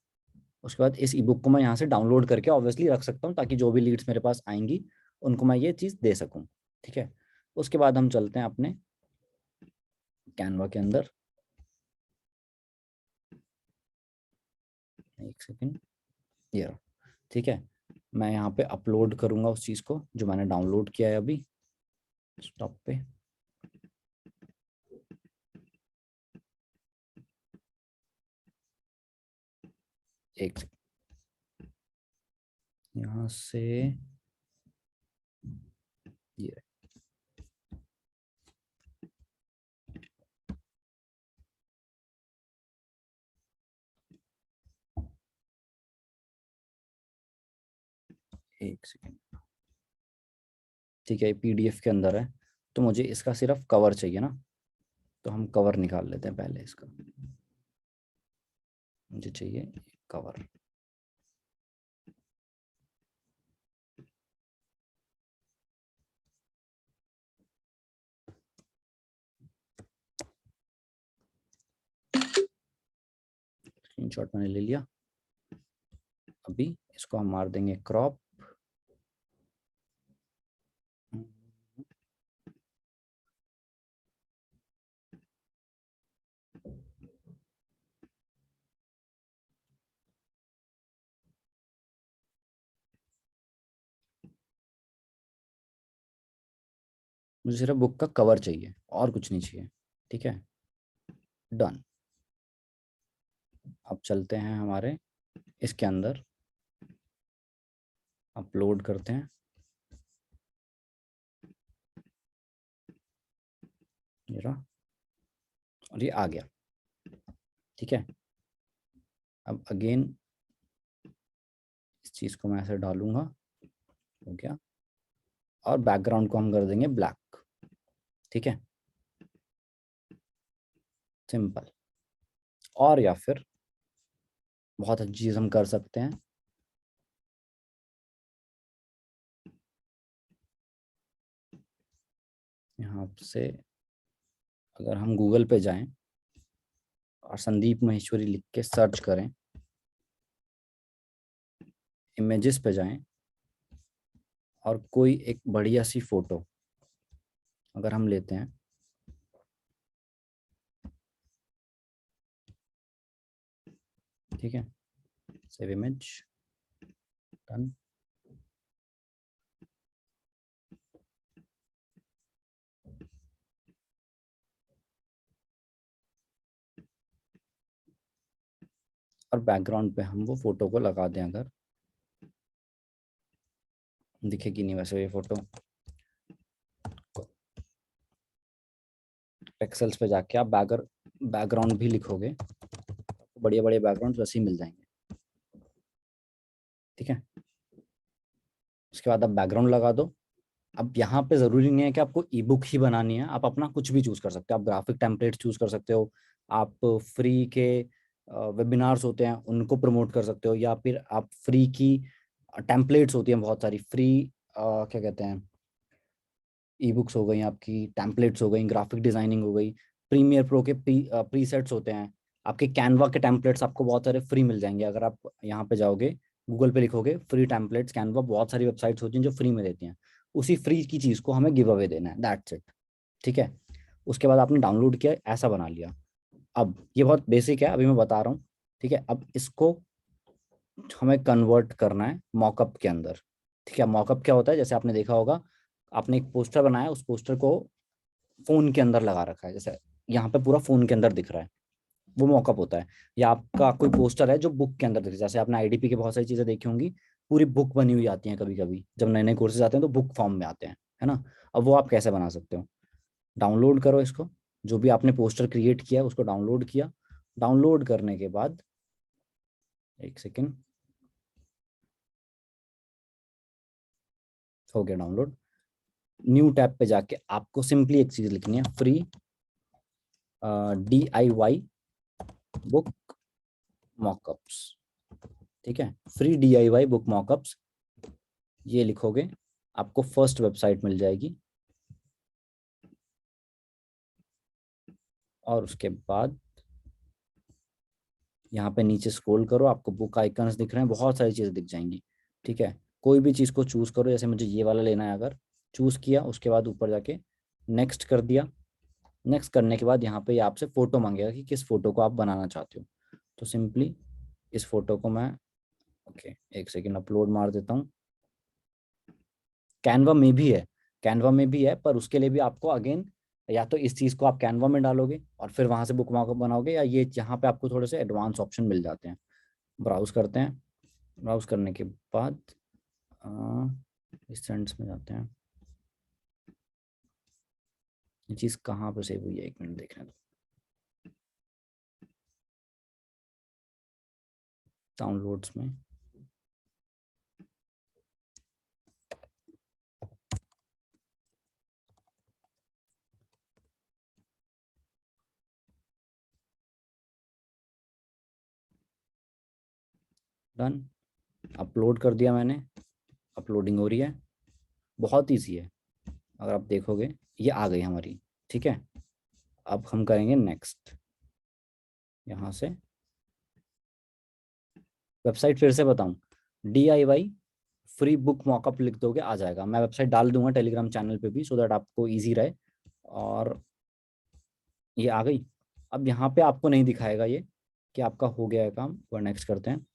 उसके बाद इस ई बुक को मैं यहाँ से डाउनलोड करके ऑब्वियसली रख सकता हूँ, ताकि जो भी लीड्स मेरे पास आएंगी उनको मैं ये चीज़ दे सकूँ, ठीक है। उसके बाद हम चलते हैं अपने कैनवा के अंदर। एक सेकेंड, ये रहा, ठीक है। मैं यहाँ पे अपलोड करूँगा उस चीज़ को जो मैंने डाउनलोड किया है अभी। स्टॉप पे, एक सेकेंड, यहाँ से ये, एक सेकेंड, ठीक है, पीडीएफ के अंदर है। तो मुझे इसका सिर्फ कवर चाहिए ना, तो हम कवर निकाल लेते हैं पहले इसका। मुझे चाहिए कवर। स्क्रीनशॉट मैंने ले लिया। अभी इसको हम मार देंगे क्रॉप। मुझे सिर्फ बुक का कवर चाहिए और कुछ नहीं चाहिए, ठीक है, डन। अब चलते हैं हमारे इसके अंदर, अपलोड करते हैं। ये रहा, और ये आ गया, ठीक है। अब अगेन इस चीज को मैं ऐसे डालूंगा, हो गया। और बैकग्राउंड को हम कर देंगे ब्लैक, ठीक है, सिंपल। और या फिर बहुत अच्छी चीज हम कर सकते हैं, यहाँ से अगर हम गूगल पे जाएं और संदीप महेश्वरी लिख के सर्च करें, इमेजेस पे जाएं, और कोई एक बढ़िया सी फोटो अगर हम लेते हैं, ठीक है, सेव इमेज, डन। और बैकग्राउंड पे हम वो फोटो को लगा दें, अगर दिखेगी नहीं वैसे ये फोटो। पिक्सेल्स पे जाके आप बैकग्राउंड भी लिखोगे, बढ़िया बढ़िया बैकग्राउंड वैसे ही मिल जाएंगे, ठीक है। उसके बाद आप बैकग्राउंड लगा दो। अब यहाँ पे जरूरी नहीं है कि आपको ई बुक ही बनानी है, आप अपना कुछ भी चूज कर सकते हो। आप ग्राफिक टेम्पलेट चूज कर सकते हो, आप फ्री के वेबिनार्स होते हैं उनको प्रमोट कर सकते हो, या फिर आप फ्री की टेम्पलेट्स होती हैं बहुत सारी फ्री, क्या कहते हैं, ई बुक्स हो गई आपकी, टेम्पलेट्स हो गई, ग्राफिक डिजाइनिंग हो गई, प्रीमियर प्रो के प्रीसेट्स होते हैं, आपके कैनवा के टेम्पलेट्स आपको बहुत सारे फ्री मिल जाएंगे। अगर आप यहाँ पे जाओगे, गूगल पे लिखोगे फ्री टेम्पलेट्स कैनवा, बहुत सारी वेबसाइट्स होती हैं जो फ्री में देती हैं। उसी फ्री की चीज़ को हमें गिव अवे देना है, दैट्स इट, ठीक है। उसके बाद आपने डाउनलोड किया, ऐसा बना लिया। अब ये बहुत बेसिक है, अभी मैं बता रहा हूँ, ठीक है। अब इसको हमें कन्वर्ट करना है मॉकअप के अंदर, ठीक है। मॉकअप क्या होता है, जैसे आपने देखा होगा, आपने एक पोस्टर बनाया, उस पोस्टर को फोन के अंदर लगा रखा है, जैसे यहाँ पे पूरा फोन के अंदर दिख रहा है, वो मॉकअप होता है। या आपका कोई पोस्टर है जो बुक के अंदर दिख रहा है, जैसे आपने आईडीपी की बहुत सारी चीजें देखी होंगी, पूरी बुक बनी हुई आती है कभी कभी, जब नए नए कोर्सेज आते हैं तो बुक फॉर्म में आते हैं, है ना। अब वो आप कैसे बना सकते हो, डाउनलोड करो इसको, जो भी आपने पोस्टर क्रिएट किया है उसको डाउनलोड किया। डाउनलोड करने के बाद, एक सेकेंड, हो गया डाउनलोड। न्यू टैब पे जाके आपको सिंपली एक चीज लिखनी है, फ्री DIY बुक मॉकअप्स। ठीक है, फ्री DIY बुक मॉकअप्स, ये लिखोगे आपको फर्स्ट वेबसाइट मिल जाएगी। और उसके बाद यहाँ पे नीचे स्क्रॉल करो, आपको बुक आइकन्स दिख रहे हैं, बहुत सारी चीज़ें दिख जाएंगी। ठीक है, कोई भी चीज़ को चूज़ करो, जैसे मुझे ये वाला लेना है, अगर चूज़ किया उसके बाद ऊपर जाके नेक्स्ट कर दिया। नेक्स्ट करने के बाद यहाँ पे ये आपसे फ़ोटो मांगेगा कि किस फ़ोटो को आप बनाना चाहते हो। तो सिंपली इस फोटो को मैं, ओके एक सेकेंड, अपलोड मार देता हूँ। कैनवा में भी है, कैनवा में भी है, पर उसके लिए भी आपको अगेन या तो इस चीज़ को आप कैनवा में डालोगे और फिर वहां से बुक मार्कअप बनाओगे, या ये यहाँ पे आपको थोड़े से एडवांस ऑप्शन मिल जाते हैं। ब्राउज करते हैं, ब्राउज करने के बाद इस सेंस में जाते हैं। ये चीज़ कहाँ पे सेव हुई है, एक मिनट देखने दो। डाउनलोड्स में, डन, अपलोड कर दिया मैंने, अपलोडिंग हो रही है। बहुत ईजी है, अगर आप देखोगे ये आ गई हमारी। ठीक है, अब हम करेंगे नेक्स्ट। यहाँ से वेबसाइट फिर से बताऊं, DIY फ्री बुक मॉकअप लिख दोगे आ जाएगा। मैं वेबसाइट डाल दूंगा टेलीग्राम चैनल पे भी, सो दैट आपको इजी रहे। और ये आ गई। अब यहाँ पे आपको नहीं दिखाएगा ये कि आपका हो गया है काम, और नेक्स्ट करते हैं।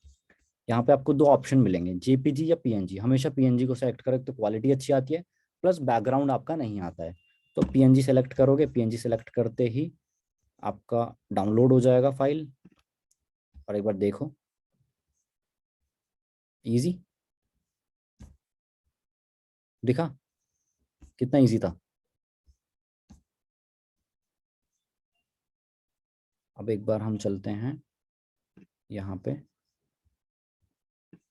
यहाँ पे आपको दो ऑप्शन मिलेंगे, JPG या PNG। हमेशा PNG को सेलेक्ट करें तो क्वालिटी अच्छी आती है, प्लस बैकग्राउंड आपका नहीं आता है। तो PNG सेलेक्ट करोगे, PNG सेलेक्ट करते ही आपका डाउनलोड हो जाएगा फाइल। और एक बार देखो, इजी दिखा, कितना इजी था। अब एक बार हम चलते हैं यहाँ पे,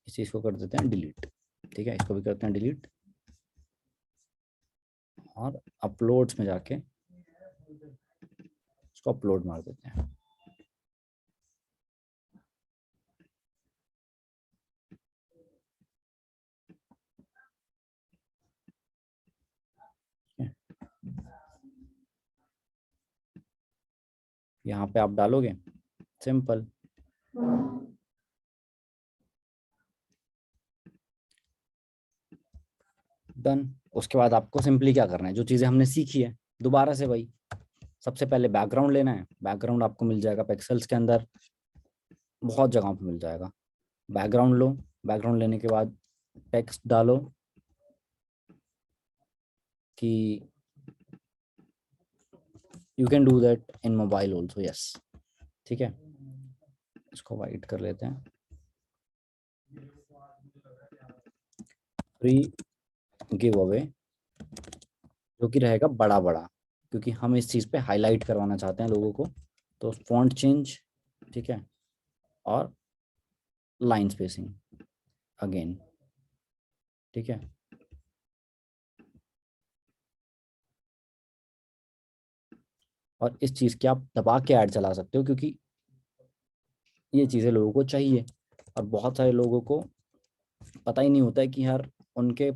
इस चीज़ को कर देते हैं डिलीट। ठीक है, इसको भी करते हैं डिलीट, और अपलोड्स में जाके इसको अपलोड मार देते हैं। यहाँ पे आप डालोगे सिंपल, डन। उसके बाद आपको सिंपली क्या करना है, जो चीज़ें हमने सीखी है दोबारा से वही। सबसे पहले बैकग्राउंड लेना है, बैकग्राउंड आपको मिल जाएगा पिक्सेल्स के अंदर, बहुत जगहों पे मिल जाएगा। बैकग्राउंड लो, बैकग्राउंड लेने के बाद टेक्स्ट डालो कि you can do that in mobile also, yes. ठीक है, इसको वाइट कर लेते हैं। फ्री गिव अवे, जो कि रहेगा बड़ा बड़ा, क्योंकि हम इस चीज़ पे हाईलाइट करवाना चाहते हैं लोगों को। तो फॉन्ट चेंज, ठीक है, और लाइन स्पेसिंग अगेन। ठीक है, और इस चीज़ की आप दबा के ऐड चला सकते हो, क्योंकि ये चीज़ें लोगों को चाहिए। और बहुत सारे लोगों को पता ही नहीं होता है कि यार उनके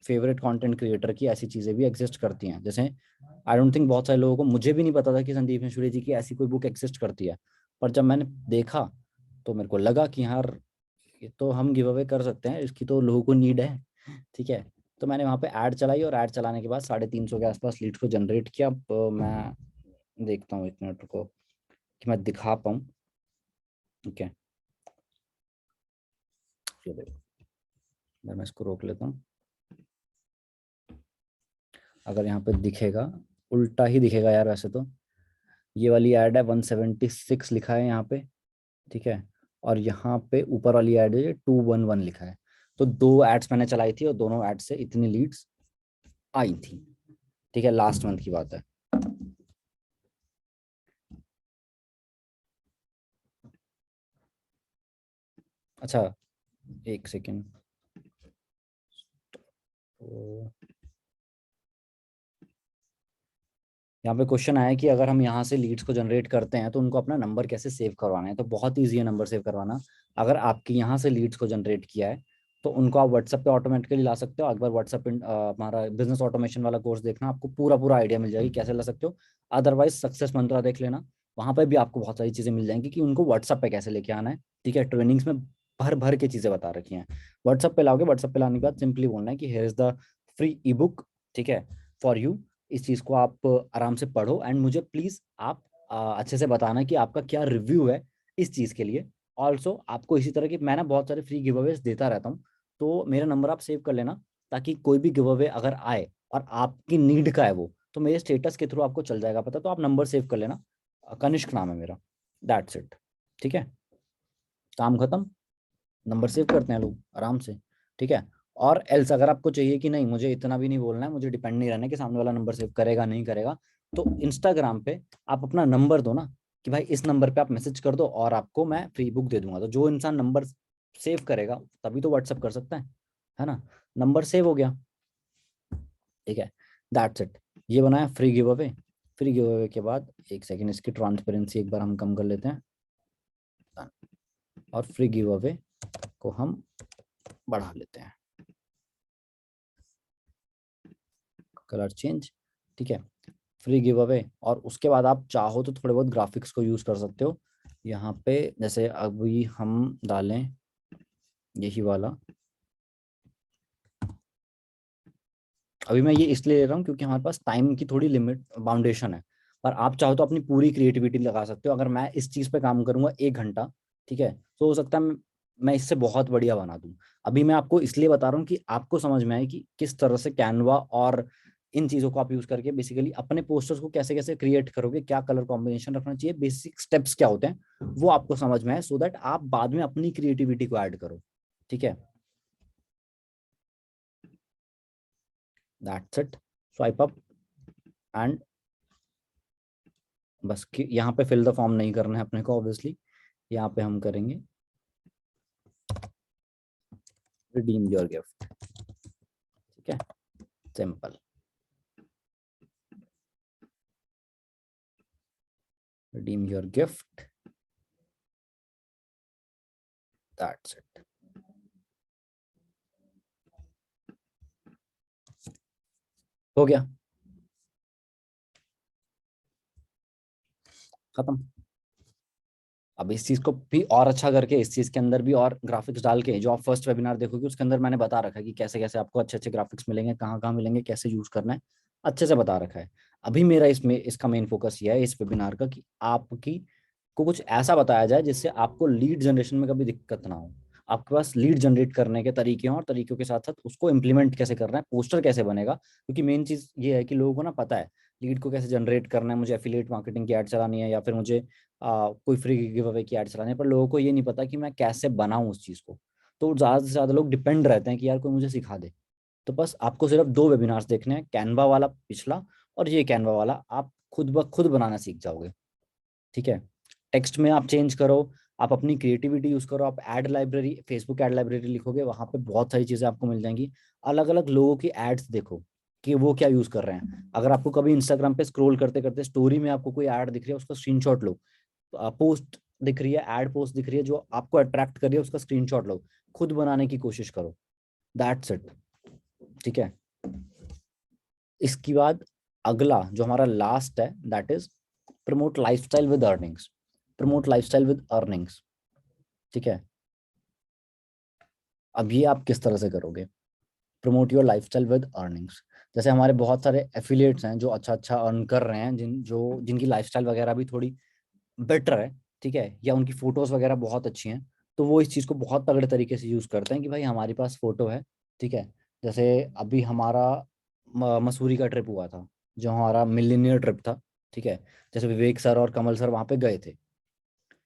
फेवरेट कंटेंट क्रिएटर की ऐसी चीज़ें भी एग्जिस्ट करती हैं। जैसे आई डोंट थिंक बहुत सारे लोगों को, मुझे भी नहीं पता था कि संदीप महेश्वरी जी की ऐसी कोई बुक एग्जिस्ट करती है। पर जब मैंने देखा तो मेरे को लगा कि यार ये तो हम गिव अवे कर सकते हैं, इसकी तो लोगों को नीड है। ठीक है, तो मैंने वहाँ पे ऐड चलाई, और ऐड चलाने के बाद 350 के आसपास लीड्स को जनरेट किया। अब मैं देखता हूँ, एक मिनट को, कि मैं दिखा पाऊँ। ठीक है, ये देखो, मैं इसको रोक लेता हूँ। अगर यहाँ पे दिखेगा उल्टा ही दिखेगा यार वैसे तो। ये वाली ऐड है 176 लिखा है यहाँ पे, ठीक है। और यहाँ पे ऊपर वाली ऐड है 211 लिखा है। तो दो एड्स मैंने चलाई थी और दोनों एड से इतनी लीड्स आई थी, ठीक है। लास्ट मंथ की बात है। अच्छा, एक सेकेंड। तो यहाँ पे क्वेश्चन आया कि अगर हम यहाँ से लीड्स को जनरेट करते हैं तो उनको अपना नंबर कैसे सेव करवाना है। तो बहुत ईजी है नंबर सेव करवाना। अगर आपके यहाँ से लीड्स को जनरेट किया है तो उनको आप व्हाट्सएप पे ऑटोमेटिकली ला सकते हो। एक बार व्हाट्सएप हमारा बिजनेस ऑटोमेशन वाला कोर्स देखना, आपको पूरा पूरा आइडिया मिल जाएगी कैसे ला सकते हो। अदरवाइज सक्सेस मंत्रा देख लेना, वहाँ पे भी आपको बहुत सारी चीज़ें मिल जाएंगी कि उनको व्हाट्सएप पे कैसे लेके आना है, ठीक है। ट्रेनिंग्स में भर भर के चीज़ें बता रखी हैं। व्हाट्सएप पे लाओगे, व्हाट्सएप पे लाने के बाद सिंपली बोलना है कि here is the free E book, ठीक है, फॉर यू। इस चीज़ को आप आराम से पढ़ो एंड मुझे प्लीज़ आप अच्छे से बताना कि आपका क्या रिव्यू है इस चीज़ के लिए। ऑल्सो आपको इसी तरह की मैं ना बहुत सारे फ्री गिव अवेज देता रहता हूँ, तो मेरा नंबर आप सेव कर लेना, ताकि कोई भी गिव अवे अगर आए और आपकी नीड का है वो, तो मेरे स्टेटस के थ्रू आपको चल जाएगा पता। तो आप नंबर सेव कर लेना। कनिष्क नाम है मेरा। दैट्स इट, ठीक है। काम खत्म। नंबर सेव करते हैं लोग आराम से, ठीक है। और एल्स अगर आपको चाहिए कि नहीं मुझे इतना भी नहीं बोलना है, मुझे डिपेंड नहीं रहना है कि सामने वाला नंबर सेव करेगा नहीं करेगा, तो इंस्टाग्राम पे आप अपना नंबर दो ना, कि भाई इस नंबर पे आप मैसेज कर दो और आपको मैं फ्री बुक दे दूंगा। तो जो इंसान नंबर सेव करेगा तभी तो व्हाट्सअप कर सकता है ना। नंबर सेव हो गया, ठीक है। That's it. ये बनाया free give away. Free give away के बाद एक सेकेंड, इसकी ट्रांसपेरेंसी एक बार हम कम कर लेते हैं और फ्री गिव अवे को हम बढ़ा लेते हैं, कलर चेंज, ठीक है। Free give away. और उसके बाद आप चाहो तो थोड़े बहुत ग्राफिक्स को यूज कर सकते हो यहाँ पे। जैसे अभी हम डालें यही वाला। अभी मैं ये इसलिए ले रहा हूँ क्योंकि हमारे पास टाइम की थोड़ी लिमिट बाउंडेशन है। पर आप चाहो तो अपनी पूरी क्रिएटिविटी लगा सकते हो। अगर मैं इस चीज पे काम करूंगा 1 घंटा, ठीक है, तो हो सकता है मैं इससे बहुत बढ़िया बना दूं। अभी मैं आपको इसलिए बता रहा हूँ कि आपको समझ में आए कि किस तरह से कैनवा और इन चीजों को आप यूज करके बेसिकली अपने पोस्टर्स को कैसे कैसे क्रिएट करोगे, क्या कलर कॉम्बिनेशन रखना चाहिए, बेसिक स्टेप्स क्या होते हैं वो आपको समझ में आए, सो दैट आप बाद में अपनी क्रिएटिविटी को ऐड करो, ठीक है। That's it. Swipe up and बस यहाँ पे फिल द फॉर्म नहीं करना है अपने को ऑब्वियसली। यहाँ पे हम करेंगे रिडीम योर गिफ्ट, ठीक है, simple. Redeem your gift, that's it. हो गया, खत्म। अब इस चीज को भी और अच्छा करके, इस चीज के अंदर भी और ग्राफिक्स डाल के, जो आप फर्स्ट वेबिनार देखोगे उसके अंदर मैंने बता रखा है कि कैसे कैसे आपको अच्छे अच्छे ग्राफिक्स मिलेंगे, कहाँ कहाँ मिलेंगे, कैसे यूज करना है, अच्छे से बता रखा है। अभी मेरा इसमें इसका मेन फोकस ये है इस वेबिनार का कि आपकी को कुछ ऐसा बताया जाए जिससे आपको लीड जनरेशन में कभी दिक्कत ना हो। आपके पास लीड जनरेट करने के तरीके हों और तरीकों के साथ साथ उसको इम्प्लीमेंट कैसे करना है, पोस्टर कैसे बनेगा। क्योंकि मेन चीज ये है कि लोगों को ना पता है लीड को कैसे जनरेट करना है, मुझे एफिलिएट मार्केटिंग की ऐड चलानी है या फिर मुझे कोई फ्री गिव अवे की ऐड चलाने, पर लोगों को ये नहीं पता कि मैं कैसे बनाऊं उस चीज़ को। तो ज़्यादा से ज़्यादा लोग डिपेंड रहते हैं कि यार कोई मुझे सिखा दे। तो बस आपको सिर्फ दो वेबिनार्स देखने हैं, कैनवा वाला पिछला और ये कैनवा वाला। आप खुद ब खुद बनाना सीख जाओगे, ठीक है। टेक्स्ट में आप चेंज करो, आप अपनी क्रिएटिविटी यूज करो, आप ad library, Facebook ad library लिखोगे, वहां पे बहुत सारी चीजें आपको मिल जाएंगी। अलग अलग लोगों की एड्स देखो कि वो क्या यूज कर रहे हैं। अगर आपको कभी इंस्टाग्राम पे स्क्रॉल करते करते स्टोरी में आपको कोई ऐड दिख रही है, उसका स्क्रीनशॉट लो। पोस्ट दिख रही है, एड पोस्ट दिख रही है जो आपको अट्रैक्ट कर रही है, उसका स्क्रीनशॉट लो, खुद बनाने की कोशिश करो। दैट्स इट, ठीक है। इसके बाद अगला जो हमारा लास्ट है that is promote lifestyle with earnings. Promote lifestyle with earnings, ठीक है। अब ये आप किस तरह से करोगे, promote your lifestyle with earnings. जैसे हमारे बहुत सारे एफिलिएट्स हैं जो अच्छा अच्छा अर्न कर रहे हैं, जिनकी लाइफस्टाइल वगैरह भी थोड़ी बेटर है, ठीक है, या उनकी फोटोज वगैरह बहुत अच्छी हैं। तो वो इस चीज़ को बहुत तगड़े तरीके से यूज करते हैं कि भाई हमारे पास फोटो है, ठीक है। जैसे अभी हमारा मसूरी का ट्रिप हुआ था, जो हमारा मिलीनियर ट्रिप था, ठीक है, जैसे विवेक सर और कमल सर वहां पे गए थे,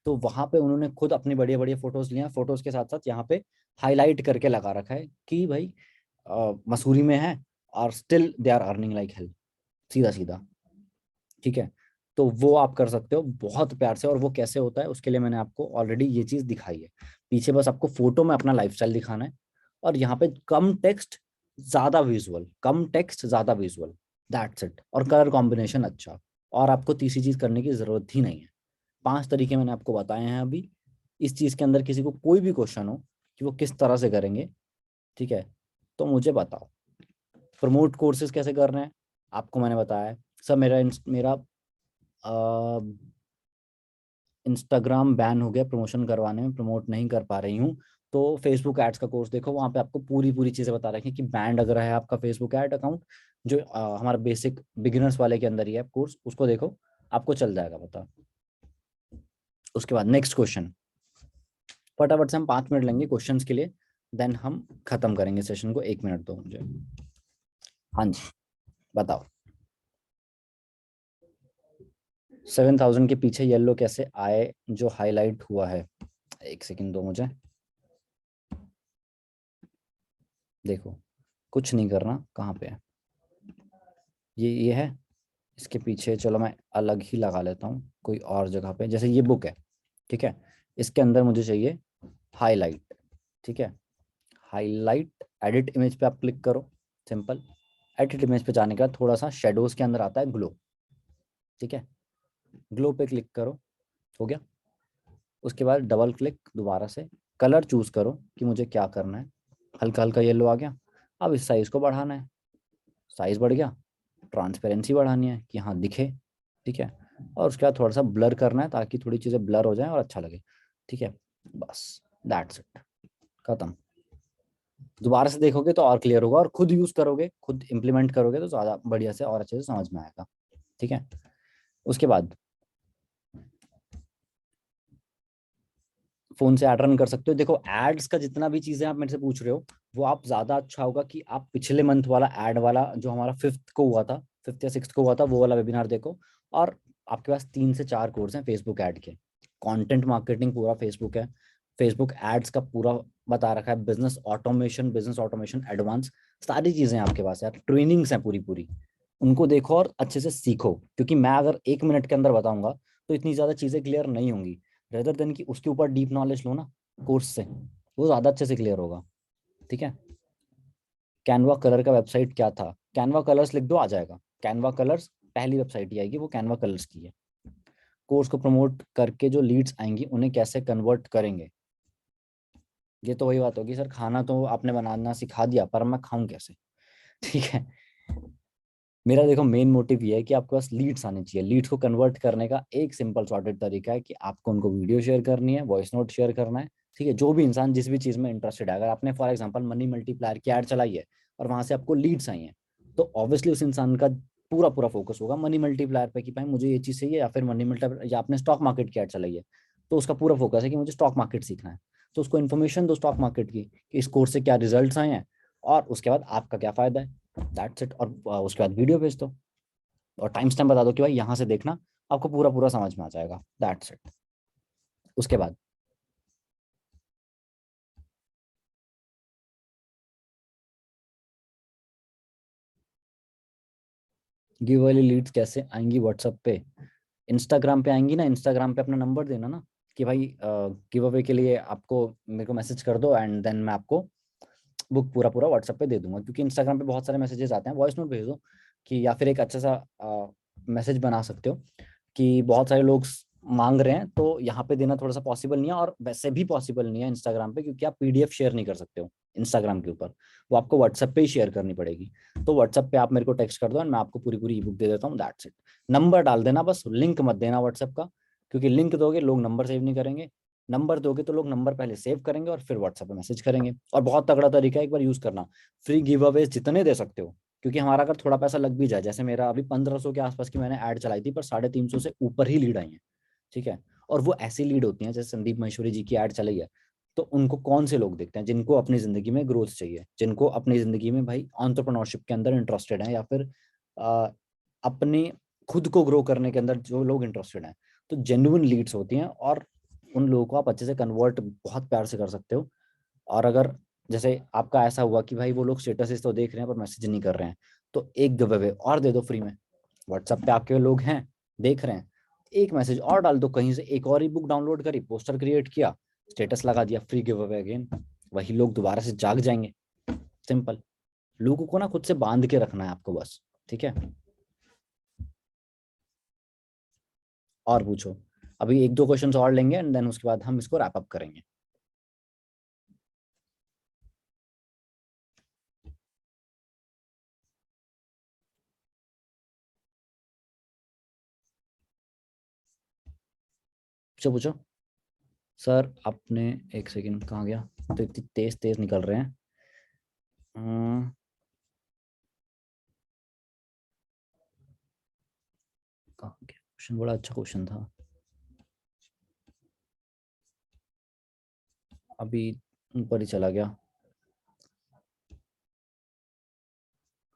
तो वहां पे उन्होंने खुद अपनी बढ़िया बढ़िया फोटोज लिया, फोटोज के साथ साथ यहाँ पे हाईलाइट करके लगा रखा है कि भाई मसूरी में है और still they are earning like hell, सीधा सीधा, ठीक है। तो वो आप कर सकते हो बहुत प्यार से, और वो कैसे होता है उसके लिए मैंने आपको ऑलरेडी ये चीज दिखाई है। पीछे बस आपको फोटो में अपना लाइफस्टाइल दिखाना है, और यहाँ पे कम टेक्स्ट ज्यादा विजुअल, कम टेक्स्ट ज्यादा विजुअल, दैट्स इट, और कलर कॉम्बिनेशन अच्छा। और आपको तीसरी चीज करने की जरूरत ही नहीं है। 5 तरीके मैंने आपको बताए हैं अभी। इस चीज के अंदर किसी को कोई भी क्वेश्चन हो कि वो किस तरह से करेंगे, ठीक है, तो मुझे बताओ। प्रमोट कोर्सेज कैसे करने हैं आपको मैंने बताया है। सर मेरा इंस्टाग्राम बैन हो गया प्रमोशन करवाने में, प्रमोट नहीं कर पा रही हूँ, तो फेसबुक एड्स का कोर्स देखो, वहां पे आपको पूरी पूरी चीजें बता रखी हैं कि बैंड अगर है आपका फेसबुक एड अकाउंट, जो हमारा बेसिक बिगिनर्स वाले के अंदर ही है कोर्स, उसको देखो, आपको चल जाएगा पता। उसके बाद नेक्स्ट क्वेश्चन, फटाफट से हम 5 मिनट लेंगे क्वेश्चंस के लिए, देन हम खत्म करेंगे सेशन को। 1 मिनट दो मुझे। हाँ जी, बताओ। 7,000 के पीछे येलो कैसे आए जो हाईलाइट हुआ है? 1 सेकंड दो मुझे। देखो, कुछ नहीं करना, कहाँ पे है ये है, इसके पीछे चलो मैं अलग ही लगा लेता हूँ कोई और जगह पे, जैसे ये बुक है, ठीक है, इसके अंदर मुझे चाहिए हाईलाइट, ठीक है। हाईलाइट एडिट इमेज पे आप क्लिक करो, सिंपल। एडिट इमेज पे जाने के बाद थोड़ा सा शेडोज के अंदर आता है ग्लो, ठीक है, ग्लो पे क्लिक करो, हो गया। उसके बाद डबल क्लिक दोबारा से, कलर चूज करो कि मुझे क्या करना है, हल्का हल्का येलो आ गया। अब इस साइज को बढ़ाना है, साइज बढ़ गया, ट्रांसपेरेंसी बढ़ानी है कि हाँ दिखे, ठीक है। और उसके बाद थोड़ा सा ब्लर करना है ताकि थोड़ी चीज़ें ब्लर हो जाएं और अच्छा लगे, ठीक है, बस दैट्स इट, खत्म। दोबारा से देखोगे तो और क्लियर होगा, और खुद यूज करोगे, खुद इंप्लीमेंट करोगे तो ज़्यादा बढ़िया से और अच्छे से समझ में आएगा, ठीक है। उसके बाद फोन से ऐड रन कर सकते हो। देखो एड्स का जितना भी चीजें आप मेरे से पूछ रहे हो, वो आप ज्यादा अच्छा होगा कि आप पिछले मंथ वाला एड वाला जो हमारा 5th को हुआ था, 5th या 6th को हुआ था, वो वाला वेबिनार देखो। और आपके पास 3 से 4 कोर्स हैं फेसबुक ऐड के, कंटेंट मार्केटिंग पूरा फेसबुक है, फेसबुक एड्स का पूरा बता रखा है, बिजनेस ऑटोमेशन एडवांस, सारी चीजें आपके पास यार, ट्रेनिंग्स हैं पूरी पूरी, उनको देखो और अच्छे से सीखो, क्योंकि मैं अगर 1 मिनट के अंदर बताऊंगा तो इतनी ज्यादा चीजें क्लियर नहीं होंगी, रेदर देन कि उसके ऊपर डीप नॉलेज लो ना कोर्स से, वो ज्यादा अच्छे से क्लियर होगा, ठीक है। कैनवा कलर का वेबसाइट क्या था? कैनवा कलर्स लिख दो, आ जाएगा। कैनवा कलर्स पहली वेबसाइट ही आएगी, वो कैनवा कलर्स की है। कोर्स को प्रमोट करके जो लीड्स आएंगी उन्हें कैसे कन्वर्ट करेंगे? ये तो वही बात होगी सर, खाना तो आपने बनाना सिखा दिया पर मैं खाऊं कैसे? ठीक है, मेरा देखो मेन मोटिव ये है कि आपके पास लीड्स आने चाहिए। लीड्स को कन्वर्ट करने का एक सिंपल सॉर्टेड तरीका है कि आपको उनको वीडियो शेयर करनी है, वॉइस नोट शेयर करना है, ठीक है। जो भी इंसान जिस भी चीज में इंटरेस्टेड है, अगर आपने फॉर एग्जांपल मनी मल्टीप्लायर की ऐड चलाई है और वहां से आपको लीड्स आई हैं, तो ऑब्वियसली उस इंसान का पूरा पूरा फोकस होगा मनी मल्टीप्लायर पे कि भाई मुझे ये चीज चाहिए, या फिर मनी मल्टीप्लायर, या आपने स्टॉक मार्केट की ऐड चलाई है तो उसका पूरा फोकस है कि मुझे स्टॉक मार्केट सीखना है। तो उसको इन्फॉर्मेशन दो स्टॉक मार्केट की कि इस कोर्स से क्या रिजल्ट्स आए हैं, और उसके बाद आपका क्या फायदा है, दैट्स इट। और उसके बाद वीडियो भेज दो और टाइम स्टैम्प बता दो कि भाई यहाँ से देखना, आपको पूरा पूरा समझ में आ जाएगा, दैट्स इट। उसके बाद गिव वाली लीड्स कैसे आएंगी व्हाट्सएप पे? इंस्टाग्राम पे आएंगी ना, इंस्टाग्राम पे अपना नंबर देना ना कि भाई गिव अवे के लिए आपको मेरे को मैसेज कर दो, एंड देन मैं आपको बुक पूरा पूरा व्हाट्सएप पे दे दूंगा, क्योंकि इंस्टाग्राम पे बहुत सारे मैसेजेस आते हैं, वॉइस नोट भेज दो कि, या फिर एक अच्छा सा मैसेज बना सकते हो कि बहुत सारे लोग मांग रहे हैं, तो यहाँ पे देना थोड़ा सा पॉसिबल नहीं है, और वैसे भी पॉसिबल नहीं है इंस्टाग्राम पे, क्योंकि आप पीडीएफ शेयर नहीं कर सकते हो इंस्टाग्राम के ऊपर, वो आपको व्हाट्सएप पे ही शेयर करनी पड़ेगी। तो व्हाट्सएप पे आप मेरे को टेक्स्ट कर दो और मैं आपको पूरी पूरी ई बुक दे देता हूँ, दैट्स इट। नंबर डाल देना बस, लिंक मत देना व्हाट्सएप का, क्योंकि लिंक दोगे लोग नंबर सेव नहीं करेंगे, नंबर दोगे तो लोग नंबर पहले सेव करेंगे और फिर व्हाट्सएप पे मैसेज करेंगे। और बहुत तगड़ा तरीका है, एक बार यूज करना, फ्री गिव अवेज जितने दे सकते हो, क्योंकि हमारा अगर थोड़ा पैसा लग भी जाए, जैसे मेरा अभी 1500 के आसपास की मैंने ऐड चलाई थी, पर 350 से ऊपर ही लीड आई है, ठीक है। और वो ऐसी लीड होती हैं, जैसे संदीप महेश्वरी जी की ऐड चलाई है, तो उनको कौन से लोग देखते हैं? जिनको अपनी जिंदगी में ग्रोथ चाहिए, जिनको अपनी जिंदगी में भाई एंटरप्रेन्योरशिप के अंदर इंटरेस्टेड है, या फिर अपने खुद को ग्रो करने के अंदर जो लोग इंटरेस्टेड हैं, तो जेन्युइन लीड्स होती हैं और उन लोगों को आप अच्छे से कन्वर्ट बहुत प्यार से कर सकते हो। और अगर जैसे आपका ऐसा हुआ कि भाई वो लोग स्टेटस तो देख रहे हैं पर मैसेज नहीं कर रहे हैं, तो एक गिव अवे और दे दो फ्री में। व्हाट्सएप पे आपके लोग हैं, देख रहे हैं, एक मैसेज और डाल दो, कहीं से एक और ई बुक डाउनलोड करी, पोस्टर क्रिएट किया, स्टेटस लगा दिया, फ्री गिव अवे अगेन। वही लोग दोबारा से जाग जाएंगे। सिंपल। लोगों को ना खुद से बांध के रखना है आपको बस। ठीक है, और पूछो। अभी एक दो क्वेश्चंस और लेंगे एंड देन उसके बाद हम इसको रैप अप करेंगे। पूछो पूछो। सर आपने, एक सेकंड, कहाँ गया? तो इतनी तेज तेज निकल रहे हैं। हम्म, कहाँ गया क्वेश्चन? बड़ा अच्छा क्वेश्चन था। अभी ऊपर ही चला गया।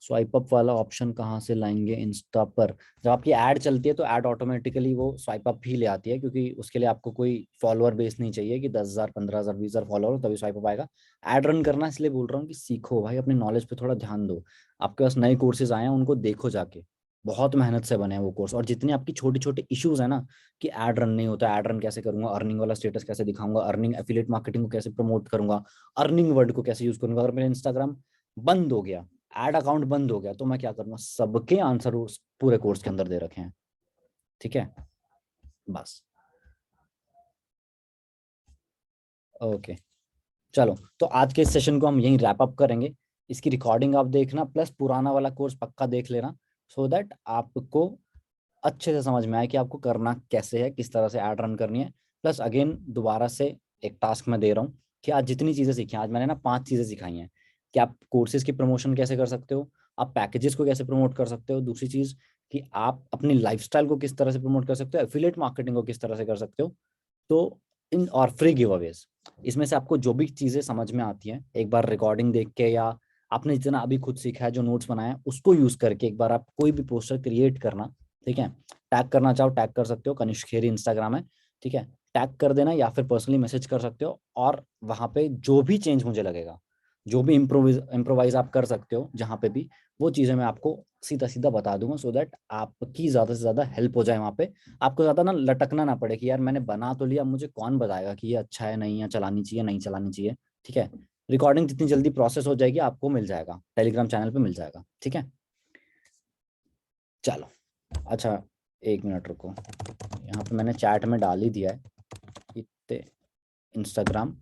स्वाइप अप वाला ऑप्शन कहाँ से लाएंगे इंस्टा पर? जब आपकी ऐड चलती है तो ऐड ऑटोमेटिकली वो स्वाइप अप ही ले आती है, क्योंकि उसके लिए आपको कोई फॉलोअर बेस नहीं चाहिए कि 10,000 15,000 20,000 फॉलोअर हो तभी स्वाइप अप आएगा। ऐड रन करना इसलिए बोल रहा हूँ कि सीखो भाई, अपनी नॉलेज पे थोड़ा ध्यान दो। आपके पास नए कोर्सेज आए हैं, उनको देखो जाके। बहुत मेहनत से बने हैं वो कोर्स। और जितनी आपकी छोटी छोटी इश्यूज है ना, कि ऐड रन नहीं होता, ऐड रन कैसे करूंगा, अर्निंग वाला स्टेटस कैसे दिखाऊंगा, अर्निंग एफिलिएट मार्केटिंग को कैसे प्रमोट करूंगा, अर्निंग वर्ड को कैसे यूज करूंगा, अगर मेरा इंस्टाग्राम बंद हो गया, ऐड अकाउंट बंद हो गया, तो मैं क्या करूंगा, सबके आंसर उस पूरे कोर्स के अंदर दे रखे हैं। ठीक है, बस। ओके, चलो तो आज के इस सेशन को हम यहीं रैप अप करेंगे। इसकी रिकॉर्डिंग आप देखना, प्लस पुराना वाला कोर्स पक्का देख लेना, सो दैट आपको अच्छे से समझ में आए कि आपको करना कैसे है, किस तरह से ऐड रन करनी है। प्लस अगेन दोबारा से एक टास्क मैं दे रहा हूँ कि आज जितनी चीज़ें सीखी हैं, आज मैंने ना 5 चीज़ें सिखाई हैं कि आप कोर्सेज की प्रमोशन कैसे कर सकते हो, आप पैकेजेस को कैसे प्रमोट कर सकते हो, दूसरी चीज़ कि आप अपनी लाइफस्टाइल को किस तरह से प्रमोट कर सकते हो, एफिलिएट मार्केटिंग को किस तरह से कर सकते हो। तो इन और फ्री गिव अवेज, इसमें से आपको जो भी चीज़ें समझ में आती हैं, एक बार रिकॉर्डिंग देख के या आपने जितना अभी खुद सीखा है, जो नोट्स बनाए हैं, उसको यूज करके एक बार आप कोई भी पोस्टर क्रिएट करना। ठीक है, टैग करना चाहो टैग कर सकते हो, कनिष्क खेरी इंस्टाग्राम है। ठीक है, टैग कर देना या फिर पर्सनली मैसेज कर सकते हो, और वहां पे जो भी चेंज मुझे लगेगा, जो भी इम्प्रोवाइज आप कर सकते हो जहाँ पे भी, वो चीज़ें मैं आपको सीधा सीधा बता दूंगा, सो दैट आपकी ज़्यादा से ज़्यादा हेल्प हो जाए वहाँ पे। आपको ज़्यादा ना लटकना ना पड़े कि यार मैंने बना तो लिया, मुझे कौन बताएगा कि ये अच्छा है नहीं है, चलानी चाहिए नहीं चलानी चाहिए। ठीक है, रिकॉर्डिंग जितनी जल्दी प्रोसेस हो जाएगी आपको मिल जाएगा, टेलीग्राम चैनल पे मिल जाएगा। ठीक है, चलो। अच्छा, एक मिनट रुको, यहाँ पे मैंने चैट में डाल ही दिया है कि इंस्टाग्राम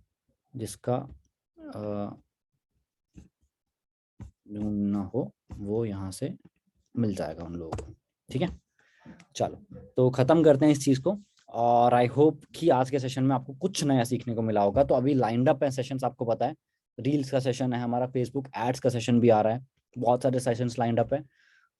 जिसका ढूंढना हो वो यहाँ से मिल जाएगा उन लोगों को। ठीक है, चलो तो खत्म करते हैं इस चीज को। और आई होप कि आज के सेशन में आपको कुछ नया सीखने को मिला होगा। तो अभी लाइंड अप है सेशंस, आपको पता है, रील्स का सेशन है हमारा, फेसबुक एड्स का सेशन भी आ रहा है, बहुत सारे सेशंस लाइंड अप है।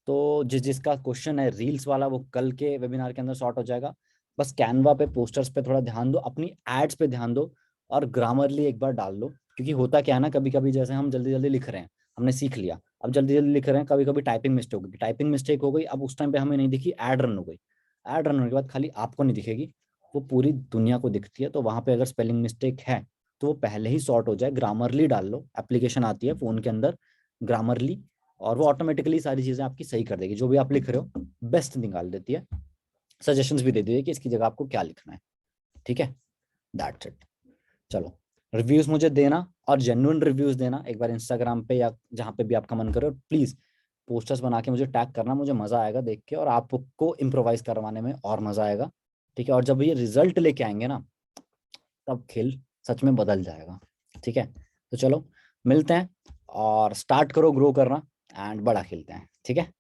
तो जिसका क्वेश्चन है रील्स वाला, वो कल के वेबिनार के अंदर सॉर्ट हो जाएगा। बस कैनवा पे पोस्टर्स पे थोड़ा ध्यान दो, अपनी एड्स पे ध्यान दो, और ग्रामरली एक बार डाल लो। क्योंकि होता क्या है ना, कभी कभी जैसे हम जल्दी जल्दी लिख रहे हैं, हमने सीख लिया, अब जल्दी जल्दी लिख रहे हैं, कभी कभी टाइपिंग मिस्टेक हो गई, अब उस टाइम पे हमें नहीं दिखी, ऐड रन हो गई। ऐड रन होने के बाद खाली आपको नहीं दिखेगी, वो पूरी दुनिया को दिखती है। तो वहां पे अगर स्पेलिंग मिस्टेक है तो वो पहले ही सॉर्ट हो जाए, ग्रामरली डाल लो, एप्लीकेशन आती है फोन के अंदर ग्रामरली, और वो ऑटोमेटिकली सारी चीजें आपकी सही कर देगी, जो भी आप लिख रहे हो बेस्ट निकाल देती है, सजेशंस भी दे देती है कि इसकी जगह आपको क्या लिखना है। ठीक है, दैट्स इट। चलो, रिव्यूज मुझे देना, और जेन्युइन रिव्यूज देना एक बार इंस्टाग्राम पे या जहाँ पे भी आपका मन करे, और प्लीज पोस्टर्स बना के मुझे टैग करना, मुझे मजा आएगा देख के, और आपको इम्प्रोवाइज करवाने में और मजा आएगा। ठीक है, और जब ये रिजल्ट लेके आएंगे ना, तब खेल सच में बदल जाएगा। ठीक है, तो चलो मिलते हैं, और स्टार्ट करो ग्रो करना, एंड बड़ा खेलते हैं। ठीक है।